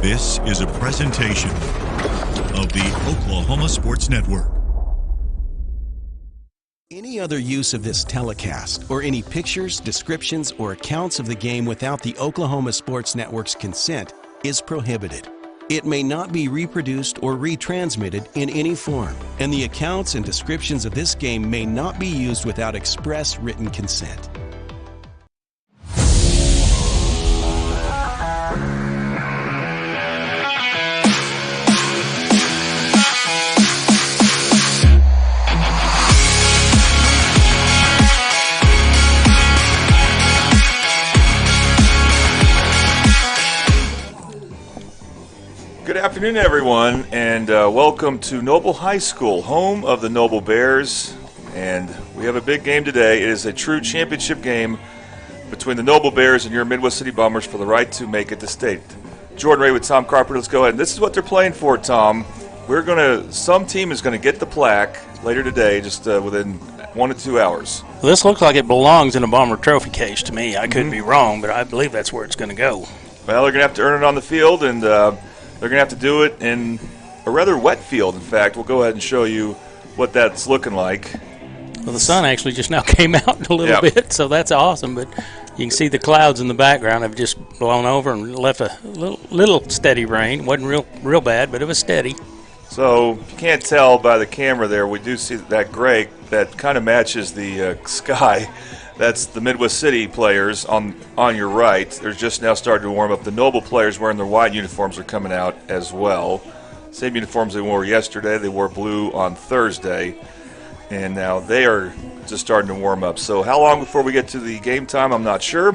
This is a presentation of the Oklahoma Sports Network. Any other use of this telecast or any pictures, descriptions, or accounts of the game without the Oklahoma Sports Network's consent is prohibited. It may not be reproduced or retransmitted in any form, and the accounts and descriptions of this game may not be used without express written consent. Good afternoon, everyone, and welcome to Noble High School, home of the Noble Bears. And we have a big game today. It is a true championship game between the Noble Bears and your Midwest City Bombers for the right to make it to state. Jordan Ray with Tom Carpenter. Let's go ahead. And this is what they're playing for, Tom. Some team is going to get the plaque later today, just within 1 to 2 hours. Well, this looks like it belongs in a Bomber trophy case to me. I could be wrong, but I believe that's where it's going to go. Well, they're going to have to earn it on the field, and they're going to have to do it in a rather wet field. In fact, we'll go ahead and show you what that's looking like. Well, the sun actually just now came out a little bit, so that's awesome. But you can see the clouds in the background have just blown over and left a little steady rain. It wasn't real bad, but it was steady. So you can't tell by the camera there. We do see that gray that kind of matches the sky. That's the Midwest City players on your right. They're just now starting to warm up. The Noble players wearing their white uniforms are coming out as well. Same uniforms they wore yesterday. They wore blue on Thursday. And now they are just starting to warm up. So how long before we get to the game time, I'm not sure.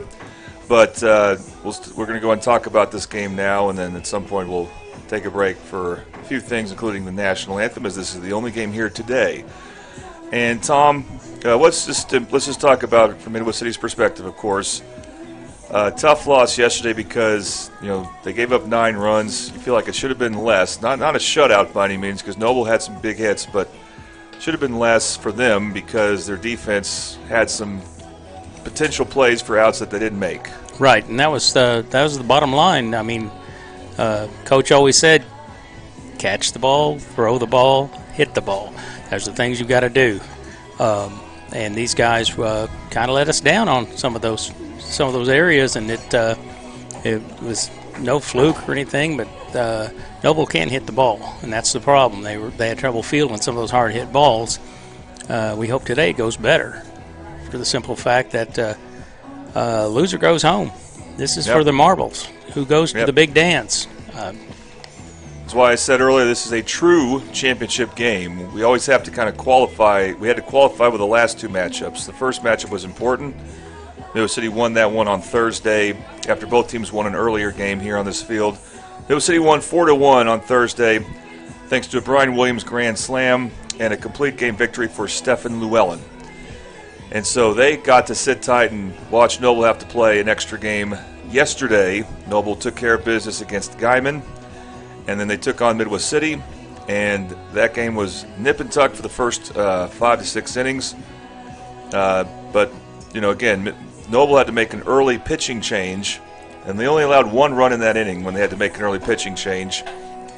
But we're going to go and talk about this game now, and then at some point we'll take a break for a few things, including the national anthem, as this is the only game here today. And Tom, let's just talk about it from Midwest City's perspective. Of course, tough loss yesterday because they gave up 9 runs. You feel like it should have been less. Not a shutout by any means, because Noble had some big hits, but should have been less for them because their defense had some potential plays for outs that they didn't make. Right, and that was the bottom line. I mean, Coach always said, catch the ball, throw the ball, hit the ball. Those are the things you've got to do. And these guys kind of let us down on some of those areas, and it was no fluke or anything, but Noble can't hit the ball, and that's the problem. They had trouble fielding some of those hard hit balls. We hope today it goes better, for the simple fact that loser goes home. This is for the marbles. Who goes to the big dance? That's why I said earlier this is a true championship game. We always have to kind of qualify. We had to qualify with the last 2 matchups. The first matchup was important. Midwest City won that one on Thursday after both teams won an earlier game here on this field. Midwest City won 4-1 on Thursday thanks to a Brian Williams grand slam and a complete game victory for Stefan Llewellyn. And so they got to sit tight and watch Noble have to play an extra game yesterday. Noble took care of business against Guyman. And then they took on Midwest City, and that game was nip and tuck for the first 5 to 6 innings. But, again, Noble had to make an early pitching change, and they only allowed 1 run in that inning when they had to make an early pitching change,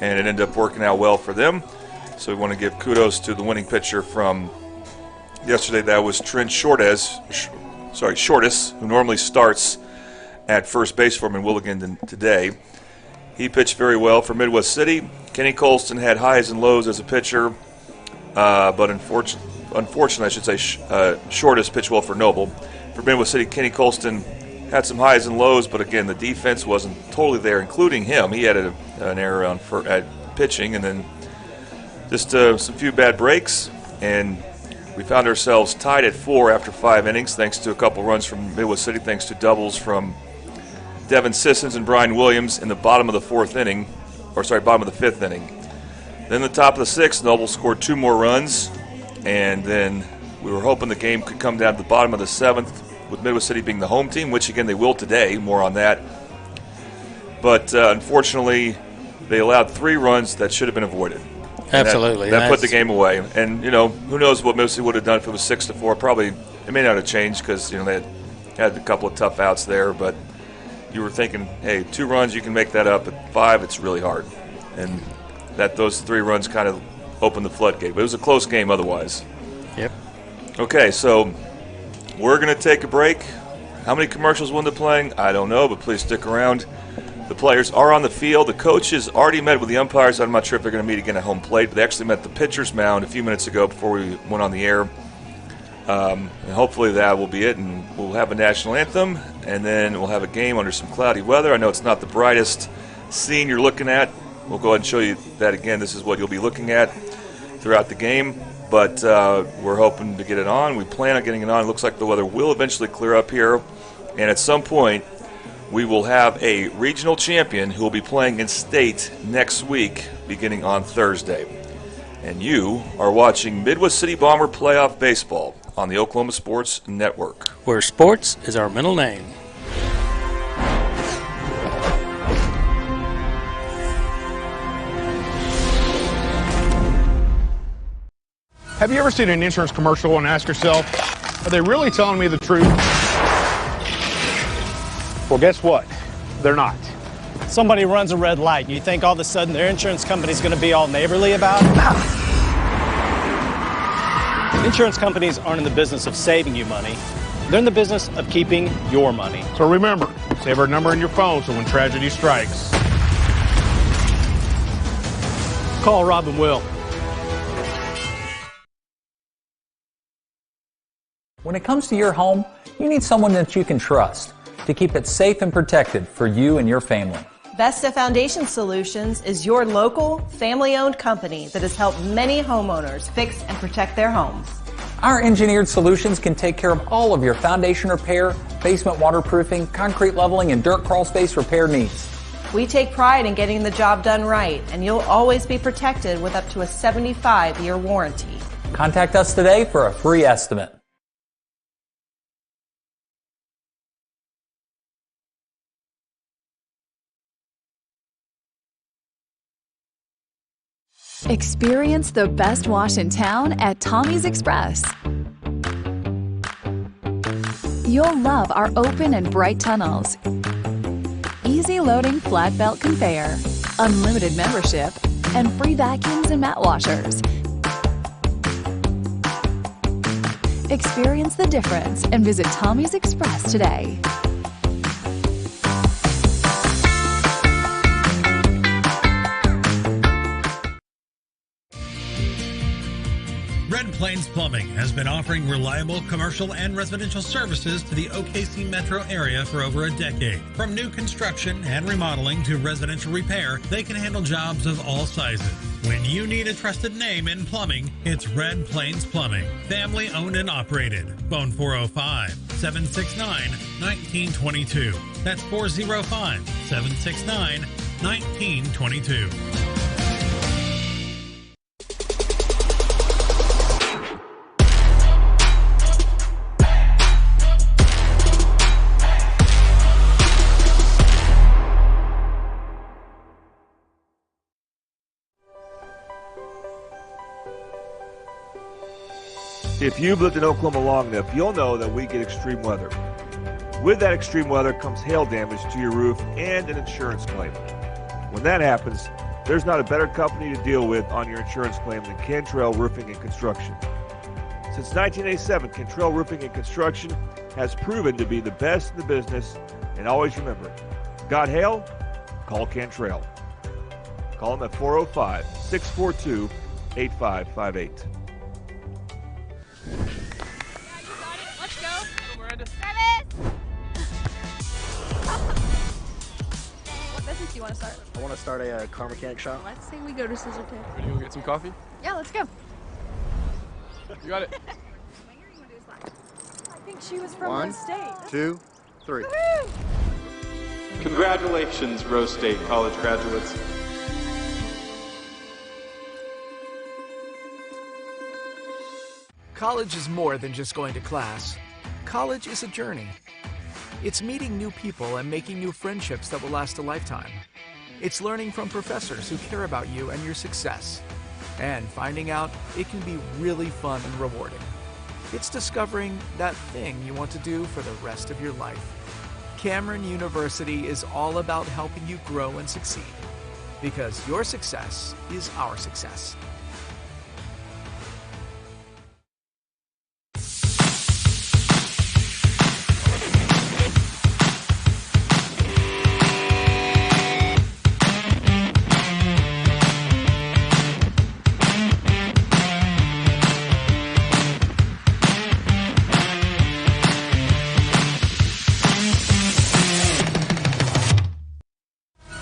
and it ended up working out well for them. So we want to give kudos to the winning pitcher from yesterday. That was Trent Shortis, who normally starts at first base for him in Willigan today. He pitched very well for Midwest City. Kenny Colston had highs and lows as a pitcher, but unfortunately, I should say, Shortis pitched well for Noble. For Midwest City, Kenny Colston had some highs and lows, but again, the defense wasn't totally there, including him. He had an error at pitching, and then just some few bad breaks, and we found ourselves tied at 4 after 5 innings, thanks to a couple runs from Midwest City, thanks to doubles from Devin Sissons and Brian Williams in the bottom of the 5th inning. Then the top of the 6th, Noble scored 2 more runs, and then we were hoping the game could come down to the bottom of the 7th, with Midwest City being the home team, which again they will today, more on that. But unfortunately, they allowed 3 runs that should have been avoided. Absolutely. That put the game away. And, who knows what Midwest City would have done if it was 6-4. Probably it may not have changed because, they had a couple of tough outs there, but you were thinking, hey, 2 runs, you can make that up. At 5, it's really hard. And those 3 runs kind of opened the floodgate. But it was a close game otherwise. Yep. Okay, so we're going to take a break. How many commercials will they playing? I don't know, but please stick around. The players are on the field. The coaches already met with the umpires. I'm not sure if they're going to meet again at home plate, but they actually met the pitcher's mound a few minutes ago before we went on the air. And hopefully that will be it, and we'll have a national anthem, and then we'll have a game under some cloudy weather. I know it's not the brightest scene you're looking at. We'll go ahead and show you that again. This is what you'll be looking at throughout the game, but we're hoping to get it on. We plan on getting it on. It looks like the weather will eventually clear up here, and at some point we will have a regional champion who will be playing in state next week beginning on Thursday. And you are watching Midwest City Bomber Playoff Baseball on the Oklahoma Sports Network, Where sports is our middle name. Have you ever seen an insurance commercial and ask yourself, are they really telling me the truth? Well, guess what? They're not. Somebody runs a red light and you think all of a sudden their insurance company's going to be all neighborly about it? Insurance companies aren't in the business of saving you money. They're in the business of keeping your money. So remember, save our number in your phone so when tragedy strikes, Call Rob and Will. When it comes to your home, you need someone that you can trust to keep it safe and protected for you and your family. Vesta Foundation Solutions is your local, family-owned company that has helped many homeowners fix and protect their homes. Our engineered solutions can take care of all of your foundation repair, basement waterproofing, concrete leveling, and dirt crawl space repair needs. We take pride in getting the job done right, and you'll always be protected with up to a 75-year warranty. Contact us today for a free estimate. Experience the best wash in town at Tommy's Express. You'll love our open and bright tunnels, easy loading flat belt conveyor, unlimited membership, and free vacuums and mat washers. Experience the difference and visit Tommy's Express today. Red Plains Plumbing has been offering reliable commercial and residential services to the OKC metro area for over a decade. From new construction and remodeling to residential repair, they can handle jobs of all sizes. When you need a trusted name in plumbing, it's Red Plains Plumbing. Family owned and operated. Phone 405-769-1922. That's 405-769-1922. If you've lived in Oklahoma long enough, you'll know that we get extreme weather. With that extreme weather comes hail damage to your roof and an insurance claim. When that happens, there's not a better company to deal with on your insurance claim than Cantrell Roofing and Construction. Since 1987, Cantrell Roofing and Construction has proven to be the best in the business, and always remember, got hail? Call Cantrell. Call them at 405-642-8558. Let's go. Miranda. What business do you want to start? I want to start a car mechanic shop. Let's say we go to Scissor Tip. Ready to go get some coffee? Yeah, let's go. You got it. I think she was from One, Rose State. 2, 3. Woohoo! Congratulations, Rose State college graduates. College is more than just going to class. College is a journey. It's meeting new people and making new friendships that will last a lifetime. It's learning from professors who care about you and your success. And finding out it can be really fun and rewarding. It's discovering that thing you want to do for the rest of your life. Cameron University is all about helping you grow and succeed. Because your success is our success.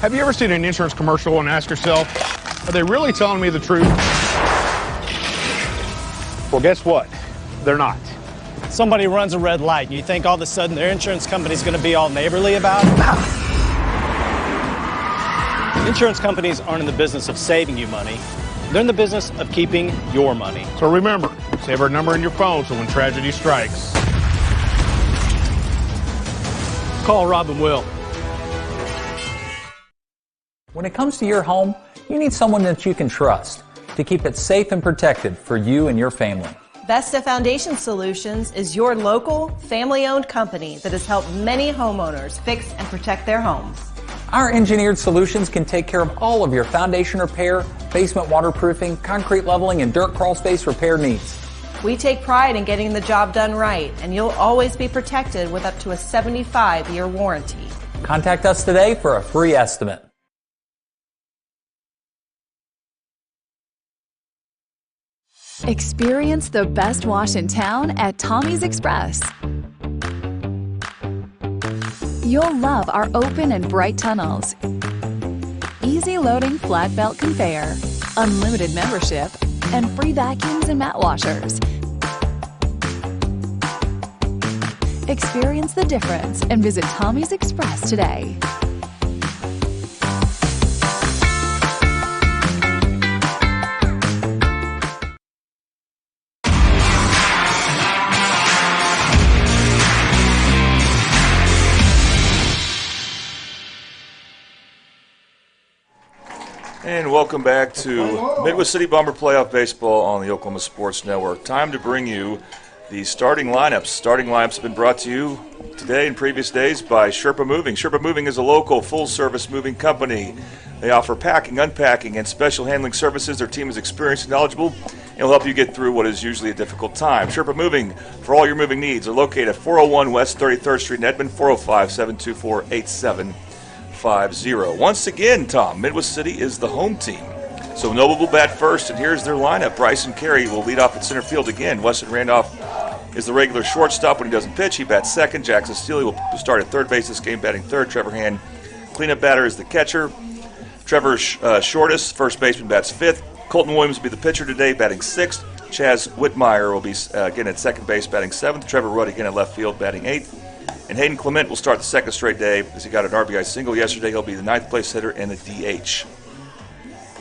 Have you ever seen an insurance commercial and ask yourself, are they really telling me the truth? Well, guess what? They're not. Somebody runs a red light, and you think all of a sudden their insurance company's going to be all neighborly about it? Insurance companies aren't in the business of saving you money. They're in the business of keeping your money. So remember, save our number in your phone so when tragedy strikes, call Rob and Will. When it comes to your home, you need someone that you can trust to keep it safe and protected for you and your family. Vesta Foundation Solutions is your local, family-owned company that has helped many homeowners fix and protect their homes. Our engineered solutions can take care of all of your foundation repair, basement waterproofing, concrete leveling, and dirt crawl space repair needs. We take pride in getting the job done right, and you'll always be protected with up to a 75-year warranty. Contact us today for a free estimate. Experience the best wash in town at Tommy's Express. You'll love our open and bright tunnels, easy loading flat belt conveyor, unlimited membership, and free vacuums and mat washers. Experience the difference and visit Tommy's Express today. And welcome back to Midwest City Bomber Playoff Baseball on the Oklahoma Sports Network. Time to bring you the starting lineups. Starting lineups have been brought to you today and previous days by Sherpa Moving. Sherpa Moving is a local full-service moving company. They offer packing, unpacking, and special handling services. Their team is experienced and knowledgeable and will help you get through what is usually a difficult time. Sherpa Moving, for all your moving needs, are located at 401 West 33rd Street in Edmond, 405-724-8750. Once again, Tom, Midwest City is the home team. So Noble will bat first, and here's their lineup. Bryson Carey will lead off at center field again. Weston Randolph is the regular shortstop when he doesn't pitch. He bats second. Jackson Steele will start at third base this game, batting third. Trevor Hand, cleanup batter, is the catcher. Trevor Shortis, first baseman, bats fifth. Colton Williams will be the pitcher today, batting sixth. Chaz Whitmire will be again at second base, batting seventh. Trevor Rudd again at left field, batting eighth. And Hayden Clement will start the second straight day as he got an RBI single yesterday. He'll be the ninth place hitter and the DH.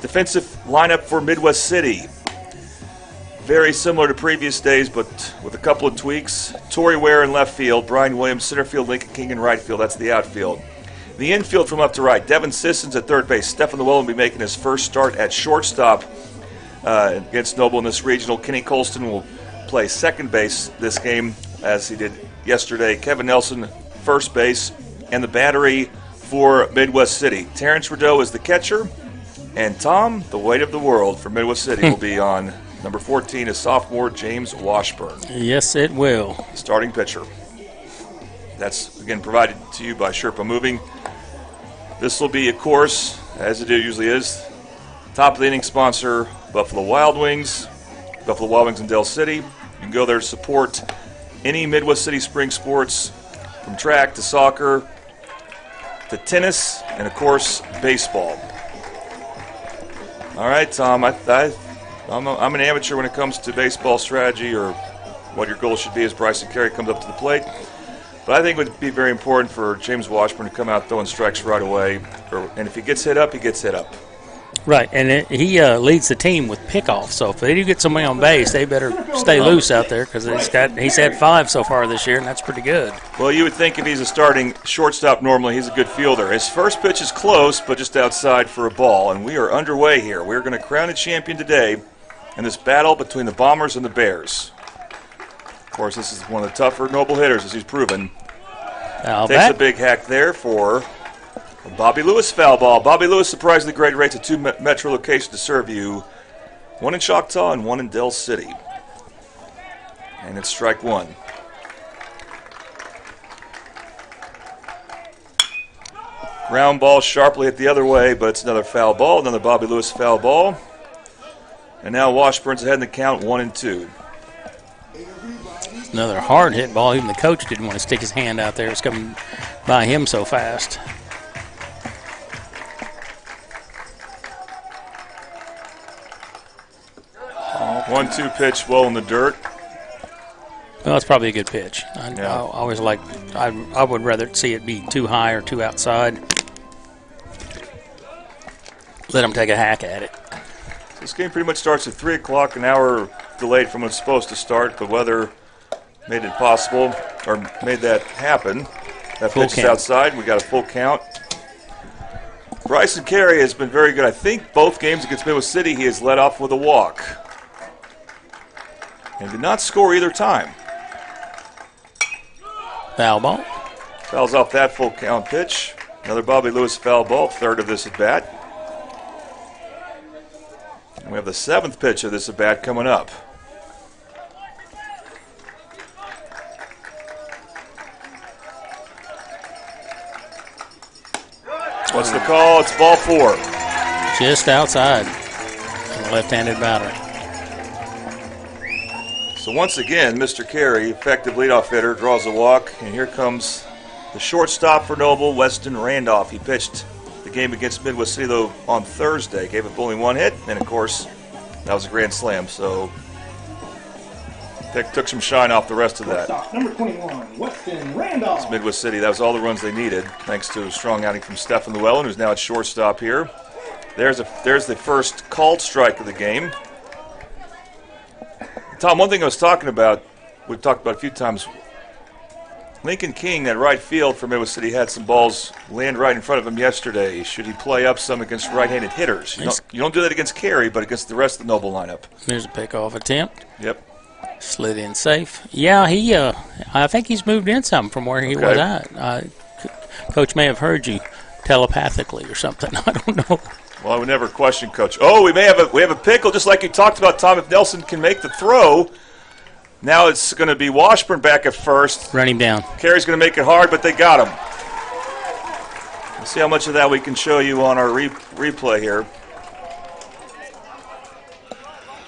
Defensive lineup for Midwest City. Very similar to previous days, but with a couple of tweaks. Torrey Ware in left field, Brian Williams, center field, Lincoln King in right field. That's the outfield. The infield from left to right, Devin Sissons at third base. Stephen Llewellyn will be making his first start at shortstop against Noble in this regional. Kenny Colston will play second base this game as he did yesterday. Kevin Nelson, first base, and the battery for Midwest City. Terrence Rideau is the catcher, and Tom, the weight of the world for Midwest City, will be on number 14 is sophomore James Washburn. Yes, it will. Starting pitcher. That's, again, provided to you by Sherpa Moving. This will be, of course, as it usually is, top of the inning sponsor, Buffalo Wild Wings. Buffalo Wild Wings in Del City. You can go there to support any Midwest City spring sports, from track to soccer to tennis and, of course, baseball. All right, Tom, I'm an amateur when it comes to baseball strategy or what your goal should be as Bryson Carey comes up to the plate. But I think it would be very important for James Washburn to come out throwing strikes right away. And if he gets hit up, he gets hit up. Right, and he leads the team with pickoff. So if they do get somebody on base, they better stay loose out there because he's had 5 so far this year, and that's pretty good. Well, you would think if he's a starting shortstop normally, he's a good fielder. His first pitch is close, but just outside for a ball, and we are underway here. We're going to crown a champion today in this battle between the Bombers and the Bears. Of course, this is one of the tougher Noble hitters, as he's proven. Foul Takes back. a big hack there for a Bobby Lewis foul ball. Bobby Lewis surprisingly great rates at 2 metro locations to serve you. 1 in Choctaw and 1 in Del City. And it's strike 1. Ground ball sharply hit the other way, but it's another foul ball, another Bobby Lewis foul ball. And now Washburn's ahead in the count, 1 and 2. Another hard hit ball. Even the coach didn't want to stick his hand out there. It's coming by him so fast. One-two pitch, well in the dirt. Well, it's probably a good pitch. I always like. I would rather see it be too high or too outside. Let them take a hack at it. This game pretty much starts at 3 o'clock, an hour delayed from when it's supposed to start. The weather made it possible, or made that happen. That Full pitch is count. outside. We got a full count. Bryson Carey has been very good. I think both games against Midwest City he has led off with a walk. And did not score either time. Foul ball. Fouls off that full count pitch. Another Bobby Lewis foul ball, third of this at bat. And we have the 7th pitch of this at bat coming up. What's the call? It's ball 4. Just outside. Left-handed batter. So once again, Mr. Carey, effective leadoff hitter, draws a walk, and here comes the shortstop for Noble, Weston Randolph. He pitched the game against Midwest City, though, on Thursday. Gave up only 1 hit, and of course, that was a grand slam. So took some shine off the rest of that. Number 21, Weston Randolph. It's Midwest City. That was all the runs they needed, thanks to a strong outing from Stephen Llewellyn, who's now at shortstop here. There's the first called strike of the game. Tom, one thing I was talking about, we've talked about a few times, Lincoln King, that right field for Midwest City, had some balls land right in front of him yesterday. Should he play up some against right-handed hitters? You don't do that against Carey, but against the rest of the Noble lineup. There's a pickoff attempt. Yep. Slid in safe. Yeah, I think he's moved in some from where he was at. Coach may have heard you telepathically or something. I don't know. Well, I would never question Coach. Oh, we have a pickle, just like you talked about, Tom. If Nelson can make the throw, now it's going to be Washburn back at first. Run him down. Carey's going to make it hard, but they got him. We'll see how much of that we can show you on our replay here.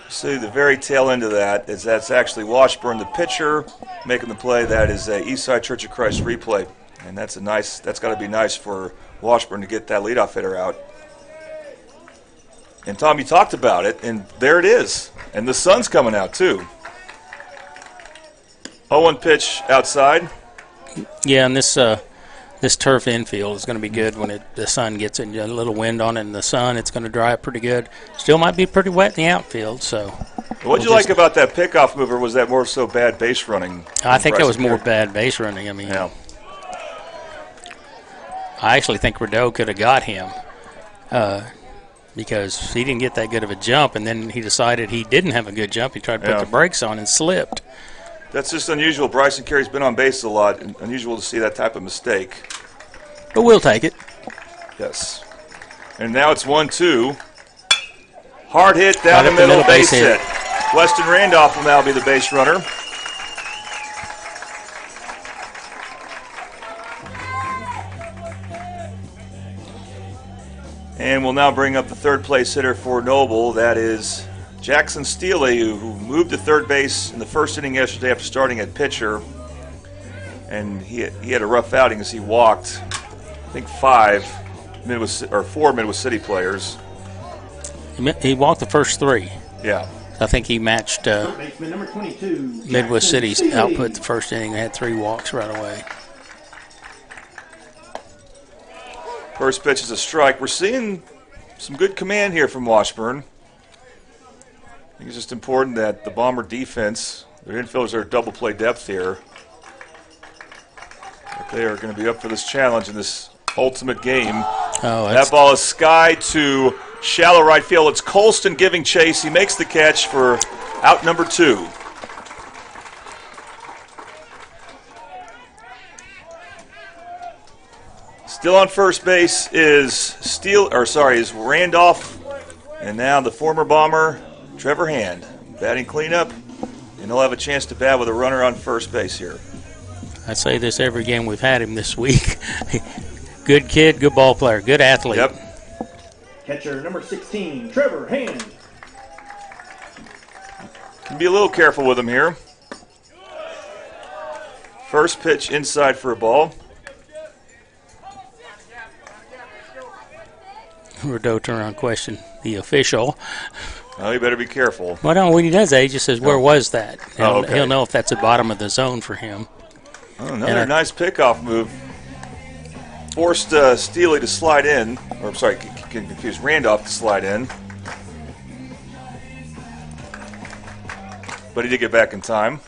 See the very tail end of that is that's actually Washburn, the pitcher, making the play. That is a Eastside Church of Christ replay, and that's got to be nice for Washburn to get that leadoff hitter out. And Tom, you talked about it, and there it is. And the sun's coming out too. 0-1 pitch outside. Yeah, and this turf infield is going to be good when the sun gets in. A little wind on it in the sun, it's going to dry up pretty good. Still might be pretty wet in the outfield. So, What'd you like about that pickoff move, or was that more so bad base running? I think that was more bad base running. I mean, I actually think Rideau could have got him because he didn't get that good of a jump, and then he decided he didn't have a good jump. He tried to put the brakes on and slipped. That's just unusual. Bryson Carey's been on base a lot. Unusual to see that type of mistake. But we'll take it. Yes. And now it's 1-2. Hard hit down the middle, base hit. Weston Randolph will now be the base runner. And we'll now bring up the third place hitter for Noble. That is Jackson Steele, who moved to third base in the first inning yesterday after starting at pitcher. And he had a rough outing as he walked, I think, 4 Midwest City players. He walked the first 3. Yeah. I think he matched Number 22, Midwest City's output the first inning. They had 3 walks right away. First pitch is a strike. We're seeing some good command here from Washburn. I think it's just important that the Bomber defense, their infielders are double play depth here. But they are going to be up for this challenge in this ultimate game. That ball is sky to shallow right field. It's Colston giving chase. He makes the catch for out number 2. Still on first base is Randolph, and now the former Bomber, Trevor Hand, batting cleanup, and he'll have a chance to bat with a runner on first base here. I say this every game we've had him this week. Good kid, good ball player, good athlete. Yep. Catcher number 16, Trevor Hand. Be a little careful with him here. First pitch inside for a ball. Rideau turned around and questioned the official. Oh, you better be careful. Well, no, when he does that, he just says, where was that? Okay. He'll know if that's the bottom of the zone for him. Oh, another nice pickoff move. Forced Steely to slide in. Or, sorry, confused Randolph to slide in. But he did get back in time.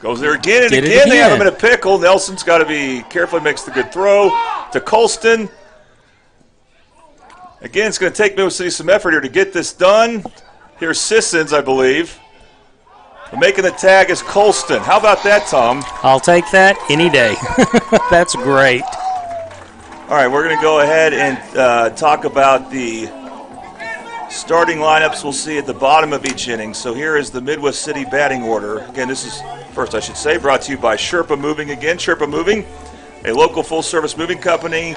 Goes there again and again. They have him in a pickle. Nelson's got to be careful. Makes the good throw to Colston. Again, it's going to take Middle City some effort here to get this done. Here's Sissons, I believe. But making the tag is Colston. How about that, Tom? I'll take that any day. That's great. All right, we're going to go ahead and talk about the starting lineups we'll see at the bottom of each inning. So here is the Midwest City batting order. Again, this is, first I should say, brought to you by Sherpa Moving again. Sherpa Moving, a local full-service moving company.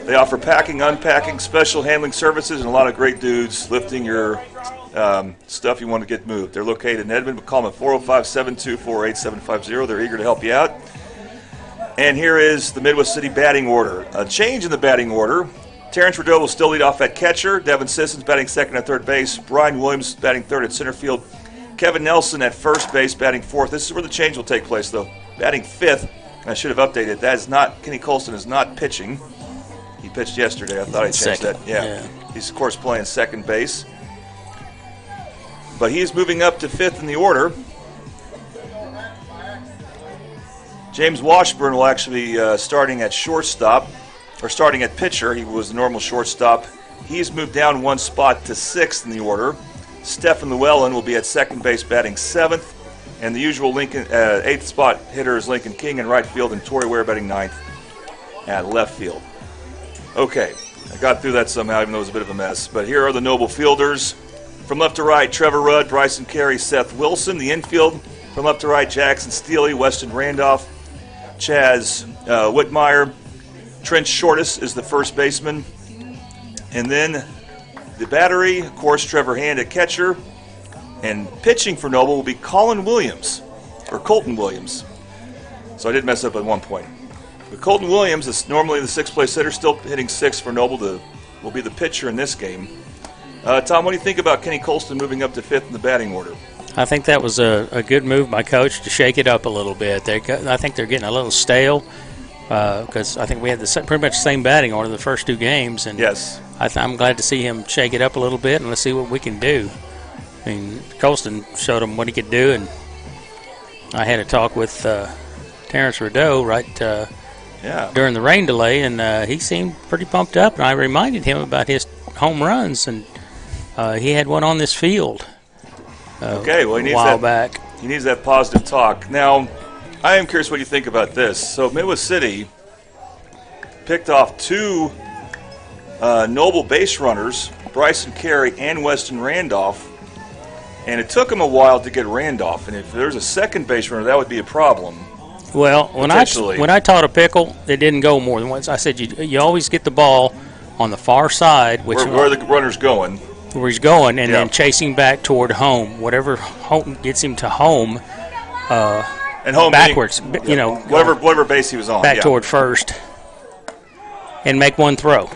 They offer packing, unpacking, special handling services, and a lot of great dudes lifting your stuff you want to get moved. They're located in Edmond. Call them at 405-724-8750. They're eager to help you out. And here is the Midwest City batting order. A change in the batting order. Terrence Rideau will still lead off at catcher. Devin Sissons batting second at third base. Brian Williams batting third at center field. Kevin Nelson at first base batting fourth. This is where the change will take place, though. Batting fifth. I should have updated. That is not, Kenny Colston is not pitching. He pitched yesterday. I thought I changed that. Yeah. He's, of course, playing second base. But he is moving up to fifth in the order. James Washburn will actually be starting at shortstop, or starting at pitcher. He was the normal shortstop. He's moved down one spot to sixth in the order. Stephen Llewellyn will be at second base batting seventh. And the usual Lincoln eighth spot hitter is Lincoln King in right field, and Torrey Ware batting ninth at left field. Okay, I got through that somehow, even though it was a bit of a mess. But here are the Noble fielders. From left to right, Trevor Rudd, Bryson Carey, Seth Wilson. The infield, from left to right, Jackson Steely, Weston Randolph, Chaz Whitmire. Trent Shortis is the first baseman. And then the battery, of course, Trevor Hand at catcher. And pitching for Noble will be Colton Williams. So I did mess up at one point. But Colton Williams is normally the sixth place hitter, still hitting sixth for Noble, will be the pitcher in this game. Tom, what do you think about Kenny Colston moving up to fifth in the batting order? I think that was a good move by Coach to shake it up a little bit. I think they're getting a little stale because I think we had pretty much the same batting order the first two games. And yes. I'm glad to see him shake it up a little bit, and let's see what we can do. I mean, Colston showed him what he could do, and I had a talk with Terrence Rideau during the rain delay, and he seemed pretty pumped up, and I reminded him about his home runs, and he had one on this field a while back. He needs that positive talk. Now, I am curious what you think about this. So Midwest City picked off two Noble base runners, Bryson Carey and Weston Randolph, and it took him a while to get Randolph, and if there's a second base runner, that would be a problem. Well, when I taught a pickle, it didn't go more than once. I said you always get the ball on the far side, where the runner's going. Where he's going, and then chasing back toward home. Whatever gets him to home, and home backwards, being, whatever base he was on. Back toward first, and make one throw.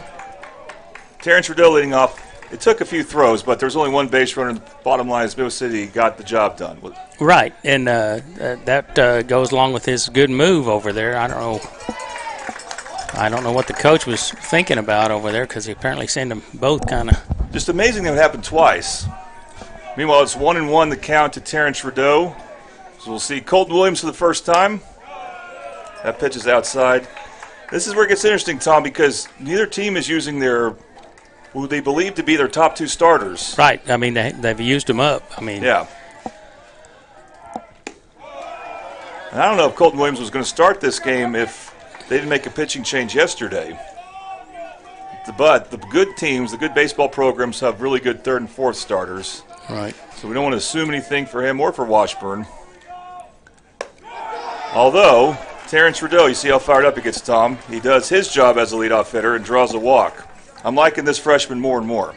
Terrence Rideau leading off. It took a few throws, but there's only one base runner. The bottom line is Midwest City got the job done. Right, and that goes along with his good move over there. I don't know what the coach was thinking about over there because he apparently sent them both kind of. Just amazing that it happened twice. Meanwhile, it's 1-1 the count to Terrence Rideau. So we'll see Colton Williams for the first time. That pitch is outside. This is where it gets interesting, Tom, because neither team is using who they believe to be their top two starters. Right. I mean, they've used them up. I mean. Yeah. And I don't know if Colton Williams was going to start this game if they didn't make a pitching change yesterday. But the good teams, the good baseball programs have really good third and fourth starters. Right. So we don't want to assume anything for him or for Washburn. Although, Terrence Rideau, you see how fired up he gets, Tom. He does his job as a leadoff hitter and draws a walk. I'm liking this freshman more and more.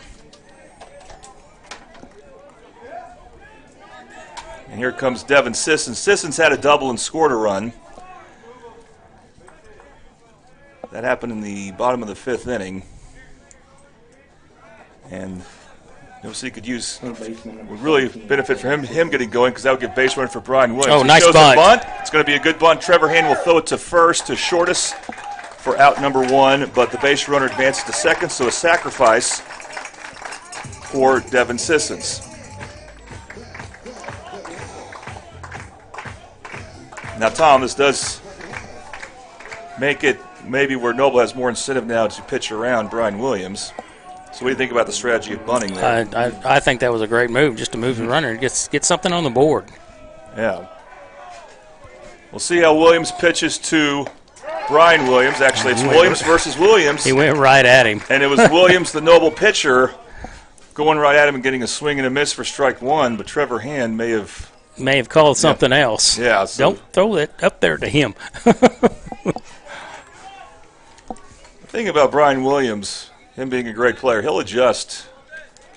And here comes Devin Sissons. Sissons had a double and scored a run. That happened in the bottom of the 5th inning. And City could would really benefit from him getting going, because that would give base running for Brian Williams. Oh, nice bunt. It's going to be a good bunt. Trevor Hand will throw it to first to Shortus for out number 1, but the base runner advances to second, so a sacrifice for Devin Sissons. Now, Tom, this does make it maybe where Noble has more incentive now to pitch around Brian Williams. So what do you think about the strategy of bunting there? I think that was a great move, just to move the runner and get something on the board. Yeah. We'll see how Williams pitches to Brian Williams. Actually, it's Williams versus Williams. He went right at him. And it was Williams, the Noble pitcher, going right at him and getting a swing and a miss for strike 1, but Trevor Hand may have called something else. Yeah. So don't throw it up there to him. The thing about Brian Williams, him being a great player, he'll adjust.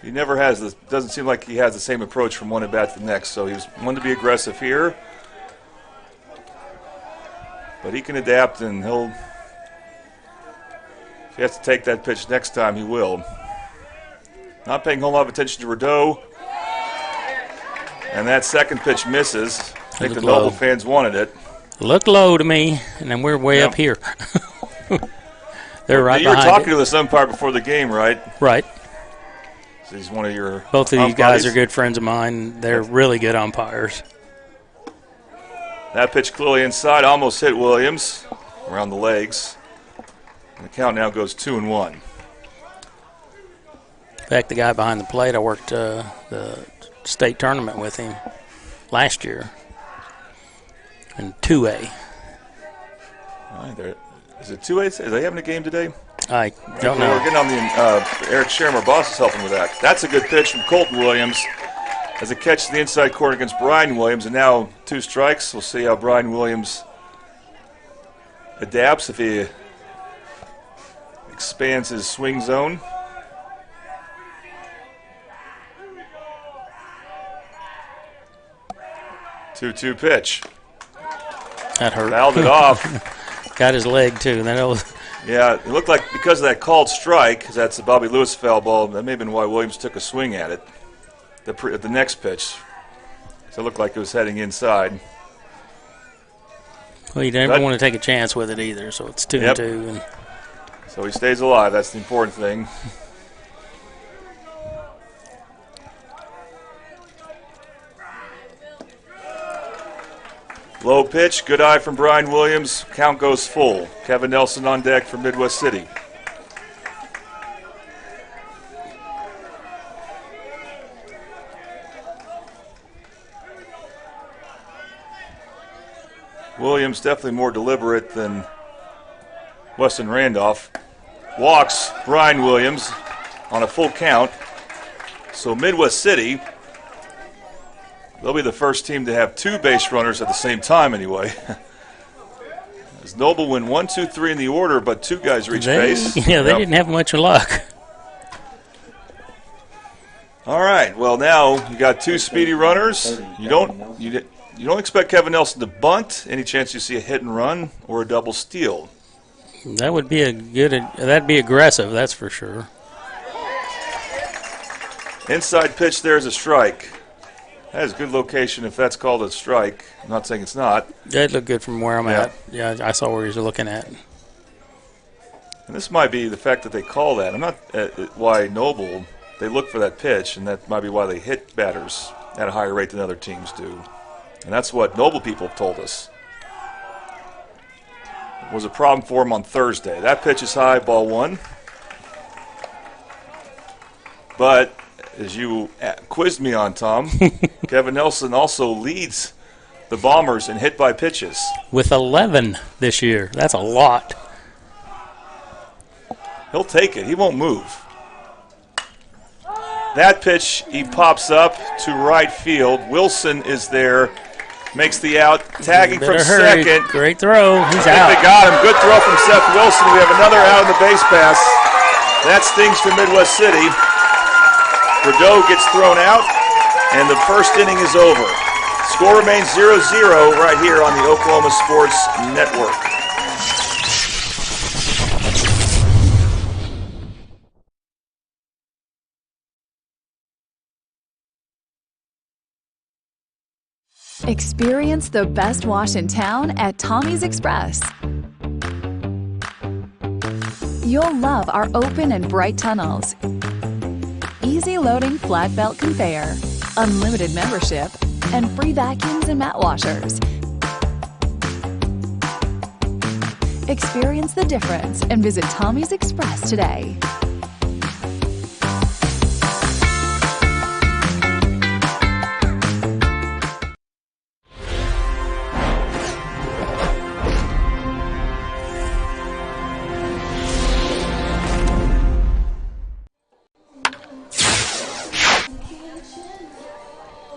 He never has this, doesn't seem like he has the same approach from one at bat to the next. So he was one to be aggressive here, but he can adapt, and if he has to take that pitch next time, he will. Not paying a whole lot of attention to Rideau, and that second pitch misses. I think the Noble fans wanted it. Look low to me, and then we're way up here. They're right You were behind talking it. to this umpire before the game, right? Right. So he's one of your Both of these guys buddies. are good friends of mine. They're really good umpires. That pitch clearly inside, almost hit Williams around the legs. And the count now goes 2-1. In fact, the guy behind the plate, I worked the state tournament with him last year in 2A. All right, there. Is it 2A? Are they having a game today? I don't know. We're getting on the Eric Sherm, our boss, is helping with that. That's a good pitch from Colton Williams as it catches the inside corner against Brian Williams. And now 2 strikes. We'll see how Brian Williams adapts, if he expands his swing zone. Two-two pitch. That hurt. Fouled it off. Got his leg, too. Yeah, it looked like because of that called strike, 'cause that's the Bobby Lewis foul ball, that may have been why Williams took a swing at it, the next pitch. So it looked like it was heading inside. Well, you never want to take a chance with it either, so it's 2-2. And so he stays alive. That's the important thing. Low pitch, good eye from Brian Williams. Count goes full. Kevin Nelson on deck for Midwest City. Williams definitely more deliberate than Weston Randolph. Walks Brian Williams on a full count. So Midwest City, they'll be the first team to have 2 base runners at the same time anyway. As Noble win 1, 2, 3 in the order, but 2 guys reach base. Yeah, they didn't have much luck. All right. Well, now you got 2 speedy runners. You don't expect Kevin Nelson to bunt. Any chance you see a hit and run or a double steal? That would be that'd be aggressive, that's for sure. Inside pitch, there's a strike. That is good location if that's called a strike. I'm not saying it's not. That looked good from where I'm at. Yeah, I saw where he was looking at. And this might be the fact that they call that. I'm not why Noble, they look for that pitch, and that might be why they hit batters at a higher rate than other teams do. And that's what Noble people have told us. It was a problem for him on Thursday. That pitch is high, ball 1. But as you quizzed me on, Tom, Kevin Nelson also leads the the Bombers in hit by pitches. With 11 this year. That's a lot. He'll take it. He won't move. That pitch, he pops up to right field. Wilson is there, makes the out, tagging from hurry. second. Great throw. He's I out. think they got him. Good throw from Seth Wilson. We have another out on the base pass. That stings for Midwest City. Rideau gets thrown out, and the first inning is over. Score remains 0-0 right here on the Oklahoma Sports Network. Experience the best wash in town at Tommy's Express. You'll love our open and bright tunnels, easy loading flat belt conveyor, unlimited membership, and free vacuums and mat washers. Experience the difference and visit Tommy's Express today.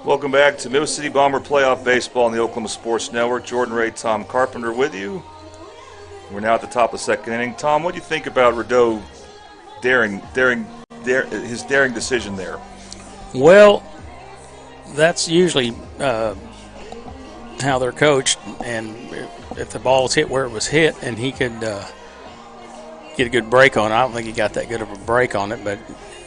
Welcome back to Midwest City Bomber Playoff Baseball on the Oklahoma Sports Network. Jordan Ray, Tom Carpenter with you. We're now at the top of the second inning. Tom, what do you think about Rideau his daring decision there? Well, that's usually how they're coached, and if the ball's hit where it was hit and he could get a good break on it, I don't think he got that good of a break on it, but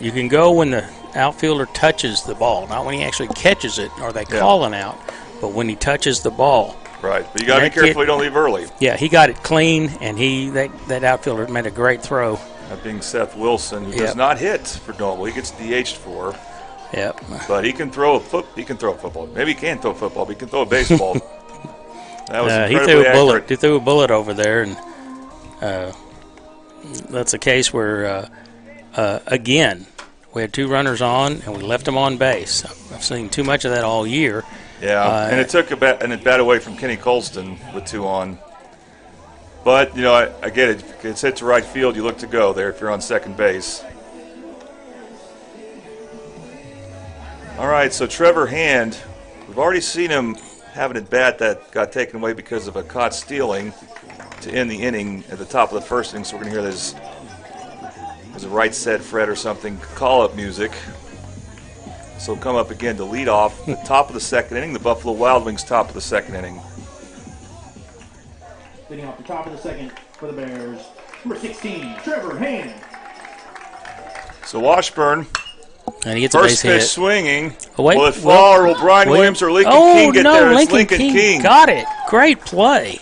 you can go when the outfielder touches the ball, not when he actually catches it or they call it out, but when he touches the ball. Right, but you got to be careful you don't leave early. Yeah, he got it clean, and that outfielder made a great throw. That being Seth Wilson, who does not hit for Noble. He gets DH'd for. Yep. But he can throw a football. Maybe he can't throw a football, but he can throw a baseball. That was he threw a bullet. He threw a bullet over there, and that's a case where, again, we had two runners on, and we left them on base. I've seen too much of that all year. Yeah, and it took a bat away from Kenny Colston with two on. But, you know, I get it. If it's hit to right field, you look to go there if you're on second base. All right, so Trevor Hand, we've already seen him have an at-bat that got taken away because of a caught stealing to end the inning at the top of the first inning. So we're going to hear this, there's a Right Said Fred or something, call-up music. So come up again to lead off the top of the second inning, the Buffalo Wild Wings top of the second inning. Leading off the top of the second for the Bears, number 16, Trevor Hand. So Washburn, and he gets first a base pitch hit. swinging. Oh, wait, will it fall, or will Brian Williams or Lincoln King get there? It's Lincoln King got it. Great play.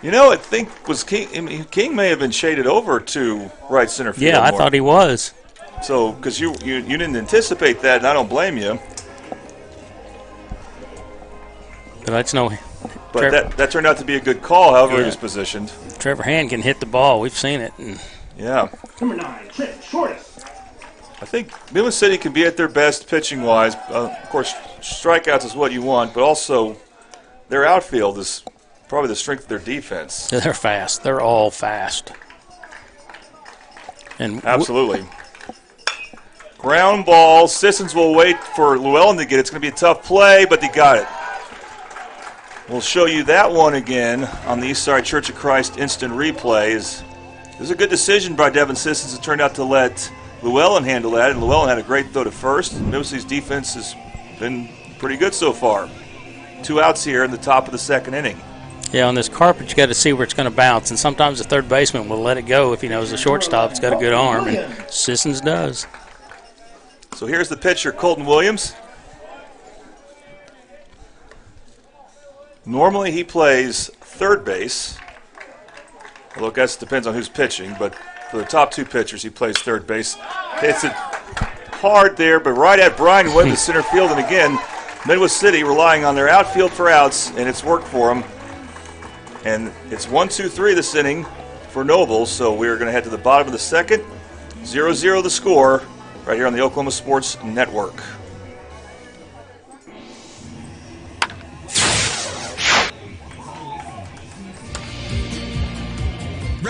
You know, I think was King may have been shaded over to right center field. Yeah, I thought he was. So, because you didn't anticipate that, and I don't blame you. But that's no. But that turned out to be a good call, however he was positioned. Trevor Hand can hit the ball. We've seen it. Yeah. Number 9, Trent Shortest. I think Midwest City can be at their best pitching-wise. Of course, strikeouts is what you want, but also their outfield is probably the strength of their defense. They're fast. They're all fast. And absolutely. Ground ball. Sissons will wait for Llewellyn to get it. It's going to be a tough play, but he got it. We'll show you that one again on the Eastside Church of Christ instant replay. It was a good decision by Devin Sissons. It turned out to let Llewellyn handle that, and Llewellyn had a great throw to first. Midwest City's defense has been pretty good so far. 2 outs here in the top of the second inning. Yeah, on this carpet, you got to see where it's going to bounce, and sometimes the third baseman will let it go if he knows the shortstop's got a good arm, and Sissons does. So here's the pitcher, Colton Williams. Normally he plays third base. Although I guess it depends on who's pitching, but for the top 2 pitchers, he plays third base. Hits it hard there, but right at Brian Williams, center field. And again, Midwest City relying on their outfield for outs, and it's worked for them. And it's 1-2-3 this inning for Noble, so we're going to head to the bottom of the second. 0-0 the score right here on the Oklahoma Sports Network.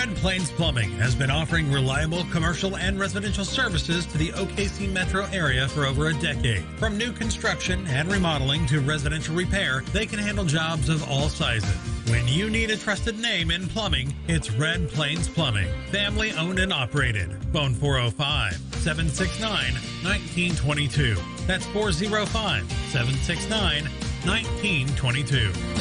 Red Plains Plumbing has been offering reliable commercial and residential services to the OKC metro area for over a decade. From new construction and remodeling to residential repair, they can handle jobs of all sizes. When you need a trusted name in plumbing, it's Red Plains Plumbing. Family owned and operated. Phone 405-769-1922. That's 405-769-1922.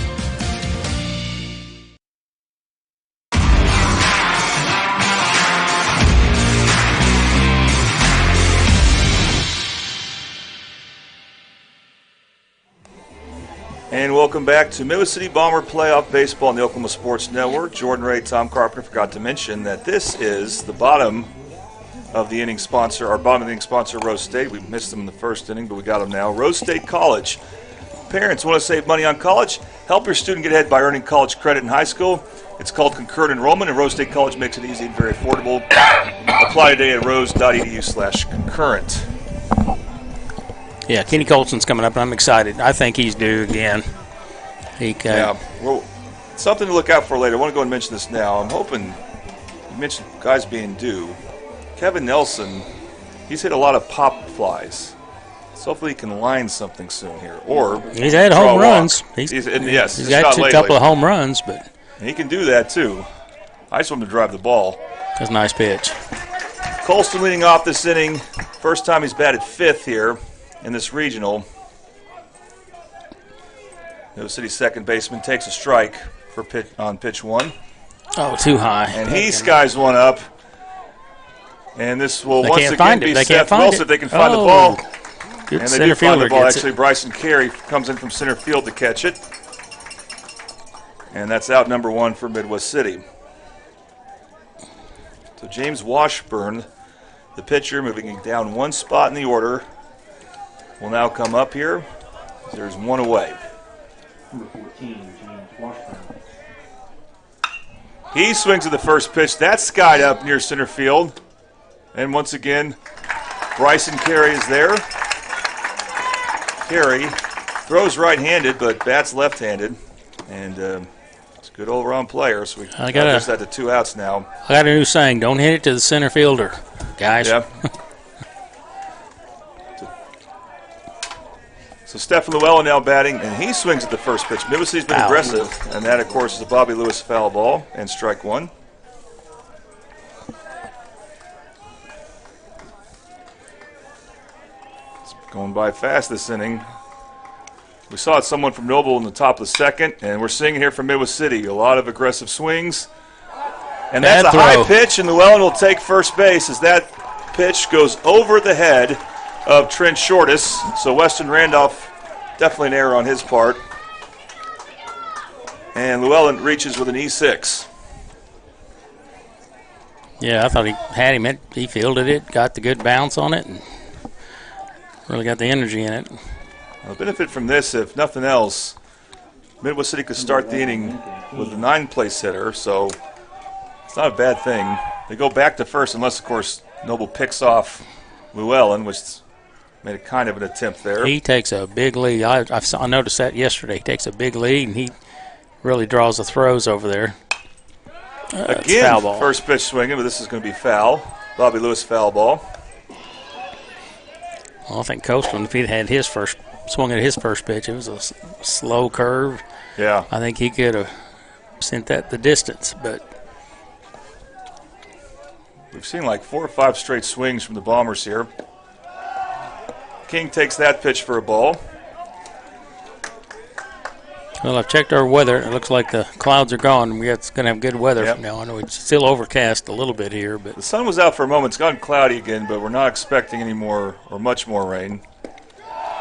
And welcome back to Midwest City Bomber Playoff Baseball on the Oklahoma Sports Network. Jordan Ray, Tom Carpenter forgot to mention that this is the bottom of the inning sponsor, our bottom of the inning sponsor, Rose State. We missed them in the first inning, but we got them now. Rose State College. Parents want to save money on college? Help your student get ahead by earning college credit in high school. It's called concurrent enrollment, and Rose State College makes it easy and very affordable. Apply today at rose.edu/concurrent. Yeah, Kenny Colson's coming up, and I'm excited. I think he's due again. Yeah, well, something to look out for later. I want to go and mention this now. I'm hoping you mentioned guys being due. Kevin Nelson, he's hit a lot of pop flies. So hopefully he can line something soon here. Or he's had home runs. He's got a couple of home runs, but he can do that too. I just want him to drive the ball. That's a nice pitch. Colston leading off this inning. First time he's batted fifth here in this regional. Midwest City second baseman takes a strike for pitch one. Oh, too high. And he skies one up. And this will once again be Seth Wilson if they can find the ball. Good and they do find the ball. Actually, Bryson Carey comes in from center field to catch it. And that's out number one for Midwest City. So James Washburn, the pitcher, moving down one spot in the order, will now come up here. There's one away. Number 14, James Washburn. He swings at the first pitch. That's skied up near center field. And once again, Bryson Carey is there. Carey throws right-handed, but bats left-handed. And it's a good all-around player, so we just had the two outs now. I got a new saying, don't hit it to the center fielder, guys. Yeah. So Stephen Llewellyn now batting, and he swings at the first pitch. Midwest City's been aggressive, and that, of course, is a Bobby Lewis foul ball and strike one. It's going by fast this inning. We saw it someone from Noble in the top of the second, and we're seeing it here from Midwest City. A lot of aggressive swings. And that's a high pitch, and Llewellyn will take first base as that pitch goes over the head of Trent Shortis. So Weston Randolph, definitely an error on his part. And Llewellyn reaches with an E6. Yeah, I thought he had him. He fielded it, got the good bounce on it, and really got the energy in it. I'll benefit from this, if nothing else. Midwest City could start the inning with a 9th-place hitter, so it's not a bad thing. They go back to first unless, of course, Noble picks off Llewellyn, which made a kind of an attempt there. He takes a big lead. I noticed that yesterday. He takes a big lead, and he really draws the throws over there. Again, foul ball. First pitch swinging, but this is going to be foul. Bobby Lewis foul ball. Well, I think Coastland, if he'd had his first swung at his first pitch, it was a slow curve. Yeah. I think he could have sent that the distance, but we've seen like 4 or 5 straight swings from the Bombers here. King takes that pitch for a ball. Well, I've checked our weather. It looks like the clouds are gone. It's going to have good weather from now. I know it's still overcast a little bit here, but the sun was out for a moment. It's gotten cloudy again, but we're not expecting any more or much more rain.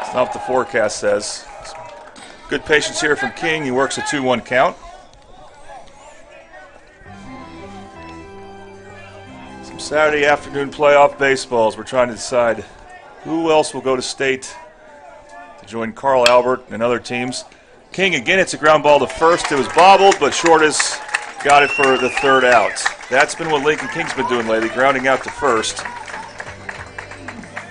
It's not what the forecast says. Good patience here from King. He works a 2-1 count. Some Saturday afternoon playoff baseballs. We're trying to decide who else will go to state to join Carl Albert and other teams. King again, it's a ground ball to first. It was bobbled, but Shortis got it for the third out. That's been what Lincoln King's been doing lately, grounding out to first.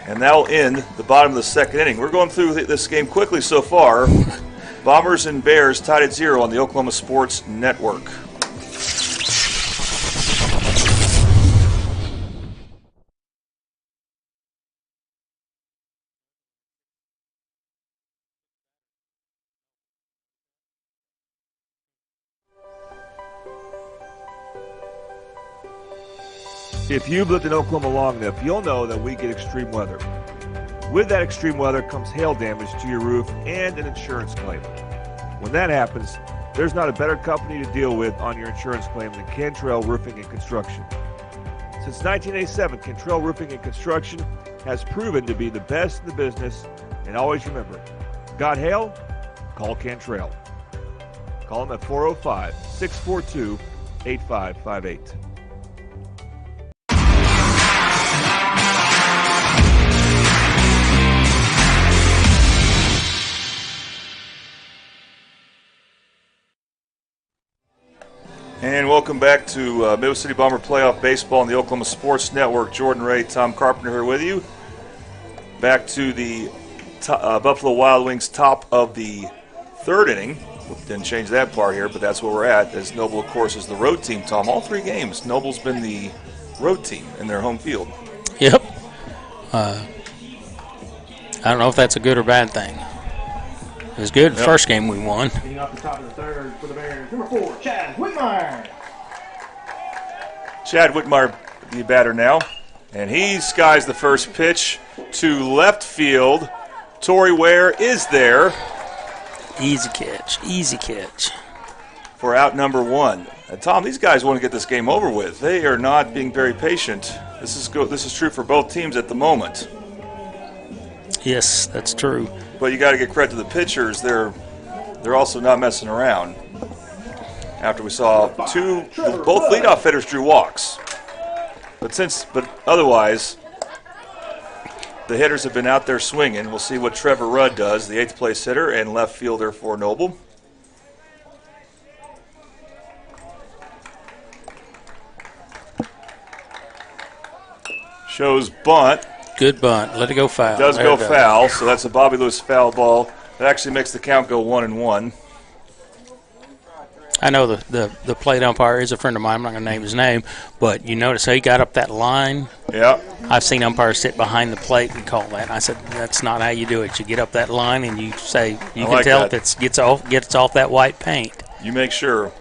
And that'll end the bottom of the second inning. We're going through this game quickly so far. Bombers and Bears tied at 0 on the Oklahoma Sports Network. If you've lived in Oklahoma long enough, you'll know that we get extreme weather. With that extreme weather comes hail damage to your roof and an insurance claim. When that happens, there's not a better company to deal with on your insurance claim than Cantrell Roofing and Construction. Since 1987, Cantrell Roofing and Construction has proven to be the best in the business, and always remember, got hail? Call Cantrell. Call them at 405-642-8558. And welcome back to Midwest City Bomber Playoff Baseball on the Oklahoma Sports Network. Jordan Ray, Tom Carpenter here with you. Back to the Buffalo Wild Wings top of the third inning. Didn't change that part here, but that's where we're at. As Noble, of course, is the road team, Tom. All three games, Noble's been the road team in their home field. Yep. I don't know if that's a good or bad thing. It was good the first game we won. Getting off the top of the third for the Bears, number 4, Chad Whitmire. Chad Whitmire, the batter now. And he skies the first pitch to left field. Torrey Ware is there. Easy catch, easy catch. For out number 1. And Tom, these guys want to get this game over with. They are not being very patient. This is true for both teams at the moment. Yes, that's true. But you got to get credit to the pitchers. They're also not messing around. After we saw both leadoff hitters drew walks. But otherwise, the hitters have been out there swinging. We'll see what Trevor Rudd does, the 8th place hitter and left fielder for Noble. Shows bunt. Good bunt. Let it go foul. Does go foul, so that's a Bobby Lewis foul ball. That actually makes the count go 1-1. I know the plate umpire is a friend of mine. I'm not going to name his name, but you notice how he got up that line? Yeah. I've seen umpires sit behind the plate and call that. And I said, that's not how you do it. You get up that line and you say, you can tell if it gets off that white paint. You make sure.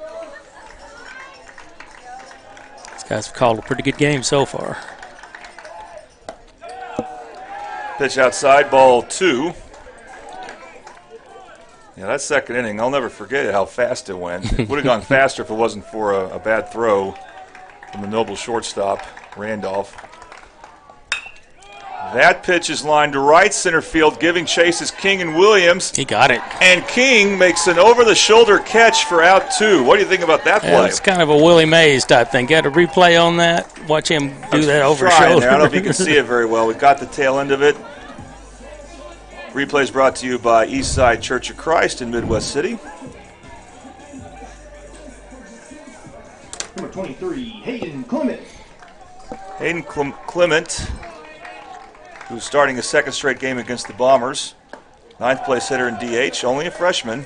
These guys have called a pretty good game so far. Pitch outside, ball 2. Yeah, that second inning, I'll never forget it, how fast it went. It would have gone faster if it wasn't for a bad throw from the Noble shortstop, Randolph. That pitch is lined to right center field, giving chase is King and Williams. He got it. And King makes an over-the-shoulder catch for out 2. What do you think about that play? Yeah, it's kind of a Willie Mays type thing. Got a replay on that? Watch him do that over his shoulder. I don't know if you can see it very well. We've got the tail end of it. Replay is brought to you by Eastside Church of Christ in Midwest City. Number 23, Hayden Clement. Hayden Clement, who's starting a second straight game against the Bombers. 9th place hitter in DH, only a freshman.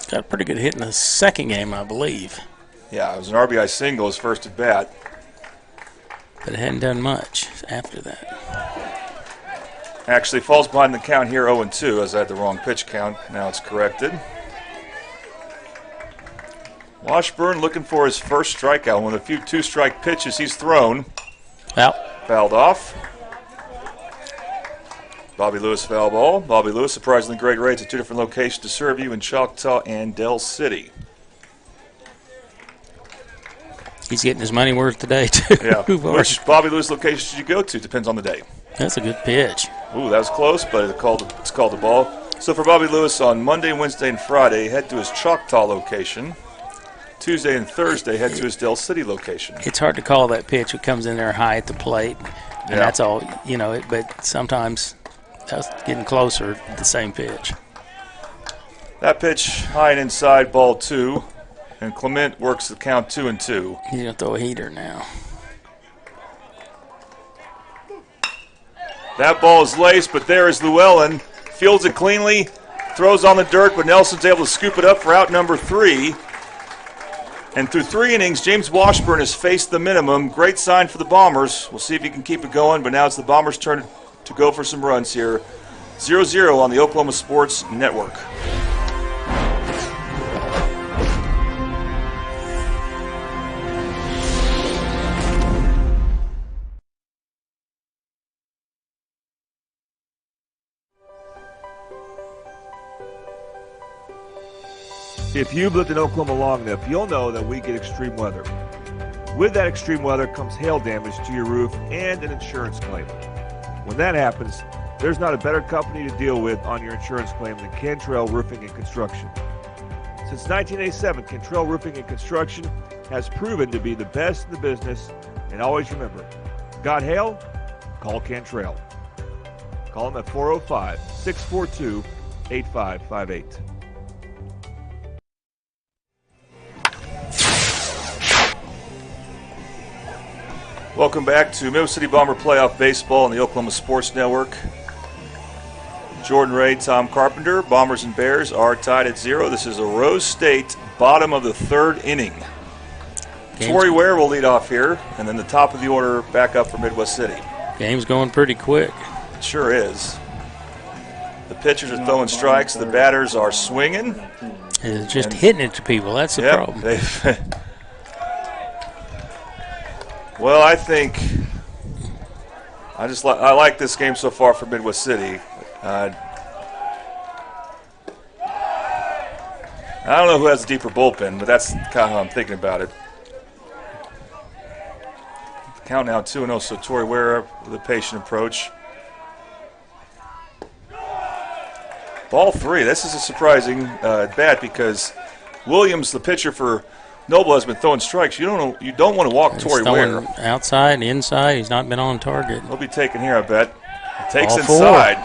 Got a pretty good hit in the second game, I believe. Yeah, it was an RBI single, his first at bat. But it hadn't done much after that. Actually falls behind the count here 0-2, as I had the wrong pitch count. Now it's corrected. Washburn looking for his first strikeout. One of the few 2-strike pitches he's thrown. Fouled off. Bobby Lewis foul ball. Bobby Lewis, surprisingly great rates at 2 different locations to serve you in Choctaw and Del City. He's getting his money worth today, too. Yeah. Which Bobby Lewis location should you go to? Depends on the day. That's a good pitch. Ooh, that was close, but it's called the ball. So for Bobby Lewis on Monday, Wednesday, and Friday, head to his Choctaw location. Tuesday and Thursday, head to his Del City location. It's hard to call that pitch. It comes in there high at the plate, and that's all, but sometimes that's getting closer to the same pitch. That pitch high and inside, ball 2, and Clement works the count 2-2. He's going to throw a heater now. That ball is laced, but there is Llewellyn. Fields it cleanly, throws on the dirt, but Nelson's able to scoop it up for out number 3. And through 3 innings, James Washburn has faced the minimum. Great sign for the Bombers. We'll see if he can keep it going, but now it's the Bombers' turn to go for some runs here. 0-0 on the Oklahoma Sports Network. If you've lived in Oklahoma long enough, you'll know that we get extreme weather. With that extreme weather comes hail damage to your roof and an insurance claim. When that happens, there's not a better company to deal with on your insurance claim than Cantrell Roofing and Construction. Since 1987, Cantrell Roofing and Construction has proven to be the best in the business. And always remember, got hail? Call Cantrell. Call them at 405-642-8558. Welcome back to Middle City Bomber Playoff Baseball on the Oklahoma Sports Network. Jordan Ray, Tom Carpenter. Bombers and Bears are tied at 0. This is a Rose State bottom of the third inning. Torrey Ware will lead off here, and then the top of the order back up for Midwest City. Game's going pretty quick. It sure is. The pitchers are throwing strikes. The batters are swinging. It's just hitting it to people. That's the problem. Well, I think I like this game so far for Midwest City. I don't know who has a deeper bullpen, but that's kind of how I'm thinking about it. Count now 2-0, so Torrey Ware with a patient approach. Ball 3. This is a surprising bat because Williams, the pitcher for Noble, has been throwing strikes. You don't want to walk Torrey Ware. Outside, inside. He's not been on target. He'll be taken here, I bet. Takes Ball inside. 4.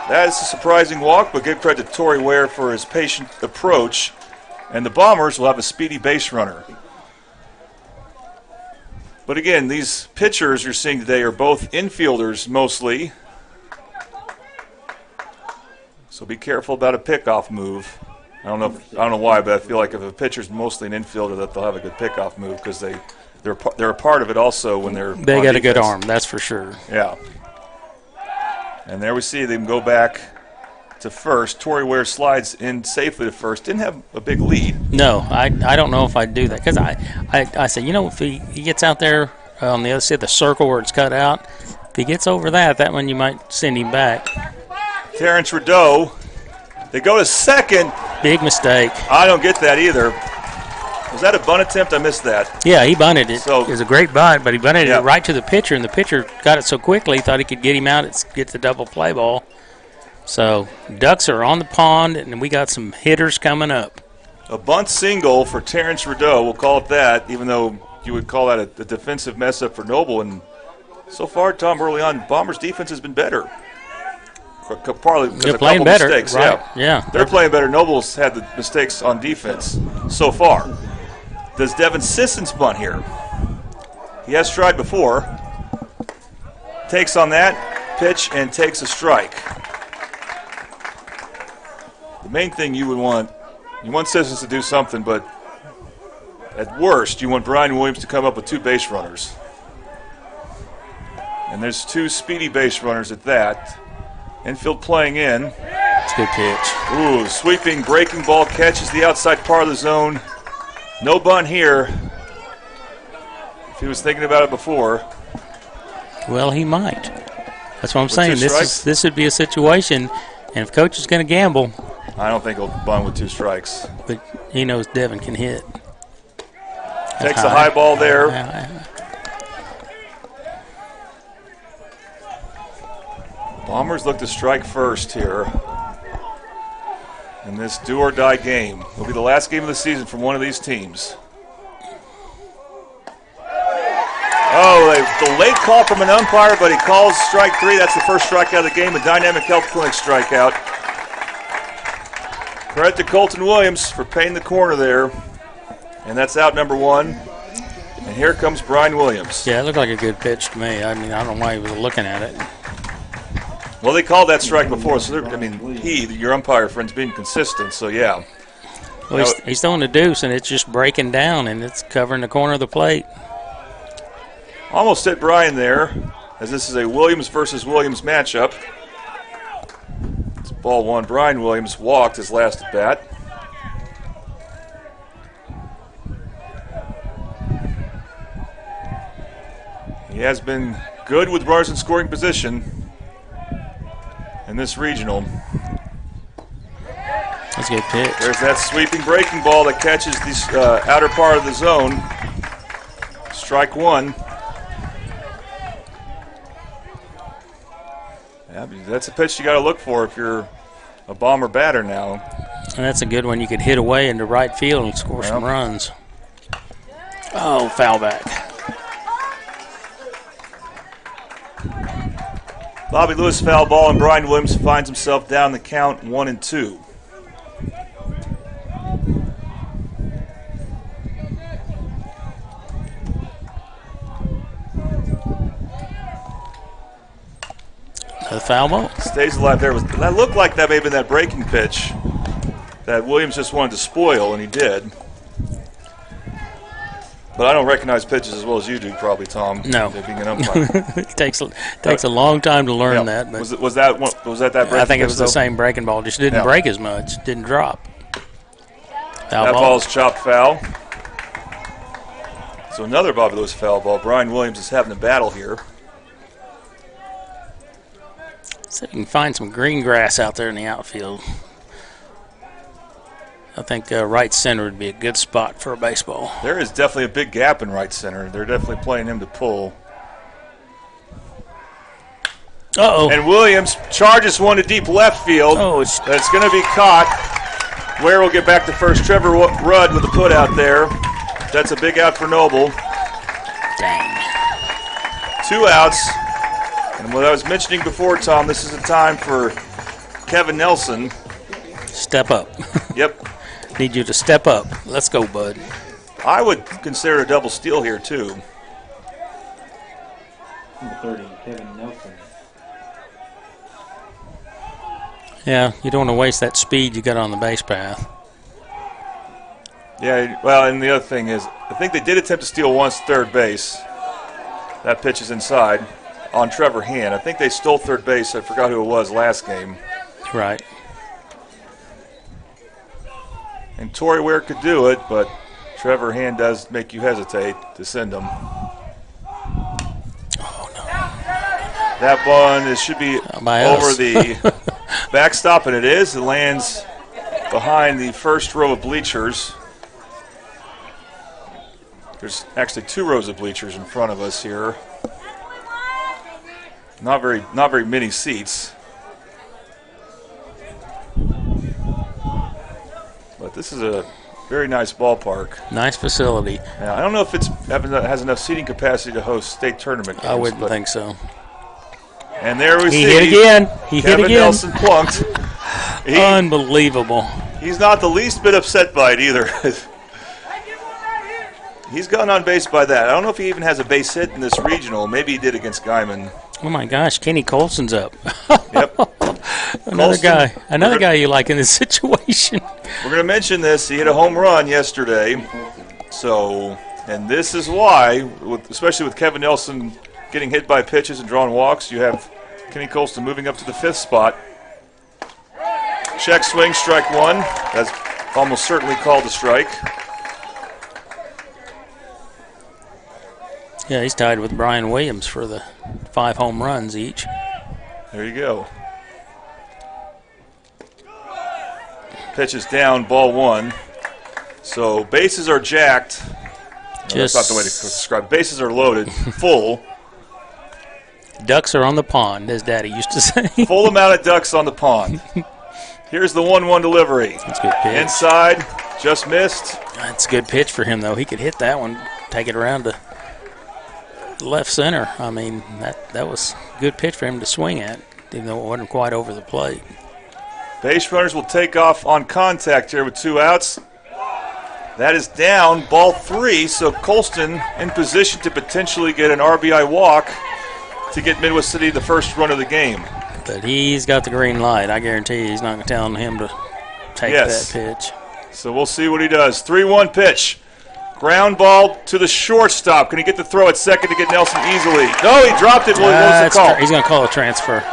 That is a surprising walk, but give credit to Torrey Ware for his patient approach. And the Bombers will have a speedy base runner. But again, these pitchers you're seeing today are both infielders mostly. So be careful about a pickoff move. I don't know why, but I feel like if a pitcher's mostly an infielder, that they'll have a good pickoff move because they're a part of it also when they're They on got defense. a good arm, that's for sure. Yeah. And there we see them go back to first. Torrey Ware slides in safely to first. Didn't have a big lead. No, I don't know if I'd do that because I said, if he gets out there on the other side of the circle where it's cut out, if he gets over that one you might send him back. Terrence Rideau, they go to second. Big mistake. I don't get that either. Was that a bunt attempt? I missed that. Yeah, he bunted it. It was a great bunt, but he bunted it right to the pitcher, and the pitcher got it so quickly he thought he could get him out, get the double play ball. So Ducks are on the pond, and we got some hitters coming up. A bunt single for Terrence Rideau. We'll call it that, even though you would call that a defensive mess up for Noble. And so far, Tom, early on, Bombers' defense has been better. Partly because They're playing better, mistakes. right? Yeah. They're playing better. Noble's had the mistakes on defense so far. Does Devin Sissons bunt here? He has tried before. Takes on that pitch and takes a strike. The main thing you want Sissons to do something, but at worst, you want Brian Williams to come up with 2 base runners. And there's 2 speedy base runners at that. Infield playing in. It's a good pitch. Ooh, sweeping, breaking ball catches the outside part of the zone. No bunt here. If he was thinking about it before. Well, he might. That's what I'm With saying. 2 strikes? This would be a situation, and if Coach is going to gamble. I don't think he'll bunt with 2 strikes. But he knows Devin can hit. Takes a high ball there. Bombers look to strike first here in this do-or-die game. It'll be the last game of the season from one of these teams. Oh, the late call from an umpire, but he calls strike 3. That's the first strikeout of the game, a Dynamic Health Clinic strikeout. Credit to Colton Williams for paying the corner there. And that's out number 1. And here comes Brian Williams. Yeah, it looked like a good pitch to me. I mean, I don't know why he was looking at it. Well, they called that strike before, so your umpire friend's being consistent, so yeah. Well, he's throwing the deuce, and it's just breaking down, and it's covering the corner of the plate. Almost hit Brian there, as this is a Williams versus Williams matchup. It's ball 1. Brian Williams walked his last at bat. He has been good with runners in scoring position in this regional. It's That's a good pitch. There's that sweeping breaking ball that catches the outer part of the zone. Strike one. Yeah, that's a pitch you got to look for if you're a Bomber batter now. And that's a good one. You could hit away into right field and score some runs. Oh, foul back. Bobby Lewis foul ball, and Brian Williams finds himself down the count 1-2. The foul ball. Stays alive there. That looked like that may have been that breaking pitch that Williams just wanted to spoil, and he did. But I don't recognize pitches as well as you do, probably, Tom. No. Being an umpire. It takes a long time to learn that. But was that breaking I think it was pitch, the though? same breaking ball. Just didn't break as much. Didn't drop. That ball's chopped foul. So another Bobby Lewis foul ball. Brian Williams is having a battle here. See if you can find some green grass out there in the outfield. I think right center would be a good spot for a baseball. There is definitely a big gap in right center. They're definitely playing him to pull. Uh-oh. And Williams charges one to deep left field. Oh, that's going to be caught. Ware will get back to first. Trevor Rudd with the put out there. That's a big out for Noble. Dang. 2 outs. And what I was mentioning before, Tom, this is a time for Kevin Nelson. Step up. Yep. Need you to step up. Let's go, bud. I would consider a double steal here, too. Number 30, Kevin Nelson. Yeah, you don't want to waste that speed you got on the base path. Yeah, well, and the other thing is, I think they did attempt to steal once third base. That pitch is inside on Trevor Hand. I think they stole third base. I forgot who it was last game. Right. And Torrey Ware could do it, but Trevor Hand does make you hesitate to send him. Oh, no. That one should be over the backstop, and it is. It lands behind the first row of bleachers. There's actually 2 rows of bleachers in front of us here. Not very many seats. But this is a very nice ballpark. Nice facility. Yeah, I don't know if it has enough seating capacity to host state tournament games. I wouldn't think so. And there we see. He hit again. He hit Kevin again. Nelson plunked. Unbelievable. He's not the least bit upset by it either. He's gone on base by that. I don't know if he even has a base hit in this regional. Maybe he did against Guyman. Oh my gosh, Kenny Colson's up. Yep. Another guy you like in this situation. We're going to mention this. He hit a home run yesterday. So, and this is why, especially with Kevin Nelson getting hit by pitches and drawing walks, you have Kenny Colston moving up to the 5th spot. Check swing, strike one. That's almost certainly called a strike. Yeah, he's tied with Brian Williams for the 5 home runs each. There you go. Pitch is down, ball 1. So bases are jacked. No, that's not the way to describe it. Bases are loaded, full. Ducks are on the pond, as Daddy used to say. Full amount of ducks on the pond. Here's the 1-1 delivery. That's a good pitch. Inside, just missed. That's a good pitch for him, though. He could hit that one, take it around to left center. I mean, that was a good pitch for him to swing at, even though it wasn't quite over the plate. Base runners will take off on contact here with 2 outs. That is down, ball 3, so Colston in position to potentially get an RBI walk to get Midwest City the first run of the game. But he's got the green light. I guarantee you he's not telling him to take that pitch. So we'll see what he does. 3-1 pitch. Ground ball to the shortstop. Can he get the throw at second to get Nelson easily? No, he dropped it. What was the call? He's going to call a transfer.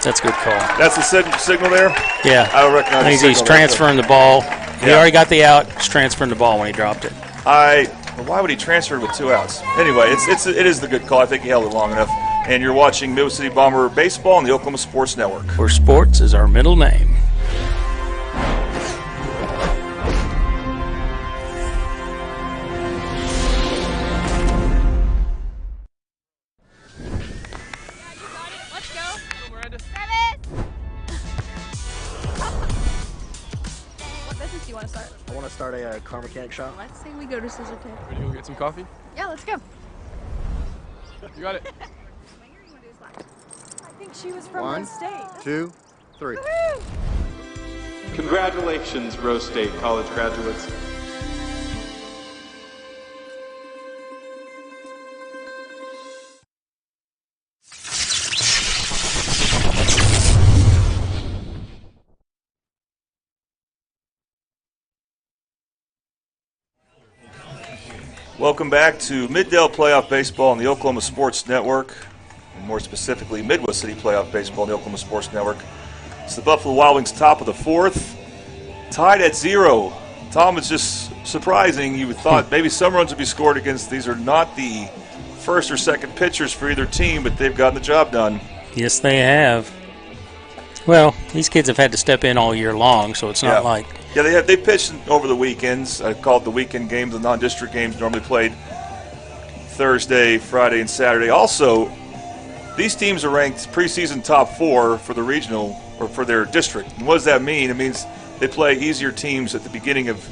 That's a good call. That's the signal there? Yeah. I don't recognize the signal. He's transferring the ball. He already got the out. He's transferring the ball when he dropped it. Why would he transfer it with 2 outs? Anyway, it is the good call. I think he held it long enough. And you're watching Midwest City Bomber Baseball on the Oklahoma Sports Network. Where sports is our middle name. a car mechanic shop? Let's say we go to Scissor Tape. Ready to go get some coffee? Yeah, let's go. You got it. I think she was from One, Rose State. 2, 3. Woohoo! Congratulations, Rose State college graduates. Welcome back to Middale Playoff Baseball on the Oklahoma Sports Network, and more specifically Midwest City Playoff Baseball on the Oklahoma Sports Network. It's the Buffalo Wild Wings top of the fourth, tied at 0. Tom, it's just surprising. You thought maybe some runs would be scored against. These are not the first or second pitchers for either team, but they've gotten the job done. Yes, they have. Well, these kids have had to step in all year long, so it's not like... Yeah, they pitched over the weekends. I called the weekend games. The non-district games normally played Thursday, Friday, and Saturday. Also, these teams are ranked preseason top 4 for the regional or for their district. And what does that mean? It means they play easier teams at the beginning of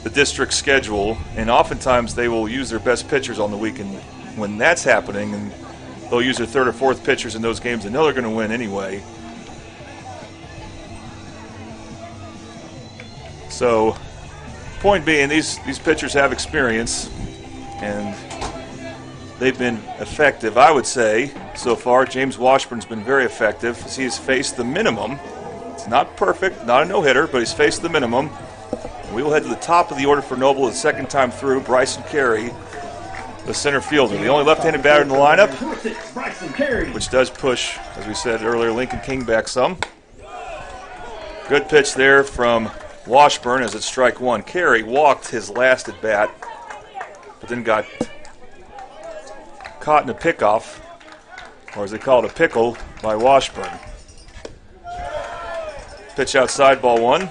the district schedule, and oftentimes they will use their best pitchers on the weekend when that's happening, and they'll use their third or fourth pitchers in those games. They know they're going to win anyway. So, point being, these pitchers have experience, and they've been effective, I would say, so far. James Washburn's been very effective as he's faced the minimum. It's not perfect, not a no-hitter, but he's faced the minimum. We will head to the top of the order for Noble the second time through. Bryson Carey, the center fielder, the only left-handed batter in the lineup, which does push, as we said earlier, Lincoln King back some. Good pitch there from Washburn as it's strike one. Carey walked his last at bat, but then got caught in a pickoff, or as they call it, a pickle, by Washburn. Pitch outside, ball one.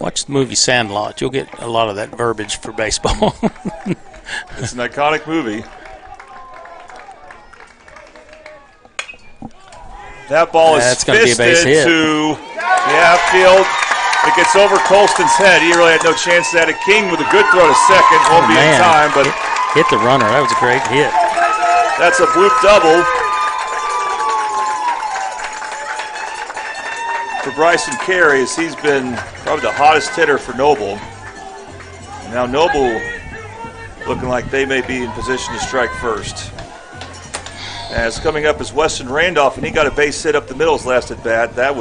Watch the movie Sandlot. You'll get a lot of that verbiage for baseball. It's an iconic movie. That ball is fisted to the outfield. It gets over Colston's head. He really had no chance at it. King with a good throw to second. Won't be in time, but hit the runner. That was a great hit. That's a bloop double for Bryson Carey, as he's been probably the hottest hitter for Noble. And now Noble looking like they may be in position to strike first. As coming up is Weston Randolph, and he got a base hit up the middle his last at bat. That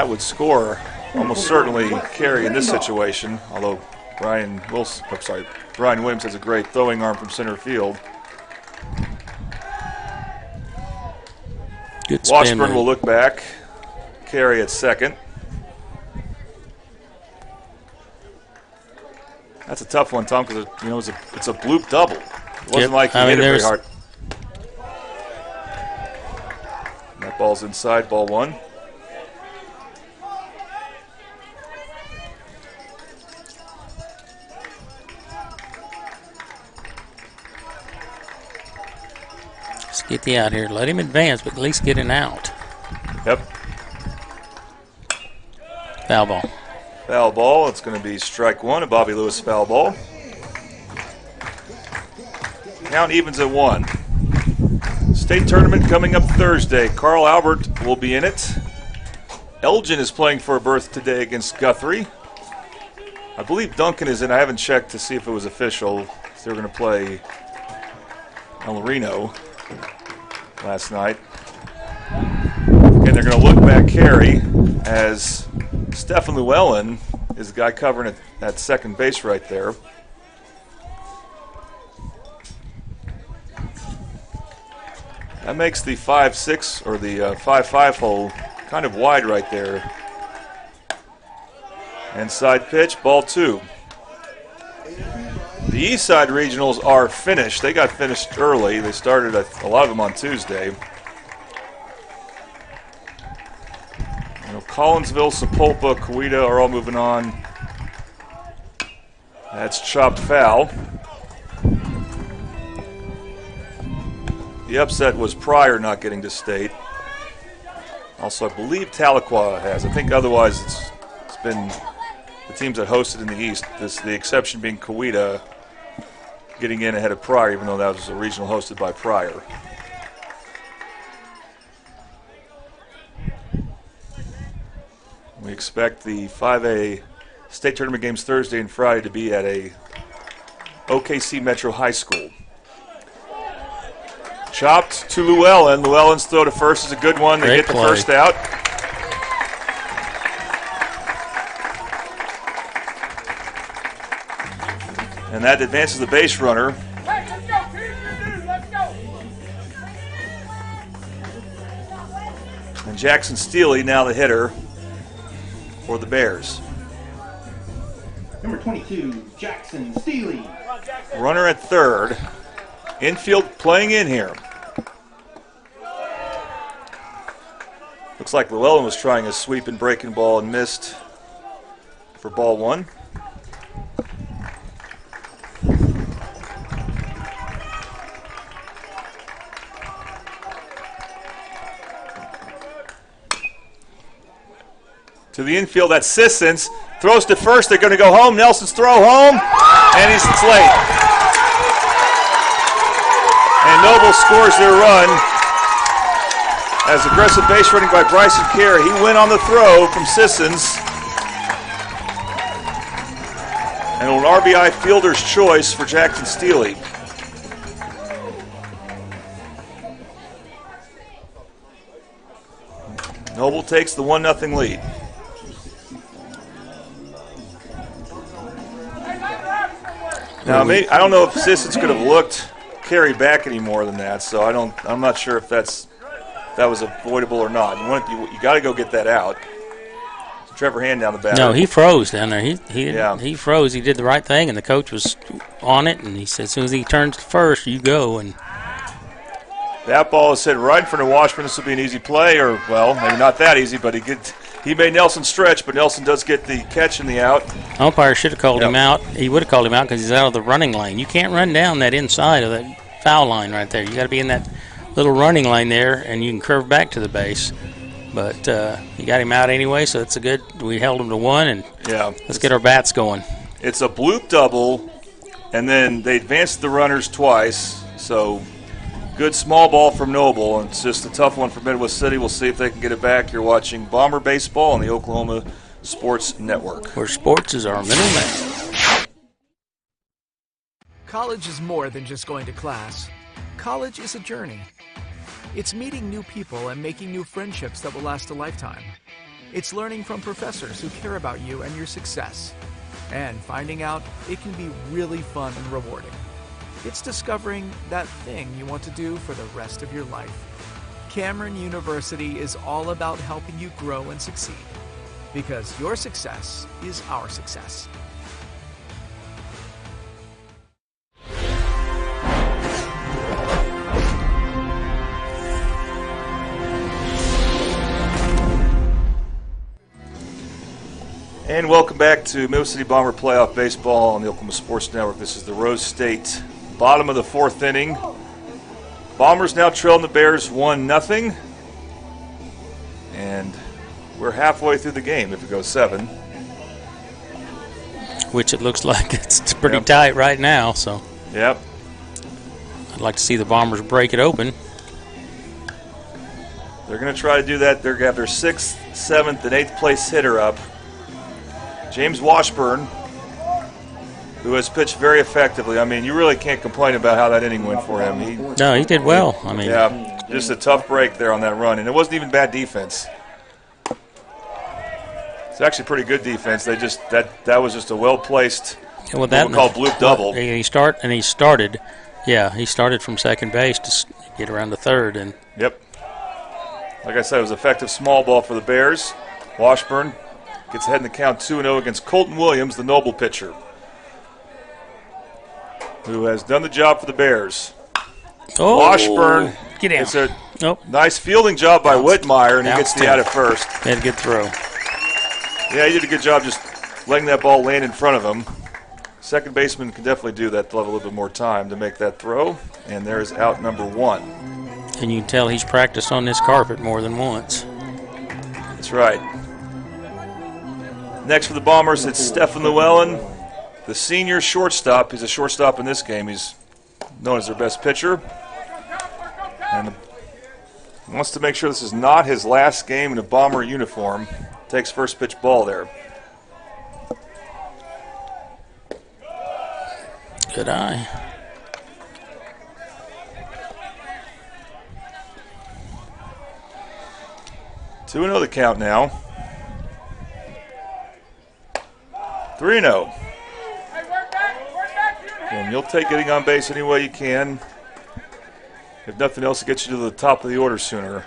would score almost certainly Carey in this situation. Although Brian Williams has a great throwing arm from center field. Good spin. Washburn will look back. Carey at second. That's a tough one, Tom, because it's a bloop double. It wasn't like he hit it very hard. That ball's inside, ball one. Let's get the out here. Let him advance, but at least get an out. Yep. Foul ball. Foul ball. It's going to be strike one, a Bobby Lewis foul ball. Count evens at 1. State tournament coming up Thursday. Carl Albert will be in it. Elgin is playing for a berth today against Guthrie. I believe Duncan is in. I haven't checked to see if it was official. They were going to play El Reno last night. And they're going to look back Carey as Stefan Llewellyn is the guy covering at second base right there. That makes the 5-6 or the 5-5 hole kind of wide right there. Inside pitch, ball two. The East Side Regionals are finished. They got finished early. They started a lot of them on Tuesday. Collinsville, Sapulpa, Coweta are all moving on. That's chopped foul. The upset was Pryor not getting to state. Also, I believe Tahlequah has. I think otherwise it's been the teams that hosted in the East. The exception being Coweta getting in ahead of Pryor, even though that was a regional hosted by Pryor. We expect the 5A state tournament games Thursday and Friday to be at a OKC Metro High School. Chopped to Llewellyn. Llewellyn's throw to first is a good one. They Great get the play. first out. And that advances the base runner. And Jackson Steely now the hitter for the Bears. Number 22, Jackson Steely. Runner at third. Infield playing in here. Looks like Llewellyn was trying a sweep and breaking ball and missed for ball one. To the infield, that's Sissons. Throws to first, they're going to go home. Nelson's throw home, and it's late. And Noble scores their run. As aggressive base running by Bryson Carey. He went on the throw from Sissons. And an RBI fielder's choice for Jackson Steely. Noble takes the 1-0 lead. Now, I don't know if Sissons could have looked Carey back any more than that, so I'm not sure if that was avoidable or not. You got to go get that out. Trevor Hand down the batter. No, he froze down there. He froze. He did the right thing, and the coach was on it, and he said as soon as he turns to first, you go. And that ball is hit right in front of Washburn. This will be an easy play, or, well, maybe not that easy, but he made Nelson stretch, but Nelson does get the catch and the out. Umpire should have called him out. He would have called him out because he's out of the running lane. You can't run down that inside of that foul line right there. You got to be in that little running lane there, and you can curve back to the base. But he got him out anyway, so it's a good. We held him to 1, and let's get our bats going. It's a bloop double, and then they advanced the runners twice. So good small ball from Noble, and it's just a tough one for Midwest City. We'll see if they can get it back. You're watching Bomber Baseball on the Oklahoma Sports Network, where sports is our middle name. College is more than just going to class. College is a journey. It's meeting new people and making new friendships that will last a lifetime. It's learning from professors who care about you and your success. And finding out it can be really fun and rewarding. It's discovering that thing you want to do for the rest of your life. Cameron University is all about helping you grow and succeed. Because your success is our success. And welcome back to Midwest City Bomber Playoff Baseball on the Oklahoma Sports Network. This is the Rose State bottom of the 4th inning. Bombers now trailing the Bears 1-0. And we're halfway through the game if it goes 7. Which it looks like it's pretty tight right now. So I'd like to see the Bombers break it open. They're going to try to do that. They're going to have their 6th, 7th, and 8th place hitter up. James Washburn, who has pitched very effectively. I mean, you really can't complain about how that inning went for him. He did well. I mean, just a tough break there on that run, and it wasn't even bad defense. It's actually pretty good defense. They just that was just a well placed, what we call bloop double. He started. Yeah, he started from second base to get around to third, and like I said, it was effective small ball for the Bears. Washburn gets ahead in the count 2-0 against Colton Williams, the Noble pitcher, who has done the job for the Bears. Washburn get down. It's a nice fielding job by Whitmire, and he gets the out at first. Had a good throw. Yeah, he did a good job just letting that ball land in front of him. Second baseman can definitely do that. They'll have a little bit more time to make that throw, and there's out number 1. And you can tell he's practiced on this carpet more than once. That's right. Next for the Bombers, it's Stephen Llewellyn, the senior shortstop. He's a shortstop in this game. He's known as their best pitcher. And wants to make sure this is not his last game in a Bomber uniform. Takes first pitch ball there. Good eye. Two 2-0 the count now. 3-0. And you'll take getting on base any way you can. If nothing else, to get you to the top of the order sooner.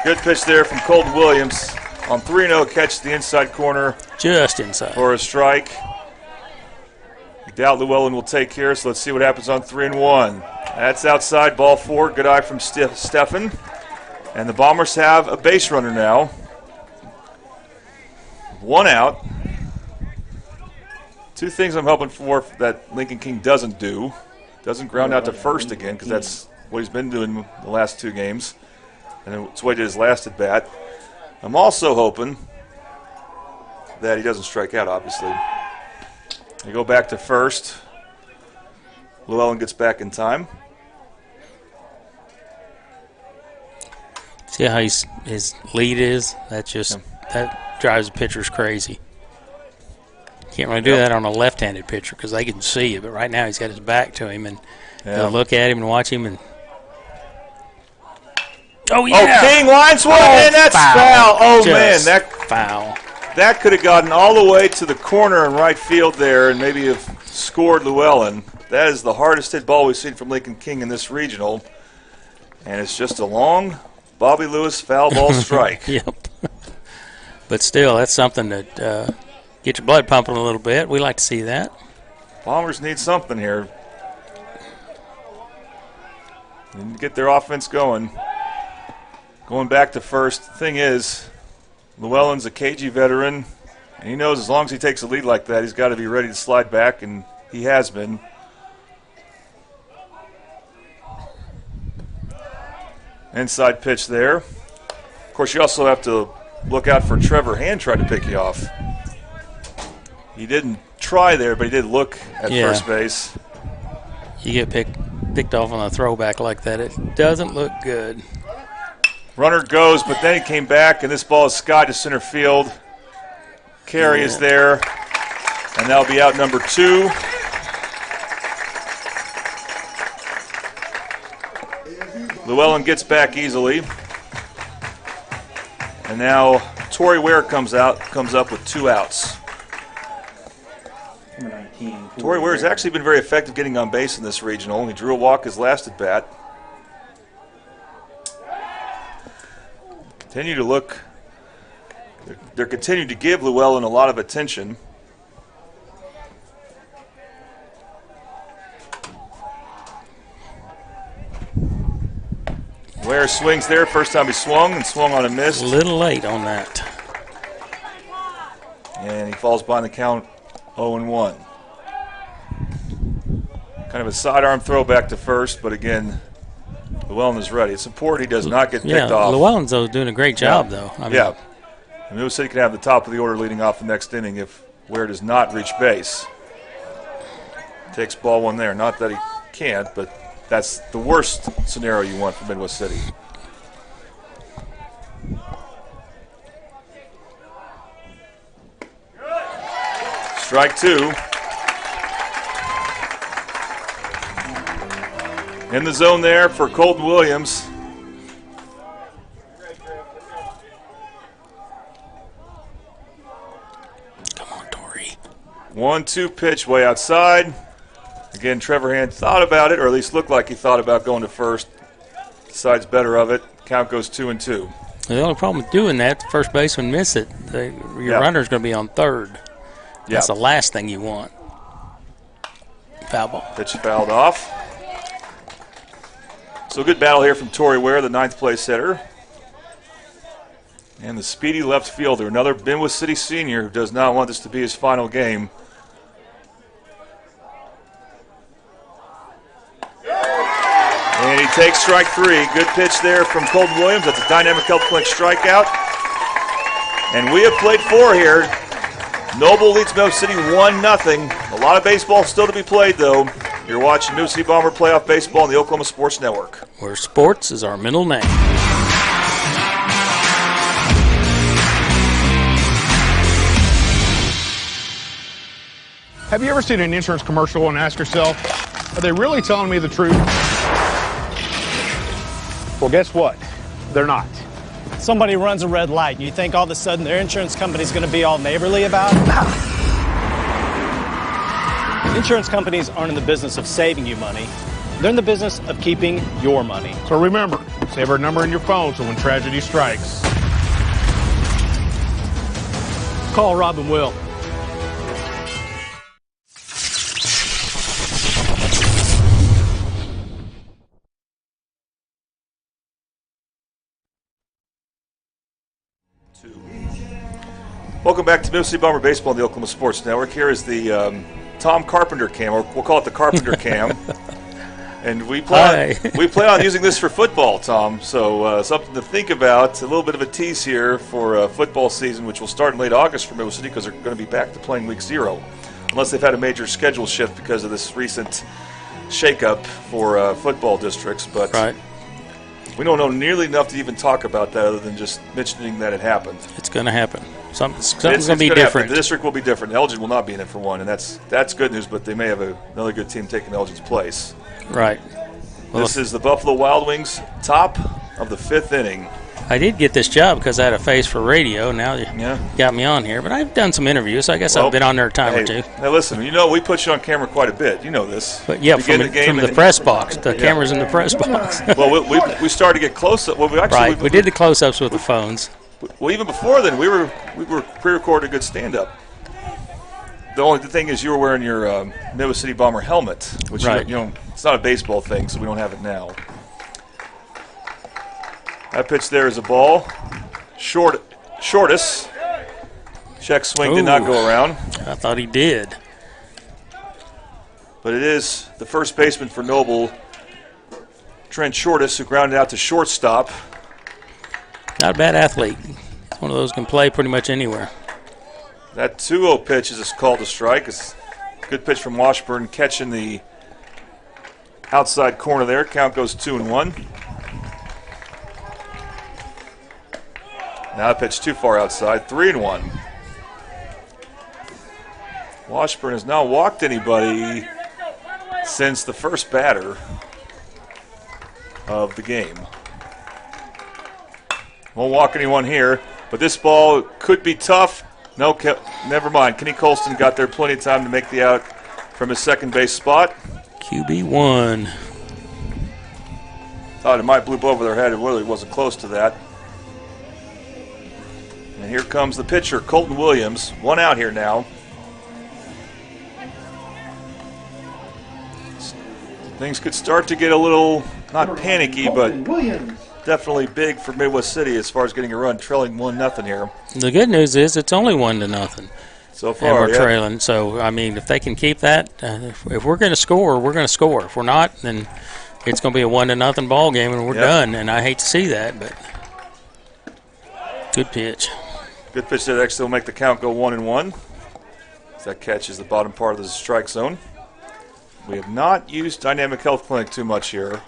Good pitch there from Colton Williams. On 3-0, catch the inside corner. Just inside. For a strike. I doubt Llewellyn will take here, so let's see what happens on 3-1. That's outside, ball 4. Good eye from Stephen. And the Bombers have a base runner now. 1 out. Two things I'm hoping for that Lincoln King doesn't do. Doesn't ground out to first again, because that's what he's been doing the last 2 games. And it's what he did his last at bat. I'm also hoping that he doesn't strike out, obviously. They go back to first. Llewellyn gets back in time. See how his lead is? That drives the pitchers crazy. Can't really do that on a left-handed pitcher because they can see you. But right now he's got his back to him, and they'll look at him and watch him. And oh yeah! Oh, King lines one, and that's foul. Oh Just man, that foul. That could have gotten all the way to the corner in right field there, and maybe have scored Llewellyn. That is the hardest hit ball we've seen from Lincoln King in this regional, and it's just a long Bobby Lewis foul ball strike. Yep. But still, that's something that get your blood pumping a little bit. We like to see that. Bombers need something here. Need to get their offense going. Going back to first. Thing is, Llewellyn's a KG veteran, and he knows as long as he takes a lead like that, he's got to be ready to slide back, and he has been. Inside pitch there. Of course, you also have to look out for Trevor Hand trying to pick you off. He didn't try there, but he did look at first base. You get picked off on a throwback like that, it doesn't look good. Runner goes, but then he came back, and this ball is skied to center field. Carey is there, and that'll be out number 2. Llewellyn gets back easily. And now Torrey Ware comes up with 2 outs. Torrey Ware has actually been very effective getting on base in this regional. He drew a walk his last at bat. Continue to look. They're continuing to give Llewellyn a lot of attention. Ware swings there. First time he swung on a miss. A little late on that. And he falls behind the count 0-1. Kind of a sidearm throw back to first, but again, Llewellyn is ready. It's important he does not get picked off. Llewellyn's doing a great job, though. I mean, And Mill City can have the top of the order leading off the next inning if Ware does not reach base. Takes ball 1 there. Not that he can't, but that's the worst scenario you want for Midwest City. Strike 2. In the zone there for Colton Williams. Come on, Torrey. 1-2 pitch way outside. Again, Trevor Hand thought about it, or at least looked like he thought about going to first. Decides better of it. Count goes 2-2. The only problem with doing that, the first baseman miss it. Your runner's going to be on third. That's the last thing you want. Foul ball. Pitch fouled off. So a good battle here from Torrey Ware, the 9th place hitter. And the speedy left fielder, another Midwest City senior who does not want this to be his final game. he takes strike 3. Good pitch there from Colton Williams. That's a Dynamic Health Clinic strikeout. And we have played 4 here. Noble leads Mill City 1-0. A lot of baseball still to be played, though. You're watching Mill City Bomber playoff baseball on the Oklahoma Sports Network. Where sports is our middle name. Have you ever seen an insurance commercial and ask yourself, are they really telling me the truth? Well, guess what? They're not. Somebody runs a red light, and you think all of a sudden their insurance company's going to be all neighborly about it? Insurance companies aren't in the business of saving you money. They're in the business of keeping your money. So remember, save our number in your phone so when tragedy strikes, Call Rob and Will. Welcome back to Mill City Bomber Baseball on the Oklahoma Sports Network. Here is the Tom Carpenter cam, or we'll call it the Carpenter cam. And we plan on using this for football, Tom. So something to think about. A little bit of a tease here for football season, which will start in late August for Mill City because they're going to be back to playing week 0. Unless they've had a major schedule shift because of this recent shakeup for football districts. But we don't know nearly enough to even talk about that other than just mentioning that it happened. It's going to happen. Something's going to be different. The district will be different. Elgin will not be in it for one, and that's good news, but they may have another good team taking Elgin's place. Right. Well, this is the Buffalo Wild Wings, top of the 5th inning. I did get this job because I had a face for radio. Now you got me on here, but I've done some interviews. So I guess I've been on there a time or two. Now listen, we put you on camera quite a bit. You know this. But yeah, from the press box. The camera's in the press box. Well, we started to get close up. Well, we did the close-ups with the phones. Well, even before then, we were pre-recording a good stand-up. The only thing is you were wearing your Mill City Bomber helmet, which it's not a baseball thing, so we don't have it now. That pitch there is a ball. Shortest. Check swing did not go around. I thought he did. But it is the first baseman for Noble, Trent Shortest, who grounded out to shortstop. Not a bad athlete. It's one of those who can play pretty much anywhere. That 2-0 pitch is called a strike. It's a good pitch from Washburn, catching the outside corner there. Count goes 2-1. Now a pitch too far outside, 3-1. Washburn has not walked anybody since the first batter of the game. Won't walk anyone here, but this ball could be tough. No, never mind. Kenny Colston got there plenty of time to make the out from his second base spot. QB1. Thought it might bloop over their head. It really wasn't close to that. And here comes the pitcher, Colton Williams. 1 out here now. Things could start to get a little, not panicky, but definitely big for Midwest City as far as getting a run, trailing 1-0 here. The good news is it's only 1-0. So far, and we're trailing. So, I mean, if they can keep that, if we're going to score, we're going to score. If we're not, then it's going to be a 1-0 ball game and we're done. And I hate to see that, but good pitch. Good pitch there. Actually will make the count go 1-1. That catches the bottom part of the strike zone. We have not used Dynamic Health Clinic too much here,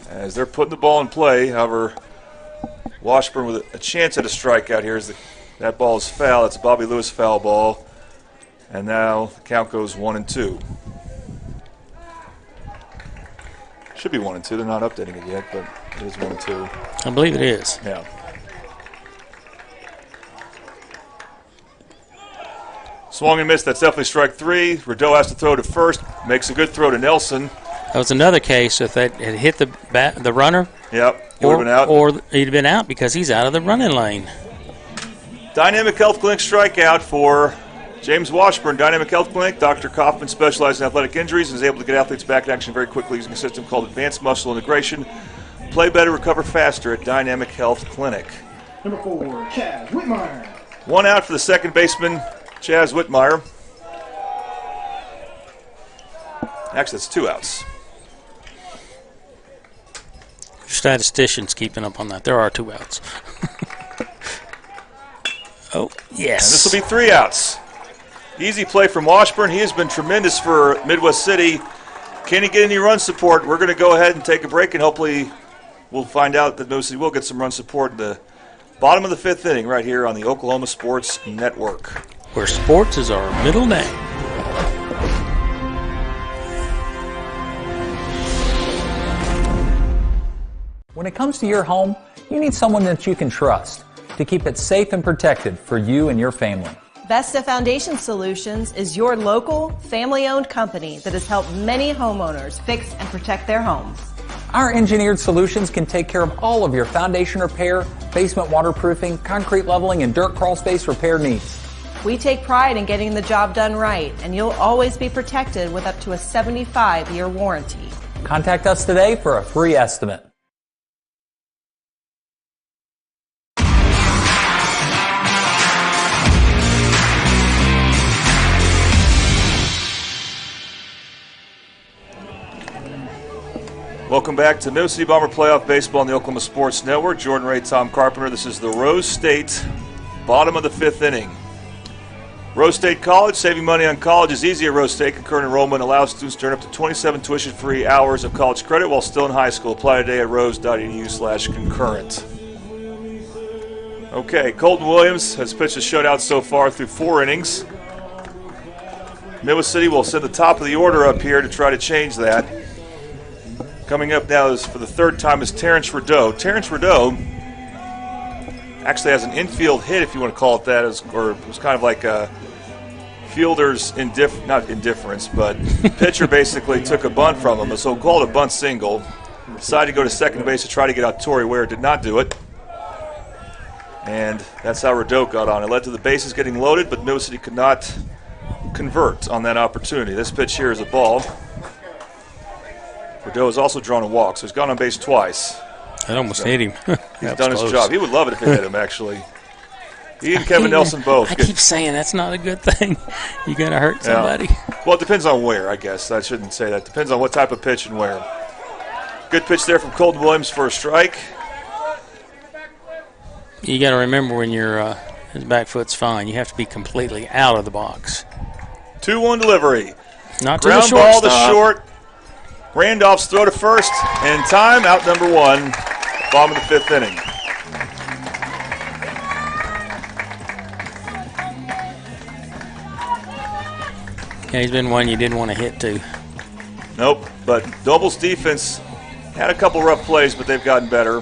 as they're putting the ball in play. However, Washburn with a chance at a strikeout here. That ball is foul. That's a Bobby Lewis foul ball. And now the count goes 1-2. Should be 1-2. They're not updating it yet, but it is 1-2. I believe it is. Yeah. Swung and missed. That's definitely strike 3. Rideau has to throw to first. Makes a good throw to Nelson. That was another case if that had hit the runner. Yep, he would have been out. Or he'd have been out because he's out of the running lane. Dynamic Health Clinic strikeout for James Washburn. Dynamic Health Clinic. Dr. Kaufman specializes in athletic injuries and is able to get athletes back in action very quickly using a system called Advanced Muscle Integration. Play better, recover faster at Dynamic Health Clinic. Number 4, Chaz Whitmire. 1 out for the second baseman, Chaz Whitmire. Actually, that's 2 outs. Your statistician's keeping up on that. There are 2 outs. Oh, yes. And this will be 3 outs. Easy play from Washburn. He has been tremendous for Midwest City. Can he get any run support? We're going to go ahead and take a break, and hopefully we'll find out that Midwest City will get some run support in the bottom of the 5th inning right here on the Oklahoma Sports Network. Where sports is our middle name. When it comes to your home, you need someone that you can trust to keep it safe and protected for you and your family. Vesta Foundation Solutions is your local, family-owned company that has helped many homeowners fix and protect their homes. Our engineered solutions can take care of all of your foundation repair, basement waterproofing, concrete leveling, and dirt crawl space repair needs. We take pride in getting the job done right, and you'll always be protected with up to a 75-year warranty. Contact us today for a free estimate. Welcome back to Midwest City Bomber Playoff Baseball on the Oklahoma Sports Network. Jordan Ray, Tom Carpenter. This is the Rose State, bottom of the 5th inning. Rose State College, saving money on college is easy at Rose State. Concurrent enrollment allows students to earn up to 27 tuition-free hours of college credit while still in high school. Apply today at rose.edu/concurrent. Okay, Colton Williams has pitched a shutout so far through 4 innings. Midwest City will send the top of the order up here to try to change that. Coming up now is for the 3rd time is Terrence Rideau. Terrence Rideau actually has an infield hit, if you want to call it that, or it was kind of like a fielder's not indifference, but pitcher basically took a bunt from him, so called a bunt single. Decided to go to second base to try to get out Torrey Ware, did not do it. And that's how Rideau got on. It led to the bases getting loaded, but Midwest City could not convert on that opportunity. This pitch here is a ball. Rideau has also drawn a walk, so he's gone on base twice. That almost hit him. He's done his job. He would love it if it hit him, actually. He and Kevin Nelson both. I keep saying that's not a good thing. You're going to hurt somebody. Yeah. Well, it depends on where, I guess. I shouldn't say that. Depends on what type of pitch and where. Good pitch there from Colton Williams for a strike. You got to remember when his back foot's fine, you have to be completely out of the box. 2-1 delivery. Not to ground the ball shortstop. to short. Randolph's throw to first, and time, out number 1, bottom of the 5th inning. Yeah, he's been one you didn't want to hit to. Nope, but Doble's defense had a couple rough plays, but they've gotten better.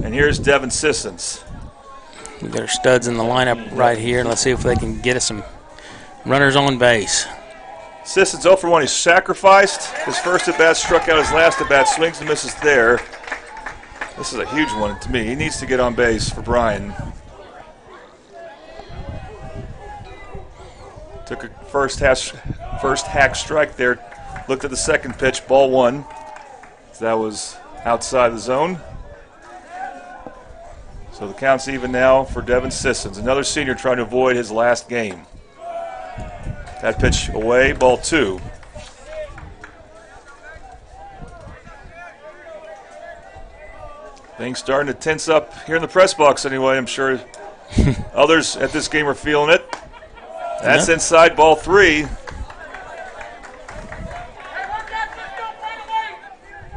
And here's Devin Sissons. We got our studs in the lineup right here. Let's see if they can get us some runners on base. Sissons 0 for 1. He's sacrificed. His first at-bat struck out his last at-bat. Swings and misses there. This is a huge one to me. He needs to get on base for Brian. Took a first hack strike there. Looked at the second pitch, ball 1. That was outside the zone. So the count's even now for Devin Sissons. Another senior trying to avoid his last game. That pitch away, ball 2. Things starting to tense up here in the press box anyway. I'm sure others at this game are feeling it. That's inside, ball 3. Of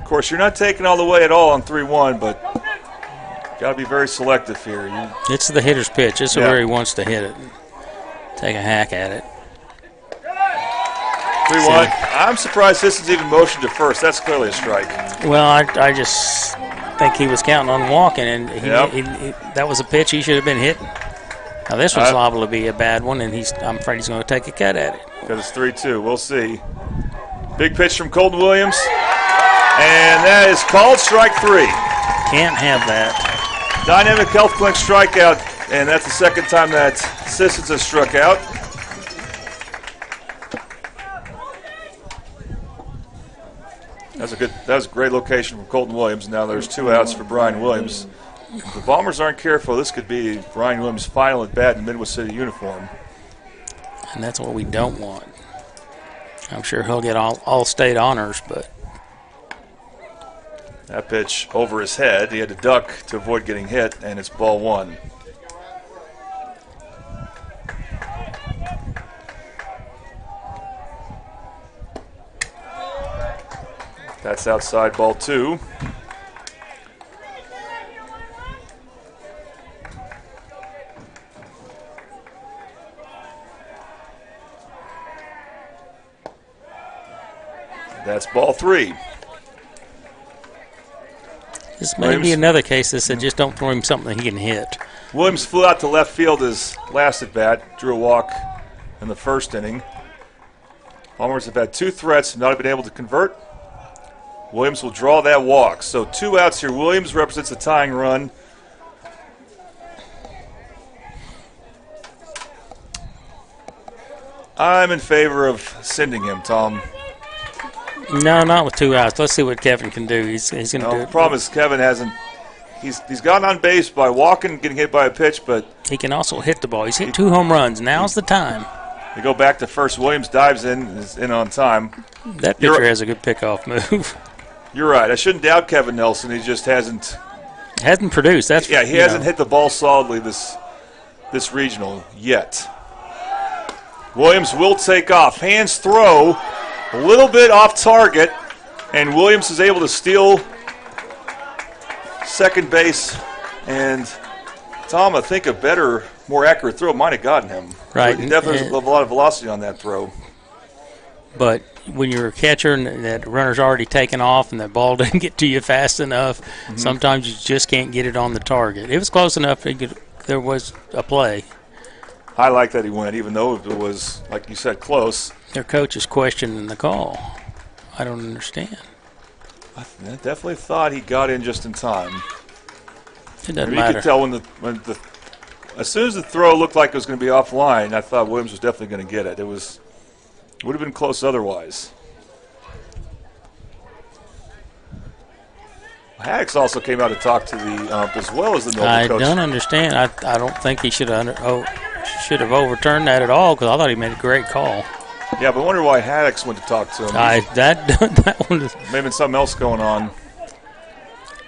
course, you're not taking all the way at all on 3-1, but got to be very selective here. It's the hitter's pitch. It's where he wants to hit it. Take a hack at it. 3-1. I'm surprised this is even motioned to first. That's clearly a strike. Well, I just think he was counting on walking, and that was a pitch he should have been hitting. Now this one's liable to be a bad one, and I'm afraid he's going to take a cut at it. Because it's 3-2. We'll see. Big pitch from Colton Williams, and that is called strike 3. Can't have that. Dynamic Health Clinic strikeout, and that's the second time that Sissons has struck out. That was a great location from Colton Williams. Now there's 2 outs for Brian Williams. If the Bombers aren't careful, this could be Brian Williams' final at bat in Midwest City uniform. And that's what we don't want. I'm sure he'll get all state honors, but that pitch over his head. He had to duck to avoid getting hit, and it's ball one. That's outside, ball two. That's ball three. This may be another case that said just don't throw him something he can hit. Williams flew out to left field his last at bat, drew a walk in the first inning. Bombers have had 2 threats and not been able to convert. Williams will draw that walk. So 2 outs here. Williams represents a tying run. I'm in favor of sending him, Tom. No, not with 2 outs. Let's see what Kevin can do. He's going to do it. The problem is Kevin hasn't. He's gotten on base by walking, getting hit by a pitch, but he can also hit the ball. He's hit 2 home runs. Now's the time. They go back to first. Williams dives in, is in on time. That pitcher has a good pickoff move. You're right. I shouldn't doubt Kevin Nelson. He just hasn't produced. That's he hasn't hit the ball solidly this regional yet. Williams will take off. Hands throw a little bit off target, and Williams is able to steal second base. And Tom, I think a better, more accurate throw might have gotten him. Right. Definitely a lot of velocity on that throw. But when you're a catcher and that runner's already taken off and that ball doesn't get to you fast enough, sometimes you just can't get it on the target. It was close enough. There was a play. I like that he went, even though it was, like you said, close. Their coach is questioning the call. I don't understand. I definitely thought he got in just in time. It doesn't You matter. could tell when the as soon as the throw looked like it was going to be offline, I thought Williams was definitely going to get it. It would have been close otherwise. Haddix also came out to talk to the as well as the Noble coach. I don't understand. I don't think he should have overturned that at all because I thought he made a great call. Yeah, but I wonder why Haddix went to talk to him. That one is maybe something else going on.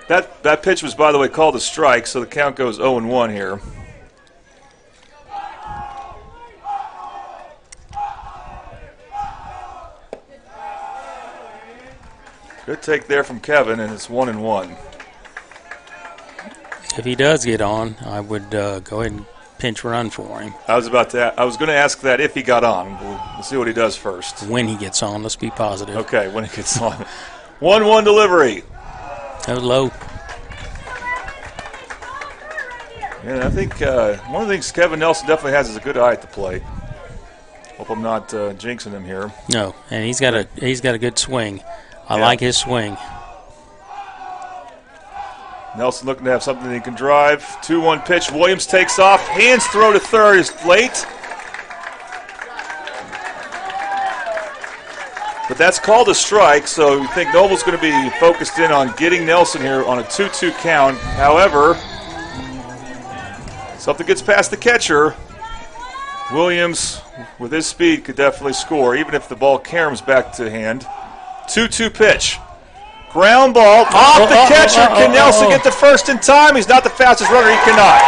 That pitch was, by the way, called a strike, so the count goes 0-1 here. Good take there from Kevin, and it's 1-1. If he does get on, I would go ahead and pinch run for him. I was going to ask that if he got on. We'll see what he does first. When he gets on, let's be positive. Okay, when he gets on. 1-1 delivery. That was low. And I think one of the things Kevin Nelson definitely has is a good eye at the plate. Hope I'm not jinxing him here. No, and he's got a good swing. I like his swing. Nelson looking to have something he can drive. 2-1 pitch. Williams takes off. Hands throw to third is late. But that's called a strike, so you think Noble's going to be focused in on getting Nelson here on a 2-2 count. However, something gets past the catcher. Williams, with his speed, could definitely score, even if the ball caroms back to hand. 2-2 pitch. Ground ball off the catcher. Can Nelson get to first in time? He's not the fastest runner. He cannot.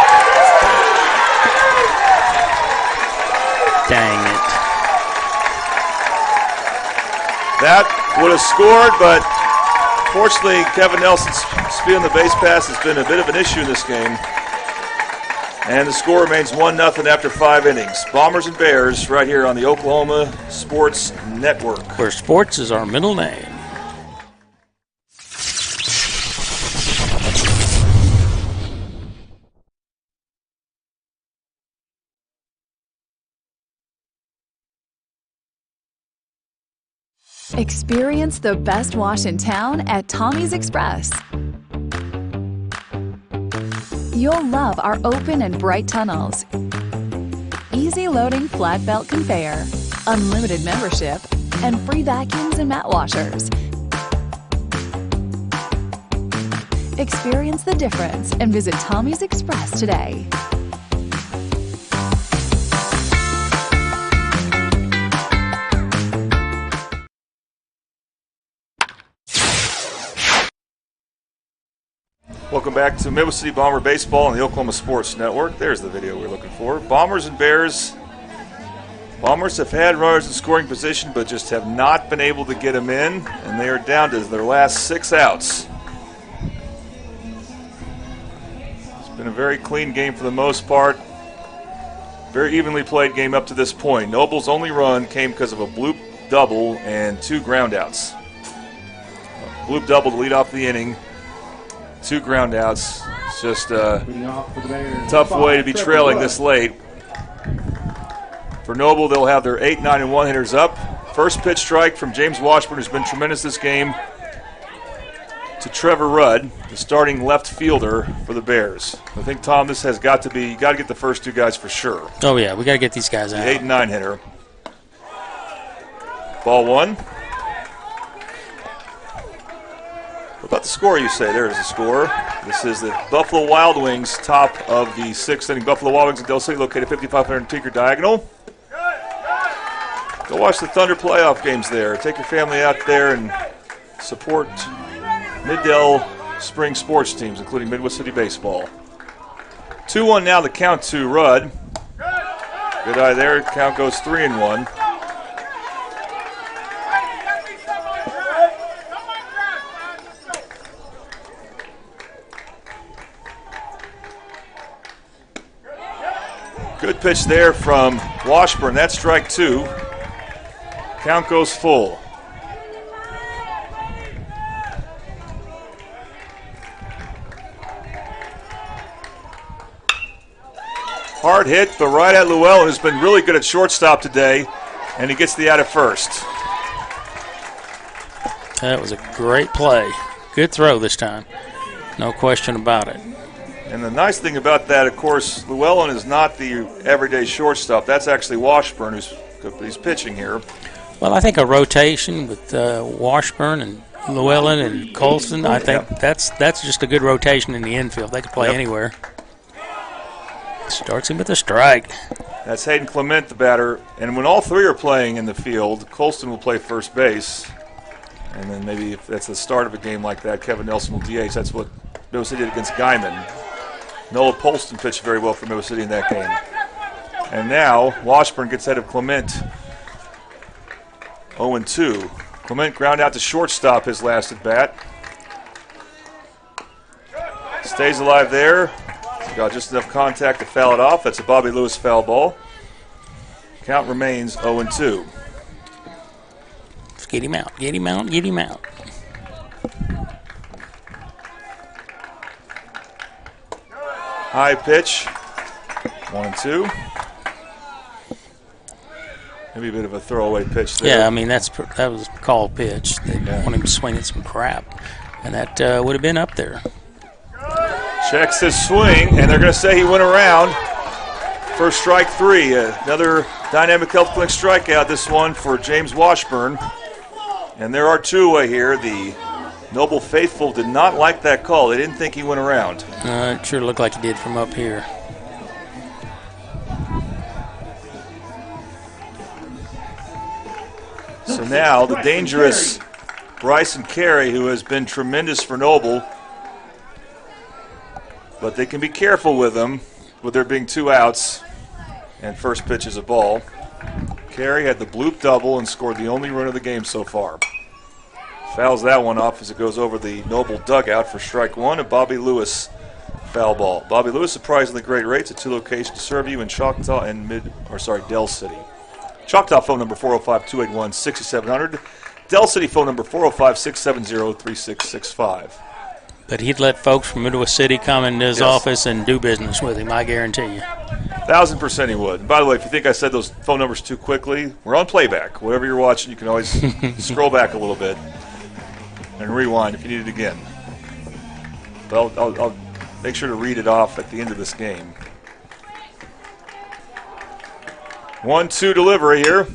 Dang it. That would have scored, but fortunately, Kevin Nelson's speed on the base pass has been a bit of an issue in this game. And the score remains 1-0 after 5 innings. Bombers and Bears right here on the Oklahoma Sports Network. Where sports is our middle name. Experience the best wash in town at Tommy's Express. You'll love our open and bright tunnels, easy loading flat belt conveyor, unlimited membership, and free vacuums and mat washers. Experience the difference and visit Tommy's Express today. Welcome back to Midwest City Bomber Baseball on the Oklahoma Sports Network. There's the video we're looking for. Bombers and Bears. Bombers have had runners in scoring position, but just have not been able to get them in, and they are down to their last 6 outs. It's been a very clean game for the most part. Very evenly played game up to this point. Noble's only run came because of a bloop double and 2 groundouts. Bloop double to lead off the inning. 2 groundouts. It's just a tough way to be trailing this late. For Noble, they'll have their 8, 9, and 1 hitters up. First pitch strike from James Washburn, who's been tremendous this game, to Trevor Rudd, the starting left fielder for the Bears. I think, Tom, this has got to be, you got to get the first 2 guys for sure. Oh, yeah, we got to get these guys out. The 8 and 9 hitter. Ball 1. What about the score, you say? There's the score. This is the Buffalo Wild Wings, top of the 6th inning. Buffalo Wild Wings in Del City, located 5500 Tinker Diagonal. Go watch the Thunder playoff games there. Take your family out there and support Mid-Del spring sports teams, including Midwest City Baseball. 2-1 now, the count to Rudd. Good eye there. Count goes 3-1. Good pitch there from Washburn. That's strike 2. Count goes full. Hard hit, but right at Llewellyn, who's been really good at shortstop today, and he gets the out at first. That was a great play. Good throw this time. No question about it. And the nice thing about that, of course, Llewellyn is not the everyday shortstop. That's actually Washburn who's pitching here. Well, I think a rotation with Washburn and Llewellyn and Colston, I think that's just a good rotation in the infield. They can play anywhere. Starts him with a strike. That's Hayden Clement, the batter. And when all 3 are playing in the field, Colston will play first base. And then maybe if that's the start of a game like that, Kevin Nelson will DH. That's what Midwest City did against Guyman. Noah Polston pitched very well for Midwest City in that game. And now Washburn gets ahead of Clement. 0-2. Clement ground out to shortstop his last at bat. Stays alive there. Got just enough contact to foul it off. That's a Bobby Lewis foul ball. Count remains 0-2. Let's get him out, get him out, get him out. High pitch. 1-2. Maybe a bit of a throwaway pitch there. Yeah, I mean, that was a called pitch. They want him swinging some crap, and that would have been up there. Checks his swing, and they're going to say he went around for strike 3. Another dynamic health clinic strikeout, this one for James Washburn. And there are 2 away here. The Noble faithful did not like that call. They didn't think he went around. It sure looked like he did from up here. So now the dangerous Bryson Carey, who has been tremendous for Noble, but they can be careful with him, with there being 2 outs, and first pitch is a ball. Carey had the bloop double and scored the only run of the game so far. Fouls that one off as it goes over the Noble dugout for strike 1, a Bobby Lewis foul ball. Bobby Lewis, surprisingly great rates at 2 locations to serve you in Choctaw and Del City. Choctaw phone number 405-281-6700. Del City phone number 405-670-3665. But he'd let folks from Midwest City come into his office and do business with him, I guarantee you. 1,000% he would. And by the way, if you think I said those phone numbers too quickly, we're on playback. Whatever you're watching, you can always scroll back a little bit and rewind if you need it again. But I'll make sure to read it off at the end of this game. 1-2 delivery here.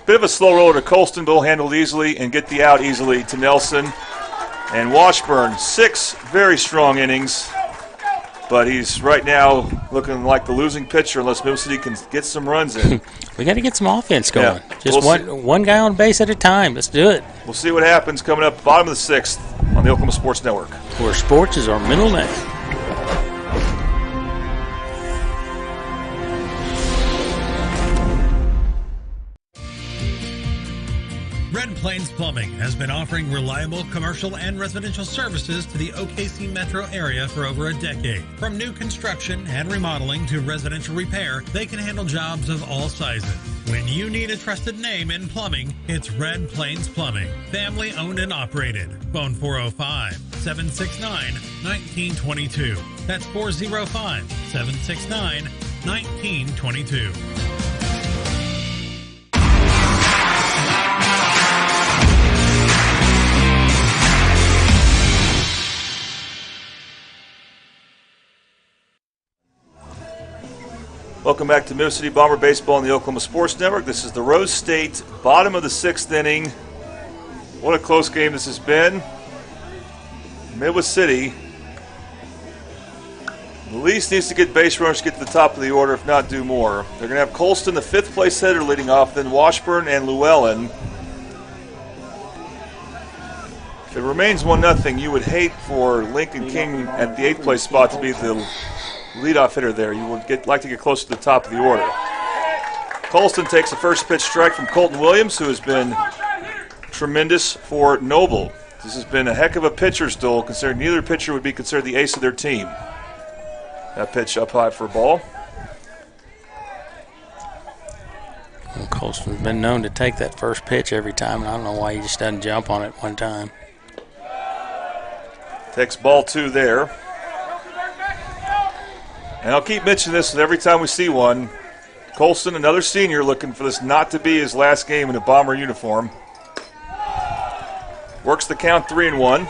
Bit of a slow roller to Colston, but he'll handle it easily and get the out easily to Nelson. And Washburn, 6 very strong innings, but he's right now looking like the losing pitcher unless Middle City can get some runs in. We got to get some offense going. Yeah, Just one guy on base at a time. Let's do it. We'll see what happens coming up bottom of the 6th on the Oklahoma Sports Network. Where sports is our middle name. Red Plains Plumbing has been offering reliable commercial and residential services to the OKC metro area for over a decade. From new construction and remodeling to residential repair, they can handle jobs of all sizes. When you need a trusted name in plumbing, it's Red Plains Plumbing. Family owned and operated. Phone 405-769-1922. That's 405-769-1922. Welcome back to Middle City Bomber Baseball on the Oklahoma Sports Network. This is the Rose State, bottom of the 6th inning. What a close game this has been. Midwest City, at least needs to get base runners to get to the top of the order, if not do more. They're going to have Colston, the 5th place hitter, leading off, then Washburn and Llewellyn. If it remains 1-0, you would hate for Lincoln King at the 8th place spot to be the leadoff hitter there. You would like to get close to the top of the order. Colston takes the first pitch strike from Colton Williams, who has been tremendous for Noble. This has been a heck of a pitcher's duel, considering neither pitcher would be considered the ace of their team. That pitch up high for a ball. Well, Colston's been known to take that first pitch every time, and I don't know why he just doesn't jump on it one time. Takes ball 2 there. And I'll keep mentioning this every time we see one. Colston, another senior, looking for this not to be his last game in a Bomber uniform. Works the count 3-1.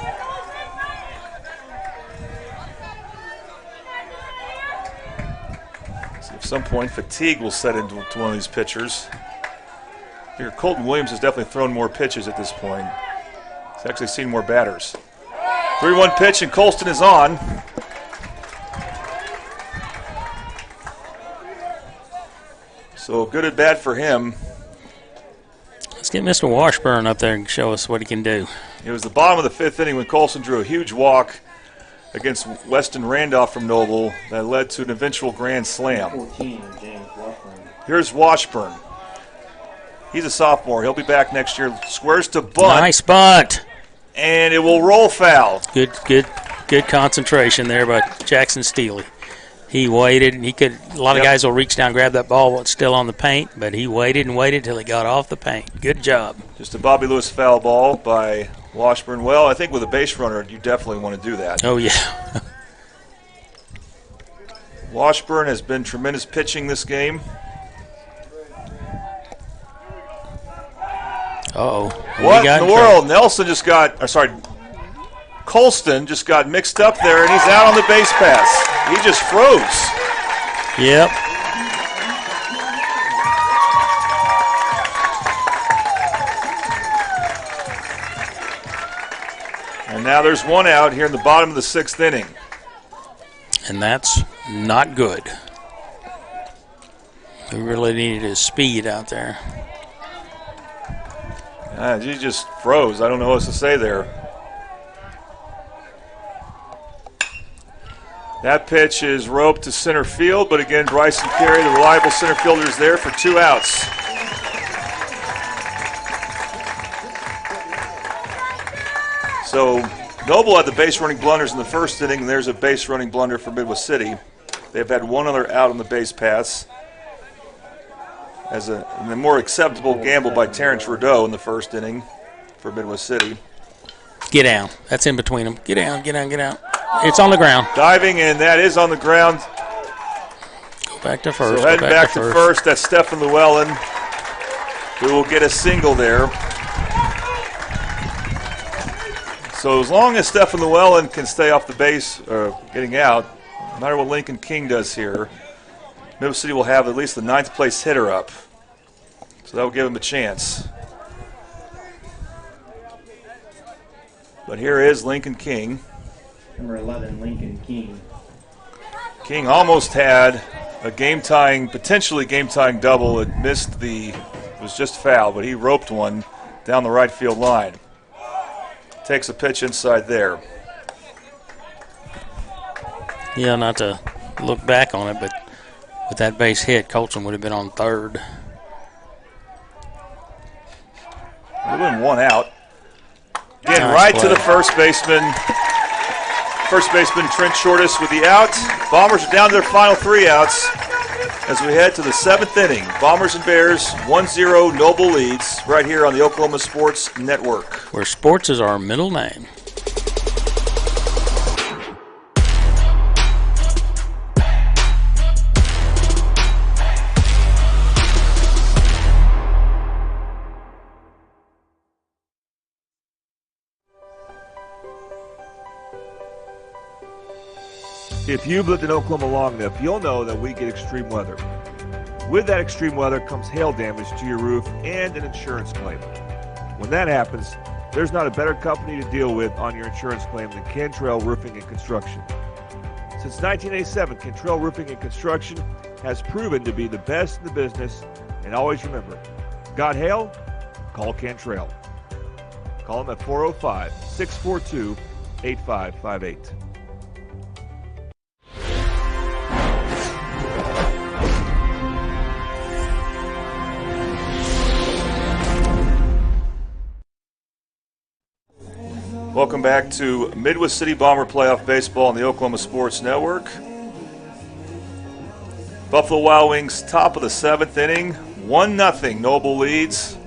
See if at some point fatigue will set into one of these pitchers. Here, Colton Williams has definitely thrown more pitches at this point. He's actually seen more batters. 3-1 pitch, and Colston is on. So good at bat for him. Let's get Mr. Washburn up there and show us what he can do. It was the bottom of the 5th inning when Colston drew a huge walk against Weston Randolph from Noble that led to an eventual grand slam. Here's Washburn. He's a sophomore. He'll be back next year. Squares to bunt. Nice bunt. And it will roll foul. Good concentration there by Jackson Steely. He waited, and a lot of guys will reach down and grab that ball while it's still on the paint, but he waited and waited till it got off the paint. Good job. Just a Bobby Lewis foul ball by Washburn. Well, I think with a base runner, you definitely want to do that. Oh, yeah. Washburn has been tremendous pitching this game. Uh-oh. What in the world? Nelson just got, Colston just got mixed up there, and he's out on the base pass. He just froze. Yep. And now there's one out here in the bottom of the 6th inning. And that's not good. We really needed his speed out there. He just froze. I don't know what else to say there. That pitch is roped to center field, but again, Bryson Carey, the reliable center fielder, is there for 2 outs. So Noble had the base running blunders in the 1st inning, and there's a base running blunder for Midwest City. They've had one other out on the base pass. As a more acceptable gamble by Terrence Rideau in the 1st inning for Midwest City. Get down. That's in between them. Get down, get down, get down. It's on the ground. Diving, and that is on the ground. Go back to first. So heading back to first. That's Stephen Llewellyn, who will get a single there. So as long as Stephen Llewellyn can stay off the base, getting out, no matter what Lincoln King does here, Midwest City will have at least the 9th place hitter up. So that will give him a chance. But here is Lincoln King. Number 11, Lincoln King. King almost had a potentially game-tying double. It was just foul, but he roped one down the right field line. takes a pitch inside there. Yeah, not to look back on it, but with that base hit, Colson would have been on third. Would have been one out. Again, Nice right play. to the first baseman. First baseman Trent Shortus with the out. Bombers are down to their final 3 outs as we head to the 7th inning. Bombers and Bears 1-0 Noble leads right here on the Oklahoma Sports Network. Where sports is our middle name. If you've lived in Oklahoma long enough, you'll know that we get extreme weather. With that extreme weather comes hail damage to your roof and an insurance claim. When that happens, there's not a better company to deal with on your insurance claim than Cantrell Roofing and Construction. Since 1987, Cantrell Roofing and Construction has proven to be the best in the business, and always remember, got hail? Call Cantrell. Call them at 405-642-8558. Welcome back to Midwest City Bomber Playoff Baseball on the Oklahoma Sports Network. Buffalo Wild Wings top of the 7th inning. 1-0 Noble leads.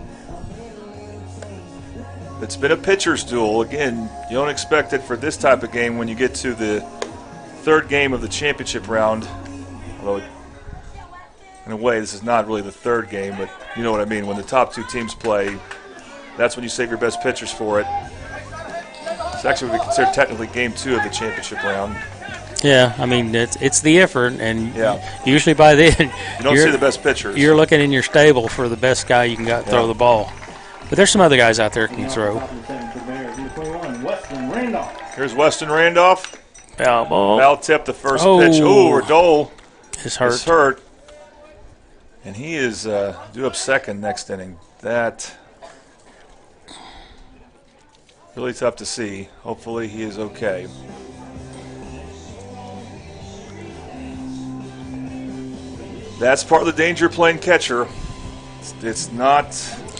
It's been a pitcher's duel. Again, you don't expect it for this type of game when you get to the 3rd game of the championship round. Although, in a way, this is not really the 3rd game, but you know what I mean. When the top 2 teams play, that's when you save your best pitchers for it. It's actually what we consider technically game 2 of the championship round. Yeah, I mean, it's the effort, and Yeah. usually by then You don't see the best pitchers. You're looking in your stable for the best guy you can throw the ball. But there's some other guys out there who can throw. Weston Randolph. Here's Weston Randolph. Foul ball. Foul tip, the first Oh. pitch. Oh, Radole is hurt. is hurt. And he is due up second next inning. That really tough to see. Hopefully he is okay. That's part of the danger of playing catcher. It's not.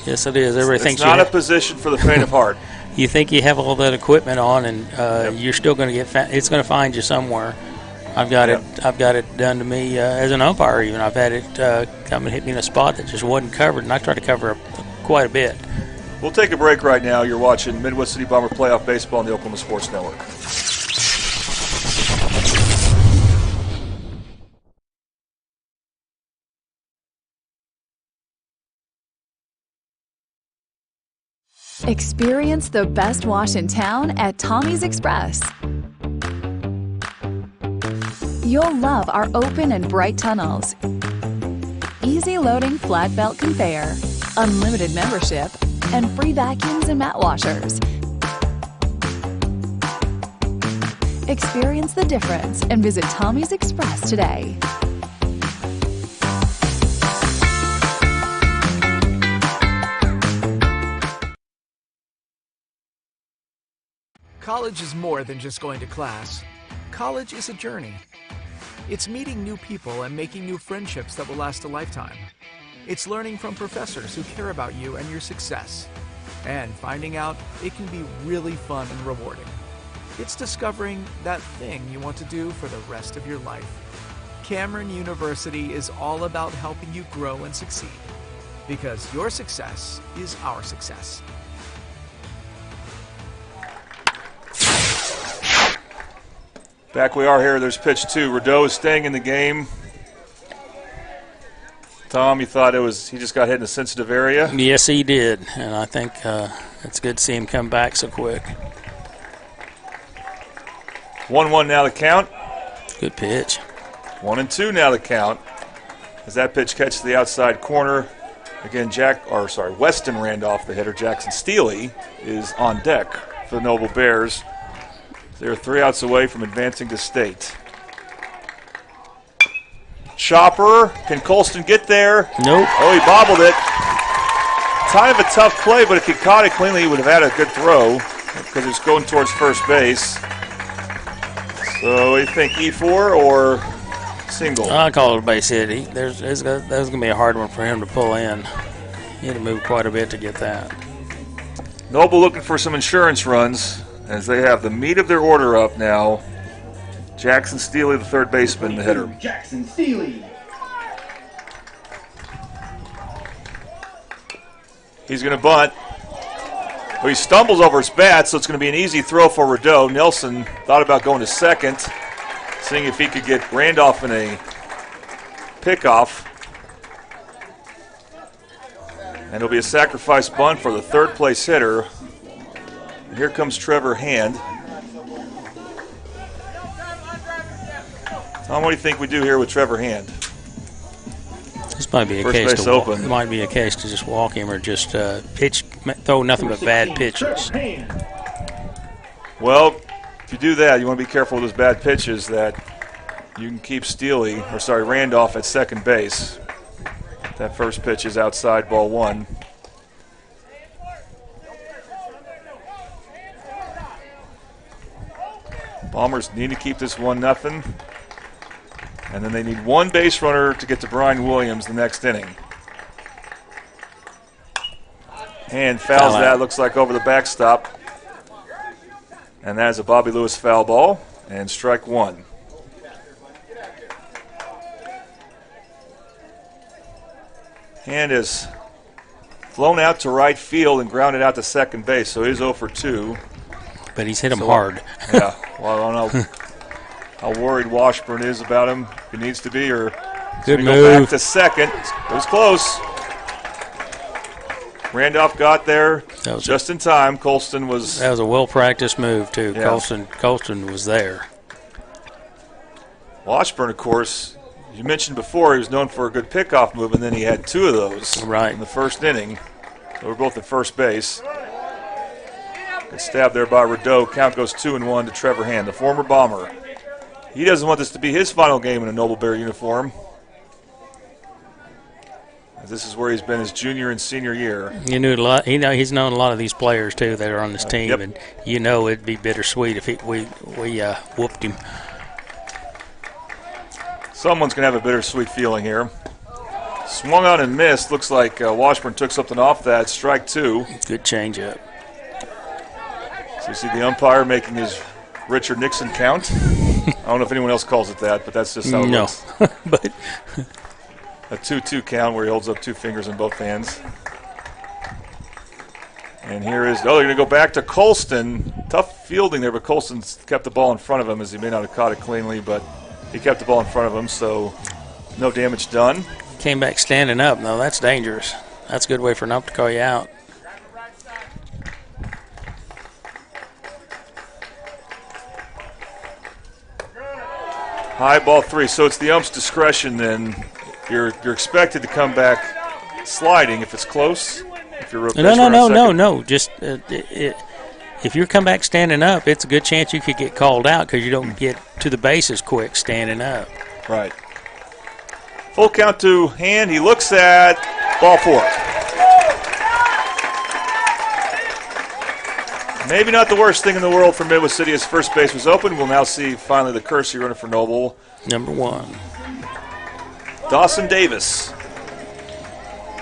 Yes, it is. Everything. It's not a position for the faint of heart. You think you have all that equipment on, and you're still going to get. It's going to find you somewhere. I've got it. I've got it done to me as an umpire. Even I've had it come and hit me in a spot that just wasn't covered, and I tried to cover up quite a bit. We'll take a break right now. You're watching Midwest City Bomber Playoff Baseball on the Oklahoma Sports Network. Experience the best wash in town at Tommy's Express. You'll love our open and bright tunnels, easy loading flat belt conveyor, unlimited membership, and free vacuums and mat washers. Experience the difference and visit Tommy's Express today. College is more than just going to class. College is a journey. It's meeting new people and making new friendships that will last a lifetime. It's learning from professors who care about you and your success. And finding out it can be really fun and rewarding. It's discovering that thing you want to do for the rest of your life. Cameron University is all about helping you grow and succeed. Because your success is our success. Back we are here. There's pitch 2. Radole is staying in the game. Tom, you thought he just got hit in a sensitive area? Yes, he did, and I think it's good to see him come back so quick. 1-1 now the count. Good pitch. 1-2 now the count. As that pitch catches the outside corner. Again, Weston Randolph, the hitter. Jackson Steele is on deck for the Noble Bears. They're 3 outs away from advancing to state. Chopper. Can Colston get there? Nope. Oh, he bobbled it. Kind of a tough play, but if he caught it cleanly, he would have had a good throw. because it's going towards first base. So what do you think, E4 or single? I call it a base hit. There's going to be a hard one for him to pull in. He had to move quite a bit to get that. Noble looking for some insurance runs as they have the meat of their order up now. Jackson Steely, the third baseman, the hitter. Jackson Steely. He's going to bunt. Well, he stumbles over his bat, so it's going to be an easy throw for Rideau. Nelson thought about going to second, seeing if he could get Randolph in a pickoff. And it'll be a sacrifice bunt for the third place hitter. And here comes Trevor Hand. Tom, what do you think we do here with Trevor Hand? This might be a First case base to open. It might be a case to just walk him or just throw nothing but bad pitches. Well, if you do that, you want to be careful with those bad pitches that you can keep Randolph at second base. That first pitch is outside, ball one. Bombers need to keep this 1-0. And then they need one base runner to get to Brian Williams the next inning. And fouls that, looks like over the backstop. And that is a Bobby Lewis foul ball, and strike one. Hand is flown out to right field and grounded out to second base, so he's 0 for 2. But he's hit him hard. Yeah, well, I don't know how worried Washburn is about him, if he needs to be, or good go move. back to second. It was close. Randolph got there just in time. Colston was... That was a well-practiced move, too. Yeah. Colston was there. Washburn, of course, you mentioned before, he was known for a good pickoff move, and then he had 2 of those in the first inning. They were both at first base. Good stab there by Rideau. Count goes 2-1 to Trevor Hand, the former Bomber. He doesn't want this to be his final game in a Noble Bear uniform. This is where he's been his junior and senior year. He's known a lot of these players too that are on this team, Yep. and it'd be bittersweet if we whooped him. Someone's going to have a bittersweet feeling here. Swung on and missed. Looks like Washburn took something off that. Strike 2. Good changeup. So you see the umpire making his Richard Nixon count. I don't know if anyone else calls it that, but that's just how it looks. But a 2-2 count where he holds up 2 fingers in both hands. And here is, they're going to go back to Colston. Tough fielding there, but Colston kept the ball in front of him, as he may not have caught it cleanly, but he kept the ball in front of him, so no damage done. came back standing up. No, that's dangerous. That's a good way for an ump to call you out. High ball 3, so it's the ump's discretion then. You're expected to come back sliding if it's close. If you're No. Just if you come back standing up, it's a good chance you could get called out because you don't get to the bases quick standing up. Right. Full count to Hand. He looks at ball 4. Maybe not the worst thing in the world for Midwest City as first base was open. We'll now see finally the Kersey runner for Noble. Number 1. Dawson Davis.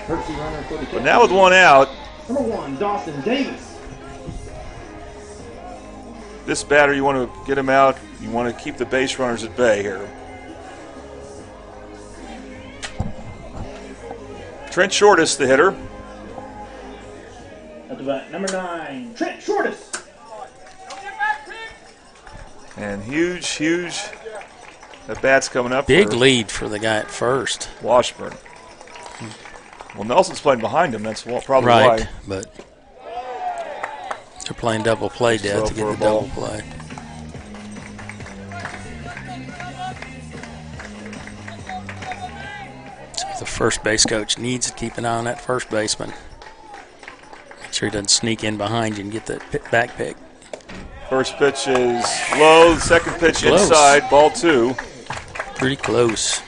Kersey runner for the But now with one out, Number 1, Dawson Davis. this batter, you want to get him out. You want to keep the base runners at bay here. Trent Shortus, the hitter. At the bat, number 9, Trent Shortus. And huge at bats coming up. Big lead for the guy at first. Washburn. Well, Nelson's playing behind him. That's probably right, why. But they're playing double play death to get the double play. So the first base coach needs to keep an eye on that first baseman. Make sure he doesn't sneak in behind you and get that back pick. First pitch is low. The second pitch inside. Ball 2. Pretty close.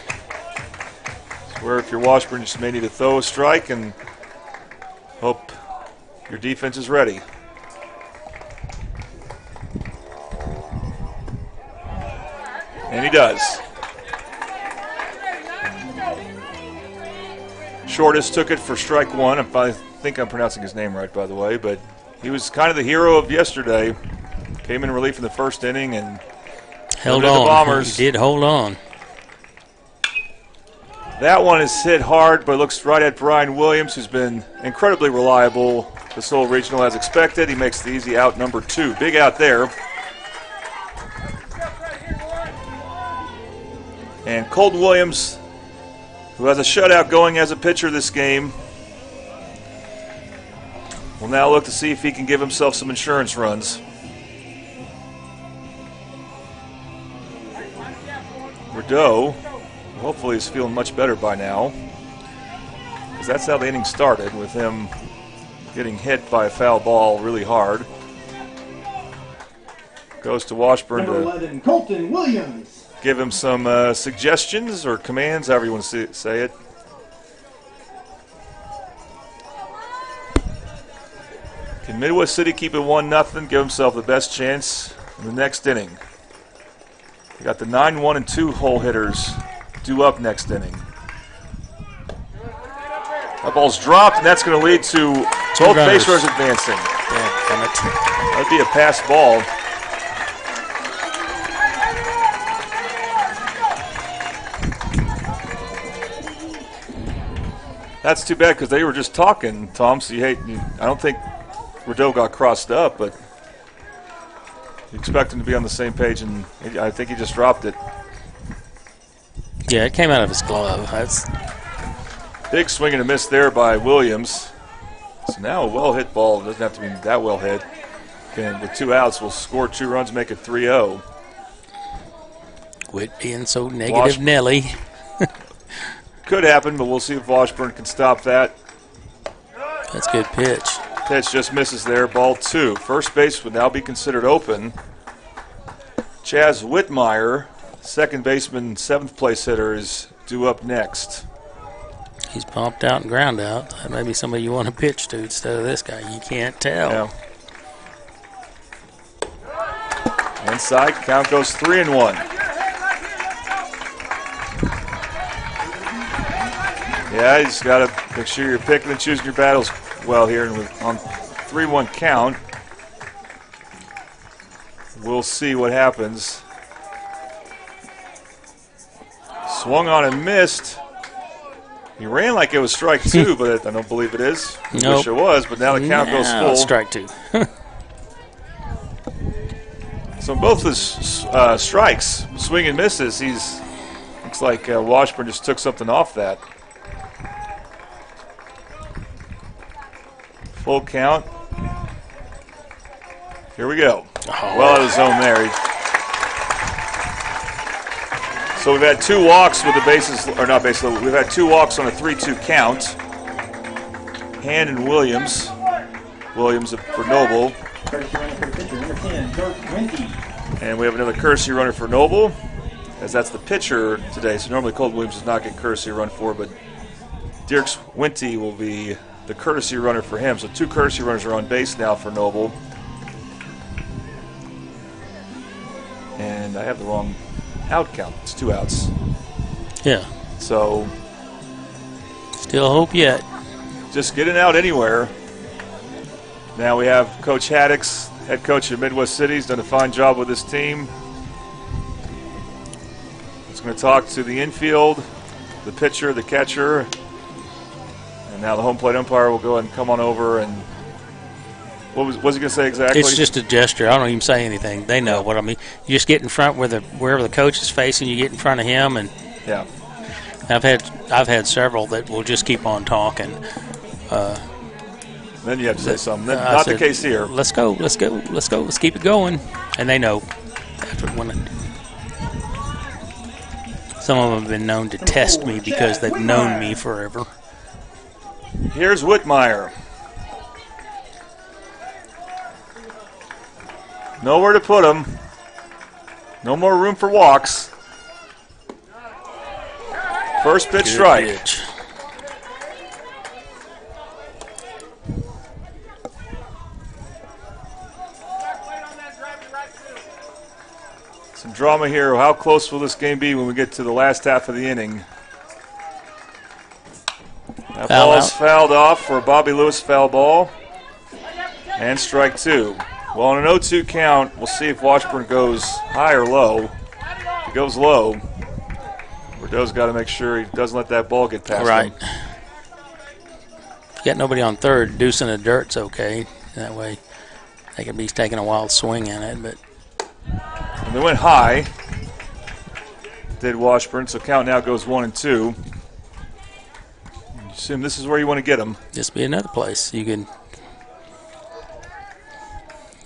Where if you're Washburn, you just may need to throw a strike and hope your defense is ready. And he does. Shortest took it for strike one. I think I'm pronouncing his name right, by the way, but he was kind of the hero of yesterday. Came in relief in the first inning and held on. on. The Bombers. He did hold on. That one is hit hard, but looks right at Brian Williams, who's been incredibly reliable this whole regional as expected. He makes the easy out number 2. Big out there. And Colton Williams, who has a shutout going as a pitcher this game, will now look to see if he can give himself some insurance runs. Rideau, hopefully, is feeling much better by now, because that's how the inning started, with him getting hit by a foul ball really hard. Goes to Washburn Number 11, Colton Williams. Give him some suggestions or commands, however you want to say it. Can Midwest City keep it 1-0, give himself the best chance in the next inning? We got the 9, 1, and 2 hole hitters due up next inning. That ball's dropped, and that's going to lead to both base runners advancing. That'd be a pass ball. That's too bad, because they were just talking, Tom. So I don't think Rideau got crossed up, but you expect him to be on the same page, and I think he just dropped it. Yeah, it came out of his glove. That's big swing and a miss there by Williams. So now a well-hit ball, doesn't have to be that well hit. And with 2 outs, will score 2 runs, make it 3-0. Quit being so negative, Nelly. Could happen, but we'll see if Washburn can stop that. That's a good pitch. Pitch just misses there, ball 2. First base would now be considered open. Chaz Whitmire, second baseman, 7th place hitter, is due up next. He's pumped out and ground out. That may be somebody you want to pitch to instead of this guy. You can't tell. Yeah. Inside, count goes 3-1. Yeah, you just got to make sure you're picking and choosing your battles well here. And on 3-1 count, we'll see what happens. Swung on and missed. He ran like it was strike 2, but I don't believe it is. I wish it was, but now the count goes full. Strike 2. So both his strikes, swing and misses, looks like Washburn just took something off that. Full count. Here we go. Well out of the zone there. So we've had 2 walks with the bases, or not bases, we've had 2 walks on a 3-2 count. Hand and Williams. Williams for Noble. And we have another courtesy runner for Noble, as that's the pitcher today. So normally Colton Williams does not get courtesy run for, but Dirks Winty will be the courtesy runner for him. So 2 courtesy runners are on base now for Noble. And I have the wrong out count. It's 2 outs. Yeah. So still hope yet. Just getting out anywhere. Now we have Coach Haddix, head coach of Midwest City. He's done a fine job with his team. He's going to talk to the infield, the pitcher, the catcher, and now the home plate umpire will go ahead and come on over. And what was he going to say exactly? It's just a gesture. I don't even say anything. They know what I mean. You just get in front wherever the coach is facing. You get in front of him, and yeah. I've had several that will just keep on talking. Then you have to say something. Not the case here. Let's go. Let's keep it going. And they know. Some of them have been known to test me because they've known me forever. Here's Whitmire. Nowhere to put him. No more room for walks. First pitch strike. Pitch. Some drama here. How close will this game be when we get to the last half of the inning? That ball is fouled off for a Bobby Lewis foul ball. And strike two. Well, on an 0-2 count, we'll see if Washburn goes high or low. If it goes low, Bordeaux's got to make sure he doesn't let that ball get past him. Got nobody on third. Deuce in the dirt's okay. That way they could be taking a wild swing in it. But and they went high, did Washburn, so count now goes 1-2. Assume this is where you want to get them. This be another place. You can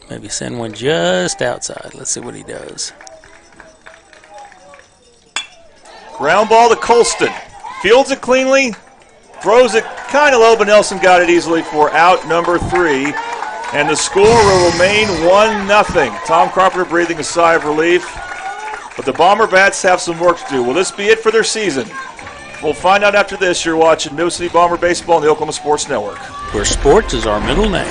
maybe send one just outside. Let's see what he does. Ground ball to Colston. Fields it cleanly. Throws it kind of low, but Nelson got it easily for out number 3. And the score will remain 1-0. Tom Carpenter breathing a sigh of relief. But the Bomber Bats have some work to do. Will this be it for their season? We'll find out after this. You're watching Middle City Bomber Baseball on the Oklahoma Sports Network. Where sports is our middle name.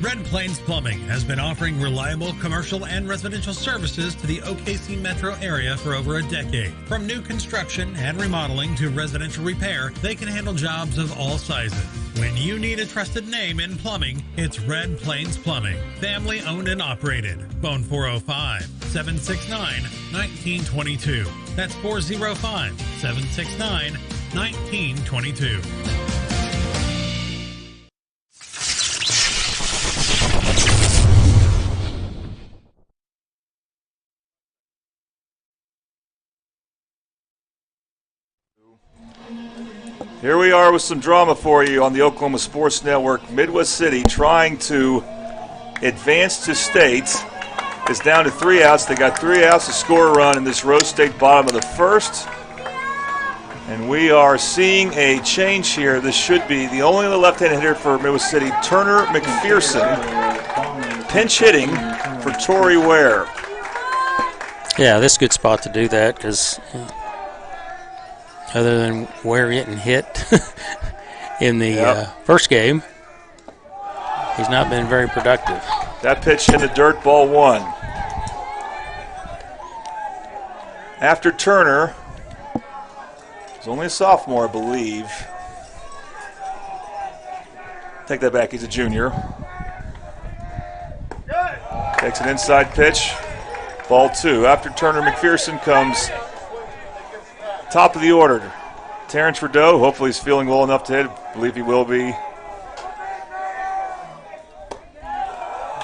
Red Plains Plumbing has been offering reliable commercial and residential services to the OKC metro area for over a decade. From new construction and remodeling to residential repair, they can handle jobs of all sizes. When you need a trusted name in plumbing, it's Red Plains Plumbing. Family owned and operated. Phone 405-769-1922. That's 405-769-1922. Here we are with some drama for you on the Oklahoma Sports Network. Midwest City trying to advance to state is down to 3 outs. They got 3 outs to score a run in this Rose State bottom of the first. And we are seeing a change here. This should be the only left-handed hitter for Midwest City, Turner McPherson, pinch hitting for Torrey Ware. Yeah, this is a good spot to do that because other than Ware getting hit in the first game, he's not been very productive. That pitch in the dirt, ball 1. After Turner, he's only a sophomore, I believe. Take that back, he's a junior. Takes an inside pitch, ball 2. After Turner, McPherson comes top of the order. Terrence Rideau, hopefully he's feeling well enough to hit. I believe he will be.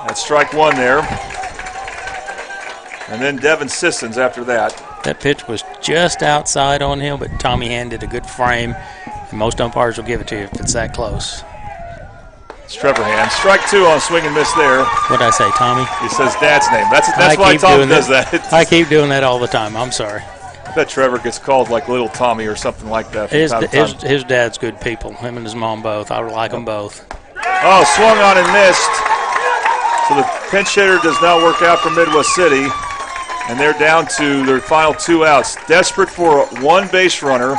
That's strike 1 there. And then Devin Sissons after that. That pitch was just outside on him, but Tommy Hand did a good frame. And most umpires will give it to you if it's that close. It's Trevor Hand. Strike 2 on swing and miss there. What did I say, Tommy? He says Dad's name. That's why Tom does that. I keep doing that all the time. I'm sorry. I bet Trevor gets called like Little Tommy or something like that. His dad's good people. Him and his mom both. I like them both. Oh, swung on and missed. So the pinch hitter does not work out for Midwest City. And they're down to their final 2 outs. Desperate for a 1 base runner.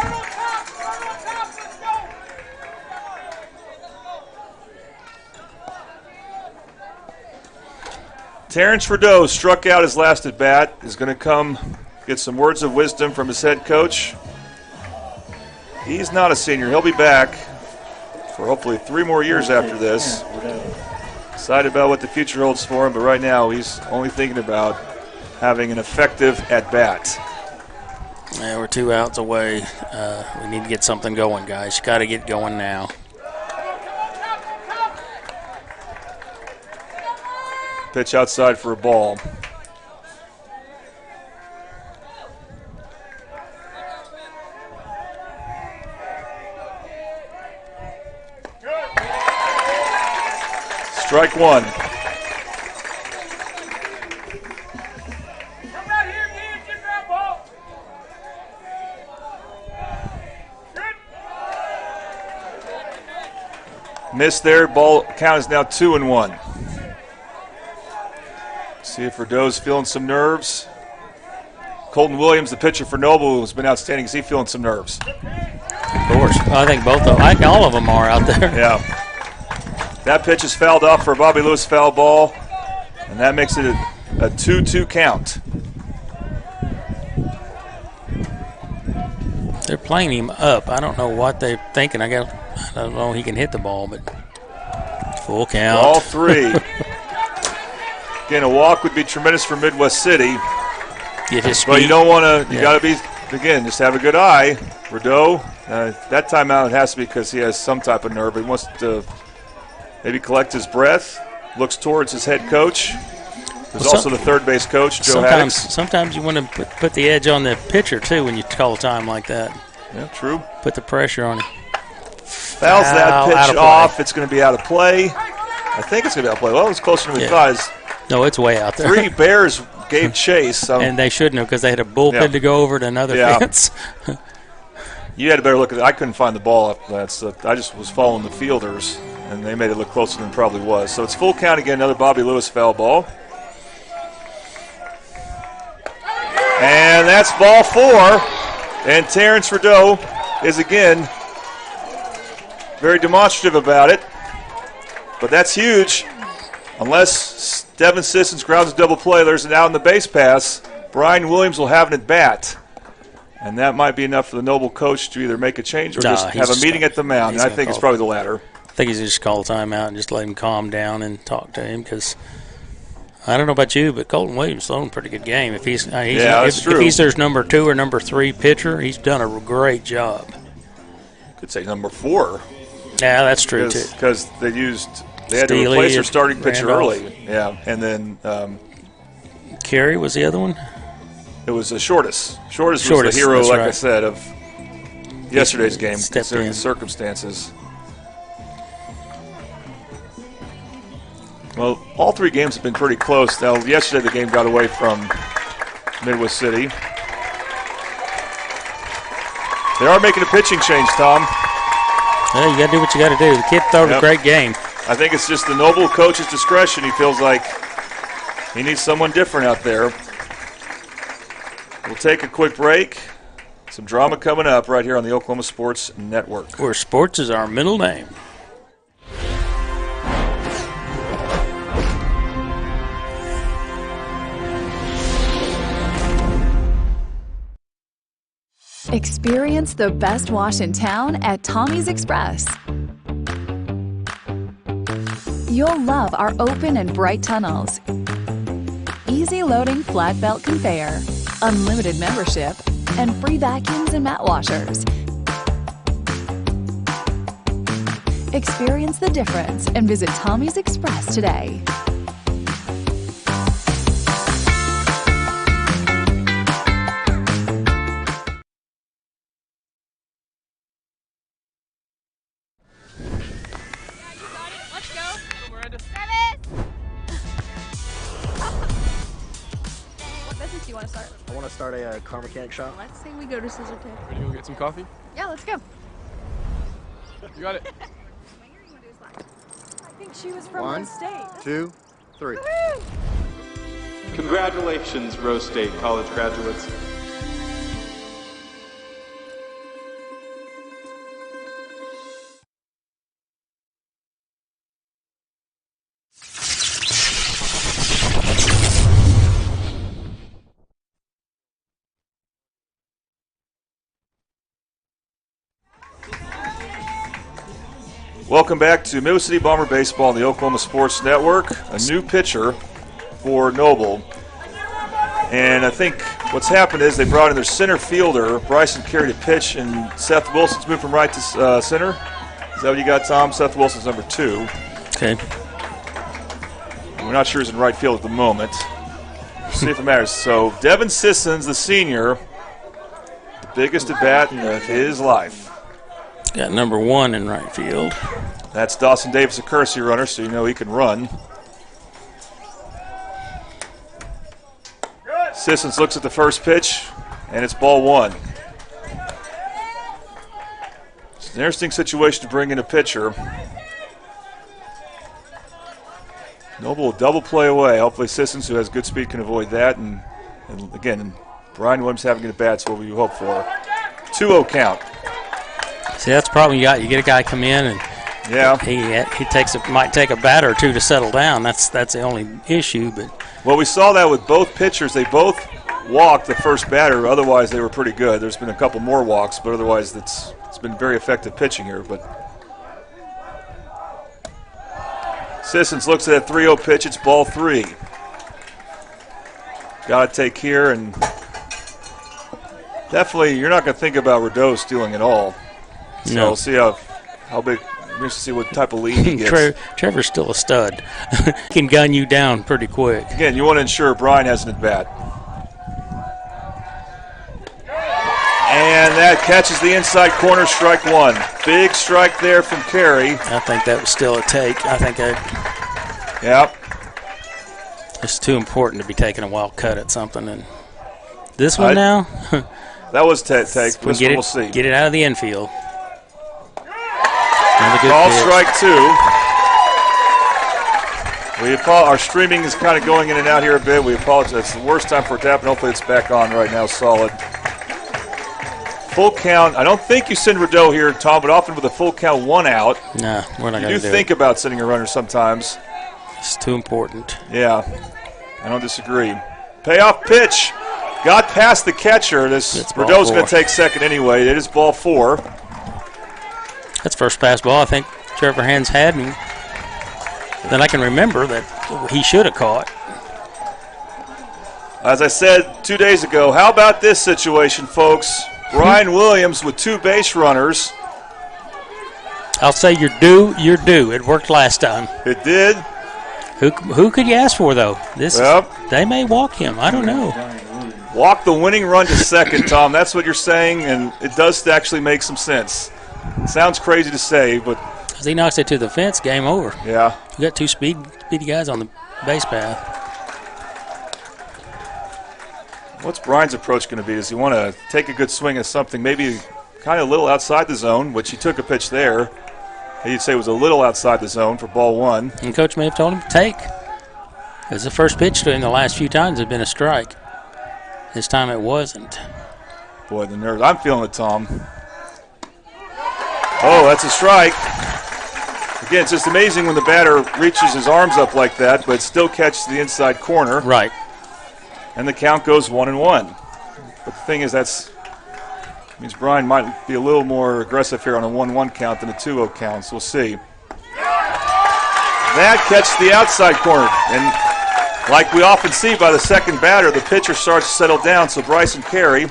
Terrence Rideau struck out his last at bat. Is going to come get some words of wisdom from his head coach. He's not a senior. He'll be back for hopefully 3 more years after this. Excited about what the future holds for him, but right now he's only thinking about having an effective at-bat. Yeah, we're 2 outs away. We need to get something going, guys. You got to get going now. Pitch outside for a ball. Strike 1. Missed there. Ball count is now 2-1. See if Rideau's feeling some nerves. Colton Williams, the pitcher for Noble, has been outstanding. Is he feeling some nerves? course. I think both of them. I think all of them are out there. Yeah. That pitch is fouled off for a Bobby Lewis foul ball, and that makes it a 2-2 count. They're playing him up. I don't know what they're thinking. I don't know he can hit the ball, but full count. All 3. Again, a walk would be tremendous for Midwest City. Get his speed. But you don't want to, you got to be, again, just have a good eye. Rideau, that timeout has to be because he has some type of nerve. He wants to maybe collect his breath, looks towards his head coach. There's also the third base coach, Joe Haddix. Sometimes you want to put the edge on the pitcher, too, when you call a time like that. Yeah, true. Put the pressure on him. Fouls that pitch off. It's going to be out of play. I think it's going to be out of play. Well, it was closer than we thought. No, it's way out there. 3 Bears gave chase. And they shouldn't have because they had a bullpen to go over to another fence. You had a better look at it. I couldn't find the ball up that, so I just was following the fielders, and they made it look closer than it probably was. So it's full count again, another Bobby Lewis foul ball. And that's ball 4. And Terrence Rideau is again very demonstrative about it. But that's huge. Unless Devin Sissons grounds a double play, there's an out in the base pass. Brian Williams will have an at bat. And that might be enough for the Noble coach to either make a change or just have a meeting at the mound. And I think it's probably the latter. I think he's just call a timeout and just let him calm down and talk to him because I don't know about you, but Colton Williams thrown a pretty good game. If he's if he's their number 2 or number 3 pitcher, he's done a great job. Could say number 4. Yeah, that's true too. Because they had to replace their starting pitcher early. Yeah, and then Carey was the other one. It was Shortus. Shortus was the hero, like I said, of yesterday's game, considering the circumstances. Well, all 3 games have been pretty close. Now, yesterday the game got away from Midwest City. They are making a pitching change, Tom. Well, you got to do what you got to do. The kid threw a great game. I think it's just the Noble coach's discretion. He feels like he needs someone different out there. We'll take a quick break. Some drama coming up right here on the Oklahoma Sports Network. Where sports is our middle name. Experience the best wash in town at Tommy's Express. You'll love our open and bright tunnels, easy loading flat belt conveyor, unlimited membership, and free vacuums and mat washers. Experience the difference and visit Tommy's Express today. I want to start a car mechanic shop. Let's say we go to Scissor Tape. Ready to go get some coffee? Yeah, let's go. You got it. I think she was from 1, Rose State. 2, 3. Woo! Congratulations, Rose State college graduates. Welcome back to Midwest City Bomber Baseball on the Oklahoma Sports Network. A new pitcher for Noble. And I think what's happened is they brought in their center fielder, Bryson Carey, to pitch, and Seth Wilson's moved from right to center. Is that what you got, Tom? Seth Wilson's number 2. Okay. We're not sure he's in right field at the moment. See if it matters. So Devin Sissons, the senior, the biggest at bat in his life. Got number 1 in right field. That's Dawson Davis, a courtesy runner, so you know he can run. Sissons looks at the first pitch, and it's ball 1. It's an interesting situation to bring in a pitcher. Noble will double play away. Hopefully Sissons, who has good speed, can avoid that. And again, Brian Williams having good at bats, what we hope for. 2-0 count. See, that's the problem you got. You get a guy come in and he might take a batter or two to settle down. That's the only issue. But well, we saw that with both pitchers. They both walked the first batter. Otherwise, they were pretty good. There's been a couple more walks, but otherwise, it's been very effective pitching here. But Sissons looks at that 3-0 pitch. It's ball 3. Got to take here, and definitely you're not going to think about Rideau stealing at all. So No. we'll see how big. We're going to see what type of lead he gets. Trevor's still a stud. He can gun you down pretty quick. Again, you want to ensure Brian has an at-bat. And that catches the inside corner, strike 1. Big strike there from Carey. I think that was still a take. I think it's too important to be taking a wild cut at something. And this one now? That was take. This one we'll see. Get it out of the infield. Another good Call pitch. strike 2. Our streaming is kind of going in and out here a bit. We apologize. It's the worst time for it to happen. Hopefully it's back on right now, solid. Full count. I don't think you send Rideau here, Tom, but often with a full count, 1 out. No, we're not going to do it. You do think about sending a runner sometimes. It's too important. Yeah, I don't disagree. Payoff pitch. Got past the catcher. Rideau's going to take second anyway. It is ball 4. That's first pass ball I think Trevor Hands had, and then I can remember that he should have caught. As I said 2 days ago, how about this situation, folks? Brian Williams with 2 base runners. I'll say you're due. It worked last time. It did. Who could you ask for, though? They may walk him. I don't know. Walk the winning run to second, Tom. That's what you're saying, and it does actually make some sense. Sounds crazy to say, but as he knocks it to the fence, game over. Yeah. You got 2 speedy guys on the base path. What's Brian's approach going to be? Does he want to take a good swing at something, maybe kind of a little outside the zone, which he took a pitch there. He'd say it was a little outside the zone for ball 1. And Coach may have told him to take. Because the first pitch to him the last few times had been a strike. This time it wasn't. Boy, the nerves. I'm feeling it, Tom. Oh, that's a strike. Again, it's just amazing when the batter reaches his arms up like that, but still catches the inside corner. Right. And the count goes 1-1. But the thing is, that means Brian might be a little more aggressive here on a 1-1 count than a 2-0 count, so we'll see. That catches the outside corner. And like we often see by the second batter, the pitcher starts to settle down, so Bryson Carey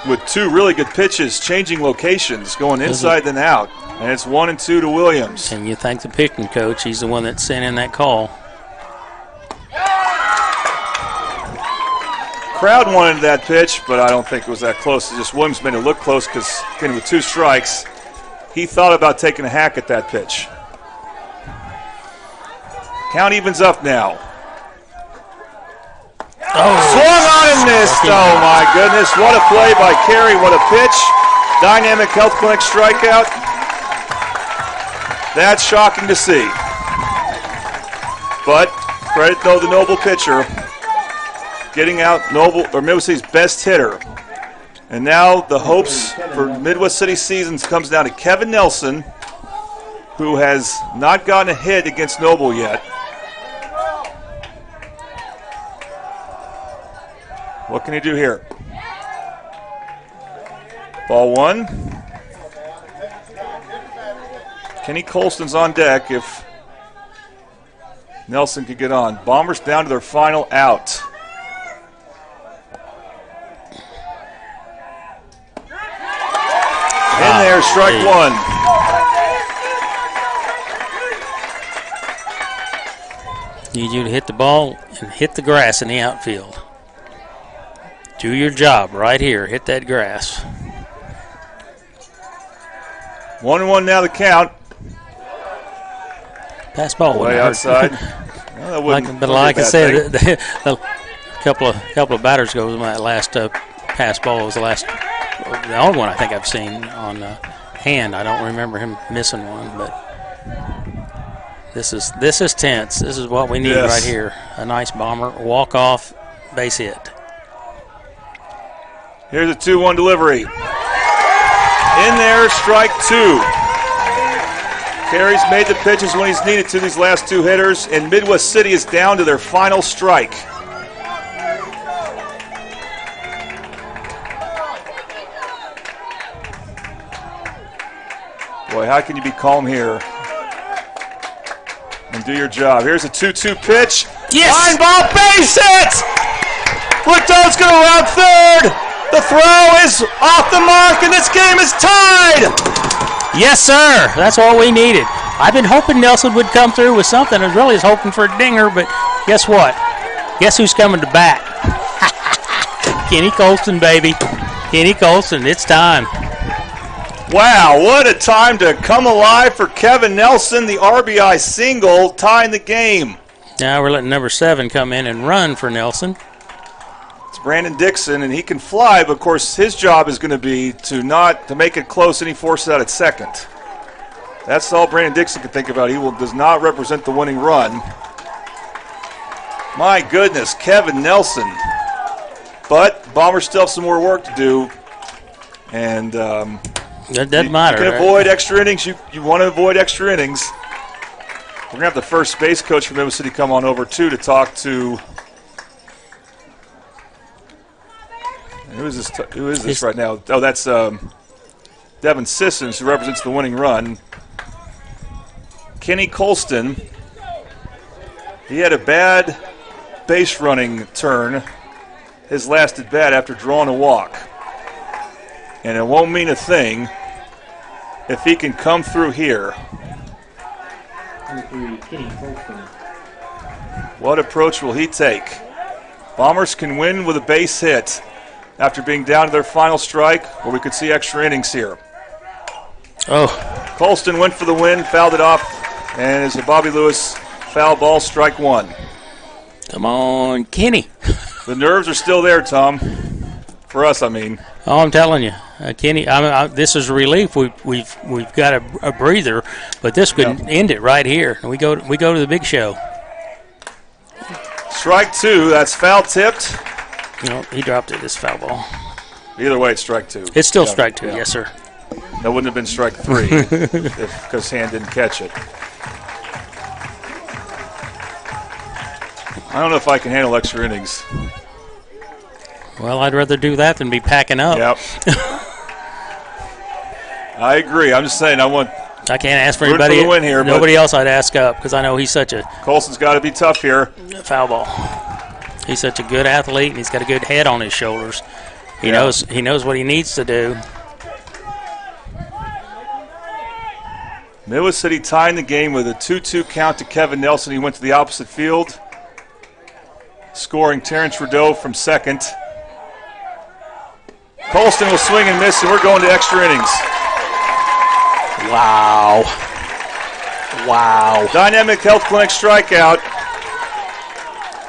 with 2 really good pitches, changing locations, going inside then out. And it's 1-2 to Williams. And you thank the pitching coach. He's the one that sent in that call. Crowd wanted that pitch, but I don't think it was that close. It's just Williams made it look close because, again, with 2 strikes, he thought about taking a hack at that pitch. Count evens up now. Swung on and missed. Oh, my goodness. What a play by Carey. What a pitch. Dynamic Health Clinic strikeout. That's shocking to see. But credit, though, the Noble pitcher. Getting out Noble, or Midwest City's best hitter. And now the hopes for Midwest City seasons comes down to Kevin Nelson, who has not gotten a hit against Noble yet. What can he do here? Ball 1. Kenny Colston's on deck if Nelson could get on. Bombers down to their final out. In there, strike 1. Need you to hit the ball and hit the grass in the outfield. Do your job right here. Hit that grass. 1-1 now the count. Pass ball way outside. Well, but like I said, a couple of batters ago, that last pass ball was the only one I think I've seen on Hand. I don't remember him missing one, but this is tense. This is what we need right here. A nice bomber, walk off, base hit. Here's a 2-1 delivery. In there, strike 2. Carey's made the pitches when he's needed to, these last 2 hitters, and Midwest City is down to their final strike. Boy, how can you be calm here and do your job? Here's a 2-2 pitch. Yes! Line ball, base hit! Woodtown's going to round third. The throw is off the mark, and this game is tied. Yes, sir. That's all we needed. I've been hoping Nelson would come through with something. I was really hoping for a dinger, but guess what? Guess who's coming to bat? Kenny Colston, baby. Kenny Colston, it's time. Wow, what a time to come alive for Kevin Nelson. The RBI single tying the game. Now we're letting number 7 come in and run for Nelson. It's Brandon Dixon, and he can fly, but of course his job is going to be to make it close, and he forces out at second. That's all Brandon Dixon can think about. He does not represent the winning run. My goodness, Kevin Nelson. But Bombers still have some more work to do, and that doesn't matter. You can avoid extra innings. You want to avoid extra innings. We're going to have the first base coach from Midwest City come on over, too, to talk to. Who is this right now? Oh, that's Devin Sissons, who represents the winning run. Kenny Colston. He had a bad base running turn his last at bat after drawing a walk. And it won't mean a thing if he can come through here. What approach will he take? Bombers can win with a base hit after being down to their final strike, or we could see extra innings here. Oh. Colston went for the win, fouled it off, and it's a Bobby Lewis foul ball, strike 1. Come on, Kenny. The nerves are still there, Tom. For us, I mean. Oh, I'm telling you, Kenny. This is a relief. We've got a breather, but this could end it right here. We go to the big show. Strike 2. That's foul tipped. No, he dropped it. It's foul ball. Either way, it's strike 2. It's still strike 2. Yes, sir. That wouldn't have been strike 3 because Hand didn't catch it. I don't know if I can handle extra innings. Well, I'd rather do that than be packing up. Yep. I agree. I'm just saying I can't ask for anybody. For the win here, nobody else I'd ask up because I know he's such a. Colson's got to be tough here. Foul ball. He's such a good athlete, and he's got a good head on his shoulders. He knows what he needs to do. Midwest City tying the game with a 2-2 count to Kevin Nelson. He went to the opposite field, scoring Terrence Rideau from second. Colston will swing and miss, and we're going to extra innings. Wow. Wow. Dynamic Health Clinic strikeout.